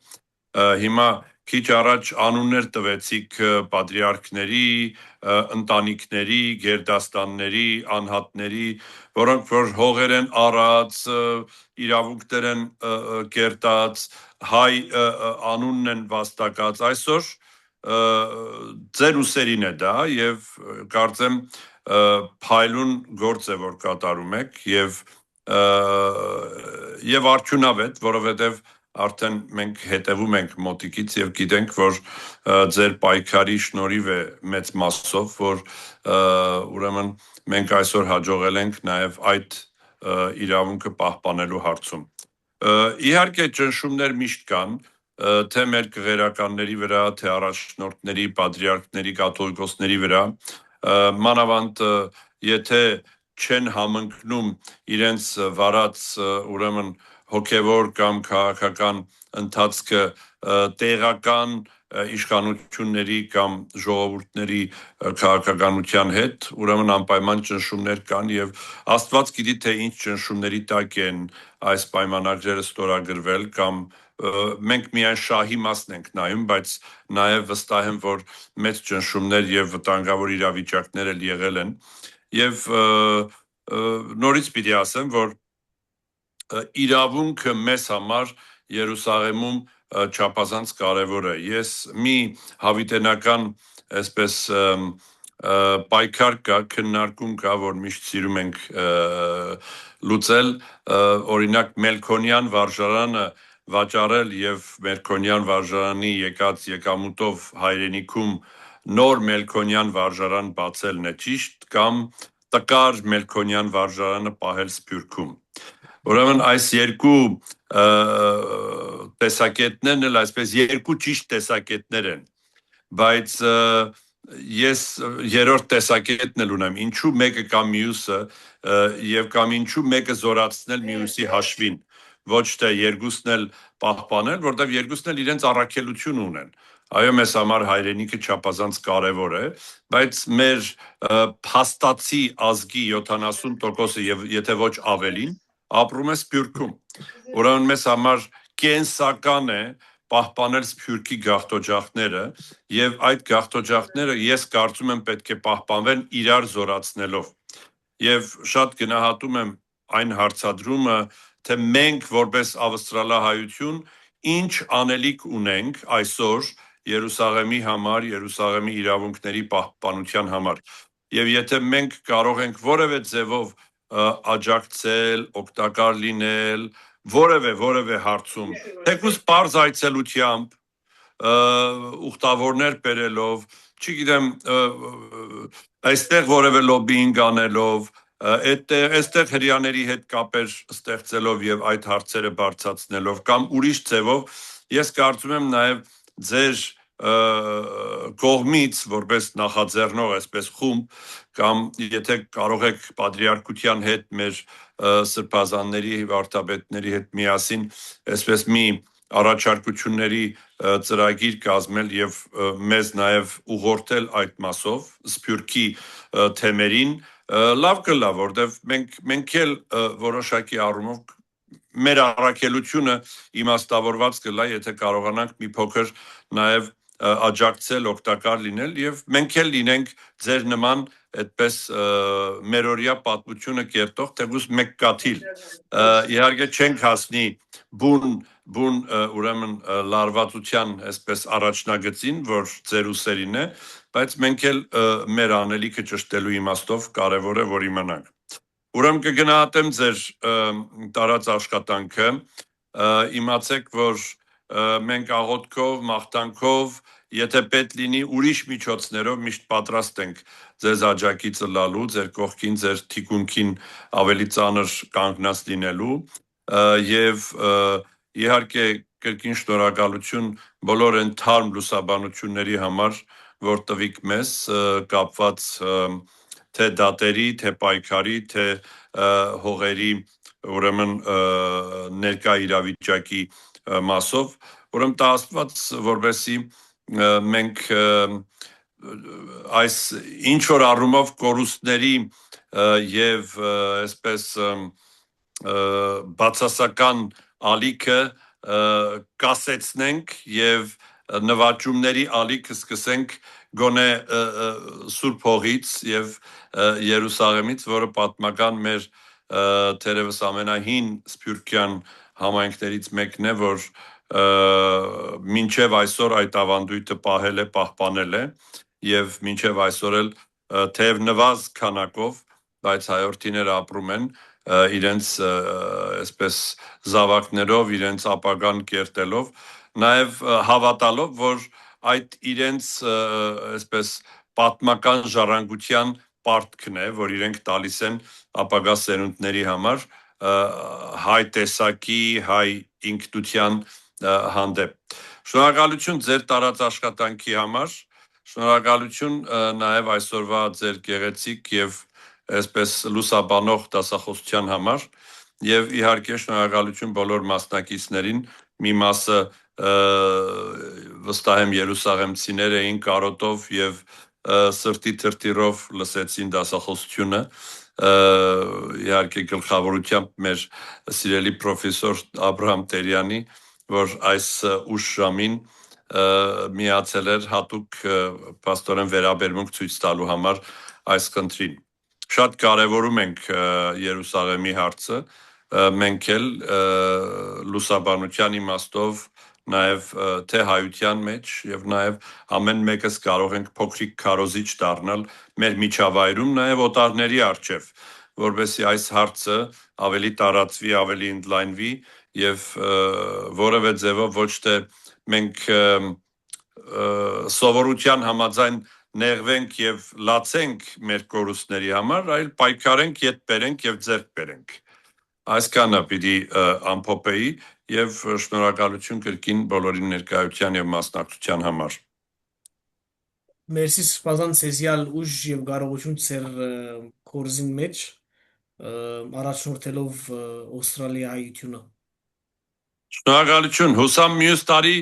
Հիմա քիչ առաջ անուններ տվեցիք պատրիարքների, ընտանիքների, գերդաստանների, անհատների, որոնք որ հողեր են առած, իրավունքներ են կերտած, հայ անունն են վաստակած, այսօր ձեր ուսերին է դա եւ կարծեմ փայլուն գործ է որ կատարում եք եւ արդյունավետ, որովհետեւ արդեն մենք հետևում ենք մոտիկից եւ գիտենք, որ ձեր պայքարի շնորհիվ է մեծ մասով, որ ուրեմն մենք այսօր հաջողել ենք նաեւ այդ իրավունքը պահպանելու հարցում։ Իհարկե ճնշումներ միշտ կան, թե մեր կղերականների վրա, թե առաջնորդների, պատրիարքների, կաթողիկոսների վրա, մանավանդ եթե չեն համընկնում իրենց վարած ուրեմն հոգևոր կամ քաղաքական ընթացքը տեղական իշխանությունների կամ ժողովուրդների քաղաքականության հետ, ուրեմն անպայման ճնշումներ կան եւ Աստված գիտի թե ինչ ճնշումների տակ են այս պայմանագրերը ստորագրվել կամ մենք միայն շահի մասն ենք նայում, բայց նաեւ վստահ եմ, որ մեծ ճնշումներ եւ վտանգավոր իրավիճակներ էլ եղել են եւ նորից պիտի ասեմ, որ իրավունքը մեզ համար Երուսաղեմում չափազանց կարևոր է։ Ես մի հավիտենական այսպես պայքար կա, քննարկում կա, որ միշտ սիրում ենք լուծել, օրինակ Մելքոնյան վարժարանը վաճառել եւ Մելքոնյան վարժարանի եկած եկամուտով հայրենիքում նոր Մելքոնյան վարժարան բացելն է ճիշտ կամ տկար Մելքոնյան վարժարանը պահել Սփյուռքում։ Ուրեմն այս երկու տեսակետներն էլ այսպես երկու ճիշտ տեսակետներ են, բայց ես երրորդ տեսակետն էլ ունեմ, ինչու մեկը կամ մյուսը եւ կամ ինչու մեկը զորացնել մյուսի հաշվին, ոչ թե երկուսն էլ պահպանել, որտեղ երկուսն էլ իրենց առաքելություն ունեն։ Այո, մեզ համար հայրենիքը չափազանց կարևոր է, բայց մեր փաստացի ազգի 70%-ը եւ եթե ոչ ավելին ապրում է Սփյուռքում։ Ուրեմն մեզ համար կենսական է պահպանել Սփյուռքի գաղթօջախները եւ այդ գաղթօջախները ես կարծում եմ պետք է պահպանվեն իրար զորացնելով։ Եվ շատ գնահատում եմ այն հարցադրումը, թե մենք որպես ավստրալահայություն ինչ անելիք ունենք այսօր Երուսաղեմի համար, Երուսաղեմի իրավունքների պահպանության համար։ Եվ եթե մենք կարող ենք որևէ ձևով աջակցել, օգտակար լինել, որևէ հարցում, թեկուզ պարզ այցելությամբ, ուխտավորներ բերելով, չգիտեմ, այստեղ որևէ լոբինգ անելով, այստեղ հրյաների հետ կապեր ստեղծելով եւ այդ հարցերը բարձրացնելով կամ ուրիշ ձևով, ես կարծում եմ նաեւ ձեր կողմից որպես նախաձեռնող այսպես խումբ կամ եթե կարող եք պատրիարքության հետ մեր սրբազանների վարդապետների հետ միասին այսպես մի առաջարկությունների ծրագիր կազմել եւ մեզ նաեւ ուղղորդել այդ մասով սփյուռքի թեմերին լավ կլա որտեվ մենք էլ որոշակի առումով մեր առաքելությունը իմաստավորված կլա եթե կարողանանք մի փոքր նաեւ աջակցել օգտակար լինել եւ մենք էլ լինենք ձեր նման այդպես մերօրյա պատմությունը կերտող թեկուզ մեկ կաթիլ իհարկե չենք հասնի բուն ուրեմն լարվածության այսպես առաջնագծին որ ձեր ուսերին է բայց մենք էլ մեր անելիքը ճշտելու իմաստով կարեւոր է որ իմանանք ուրեմն կգնահատեմ ձեր տարած աշխատանքը իմացեք որ մենք աղոթքով մաղթանքով եթե պետք լինի ուրիշ միջոցներով միշտ պատրաստ ենք ձեզ աջակիցը լալու ձեր կողքին ձեր թիկունքին ավելի ծանր կանգնած լինելու եւ իհարկե կրկին շնորհակալություն բոլոր այն թարմ լուսաբանությունների համար որ տվիք մեզ կապված թե դատերի թե պայքարի թե հողերի ուրեմն ներկա իրավիճակի մասով ուրեմն տա Աստված որբեսի մենք այս ինչ որ առումով կորուստների եւ այսպես բացասական ալիքը կասեցնենք եւ նվաճումների ալիքը սկսենք գոնե Սուրբ հողից եւ Երուսաղեմից, որը պատմական մեր թերևս ամենահին սփյուռքյան համայնքներից մեկն է, որ մինչև այսօր այդ ավանդույթը պահել է, պահպանել է եւ մինչև այսօր էլ թեև նվազ քանակով, բայց հայրենիները ապրում են իրենց այսպես զավակներով, իրենց ապագան կերտելով, նաեւ հավատալով, որ այդ իրենց այսպես պատմական ժառանգության պարտքն է, որ իրենք տալիս են ապագա սերունդների համար հայ տեսակի, հայ ինքնության հանդեպ։ Շնորհակալություն ձեր տարած աշխատանքի համար, շնորհակալություն նաև այսօրվա ձեր գեղեցիկ եւ այսպես լուսաբանող դասախոսության համար եւ իհարկե շնորհակալություն բոլոր մասնակիցներին, մի մասը վստահ եմ երուսաղեմցիներ էին կարոտով եւ սրտի թրթիրով լսեցին դասախոսությունը իհարկե գլխավորությամբ մեր սիրելի պրոֆեսոր Աբրահամ Տերյանի, որ այս ուշ ժամին միացել էր հատուկ պաստորեն վերաբերմունք ցույց տալու համար այս խնդրին։ Շատ կարևորում ենք Երուսաղեմի հարցը, մենք էլ լուսաբանության իմաստով նաև թե հայության մեջ եւ նաև ամեն մեկս կարող ենք փոքրիկ քարոզիչ դառնալ մեր միջավայրում նաև օտարների առջև, որովհետեւ այս հարցը ավելի տարածվի, ավելի ընդլայնվի եւ որևէ ձևով ոչ թե մենք սովորության համաձայն նեղվենք եւ լացենք մեր կորուստների համար, այլ պայքարենք, ետ բերենք եւ ձեռք բերենք։ Այսքանը պիտի ամփոփեի եւ շնորհակալություն կրկին բոլորի ներկայության եւ մասնակցության համար։ Մերսի սպազան ցեզիալ ուժ եւ կարողություն ծեր կորզին մեջ առաջնորդելով Ավստրալիայությունը։ Շնորհակալություն, հուսամ մյուս տարի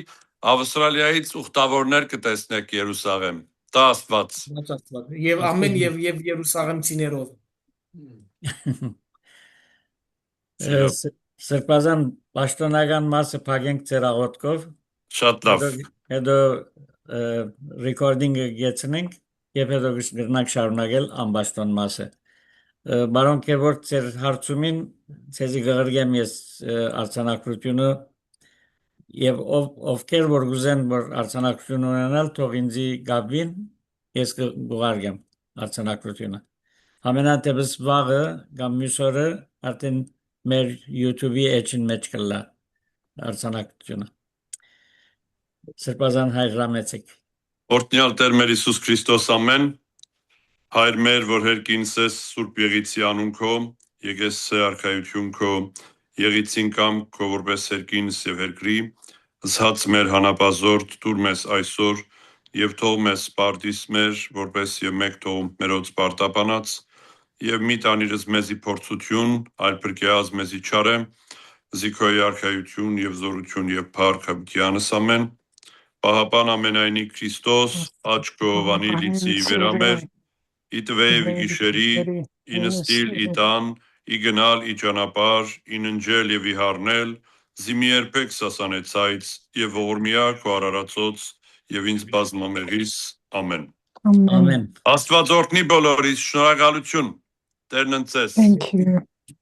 Ավստրալիայից ուխտավորներ կտեսնեք Երուսաղեմ։ Դա Աստված։ Եվ ամեն եւ Երուսաղեմցիներով։ Սրբազան պաշտոնական մասը փակենք ձեր աղոթքով։ Շատ լավ։ Հետո ռեկորդինգը գեցնենք եւ հետո գնանք շարունակել անպաշտոն մասը։ Բարոնք է որ ձեր հարցումին ցեզի գղրգեմ ես արձանագրությունը եւ ովքեր որ գուզեն որ արձանագրություն ունենալ թող ինձի գաբին ես գուղարկեմ արձանագրությունը ամենատեպս վաղը կամ մյուս օրը արդեն մեր YouTube-ի էջին մեջ կլա արձանագրությունը Սրբազան հայրամեցեք Օրհնյալ Տեր մեր Հիսուս Քրիստոս ամեն Հայր մեր որ հերկինս ես Սուրբ Եղիցի անուն քո եկես արքայություն քո Եղիցին կամ քո որպես հերկինս եւ հերկրի զհաց մեր հանապազորդ դուր մեզ այսօր եւ թող մեզ սպարտիս մեր որպես եւ մեկ թող մերոց պարտապանած եւ մի տանիրս մեզի փորձություն այլ փրկեaz մեզի չարե զիքոյի արքայություն եւ զորություն եւ փառք հավիտյանս ամեն Պահապան ամենայնի Քրիստոս աչքո վանիլիցի վերամեր Իտվեև գիշերի ինստիլ իտան իգնալ իճանապար ինընջել եւ իհառնել զիմի երբեք սասանեցայց եւ ողորմիակ ու արարածոց եւ ինձ բազմամեղիս ամեն Ամեն Աստված օրհնի բոլորիս շնորհակալություն Տերն ընծես Thank you.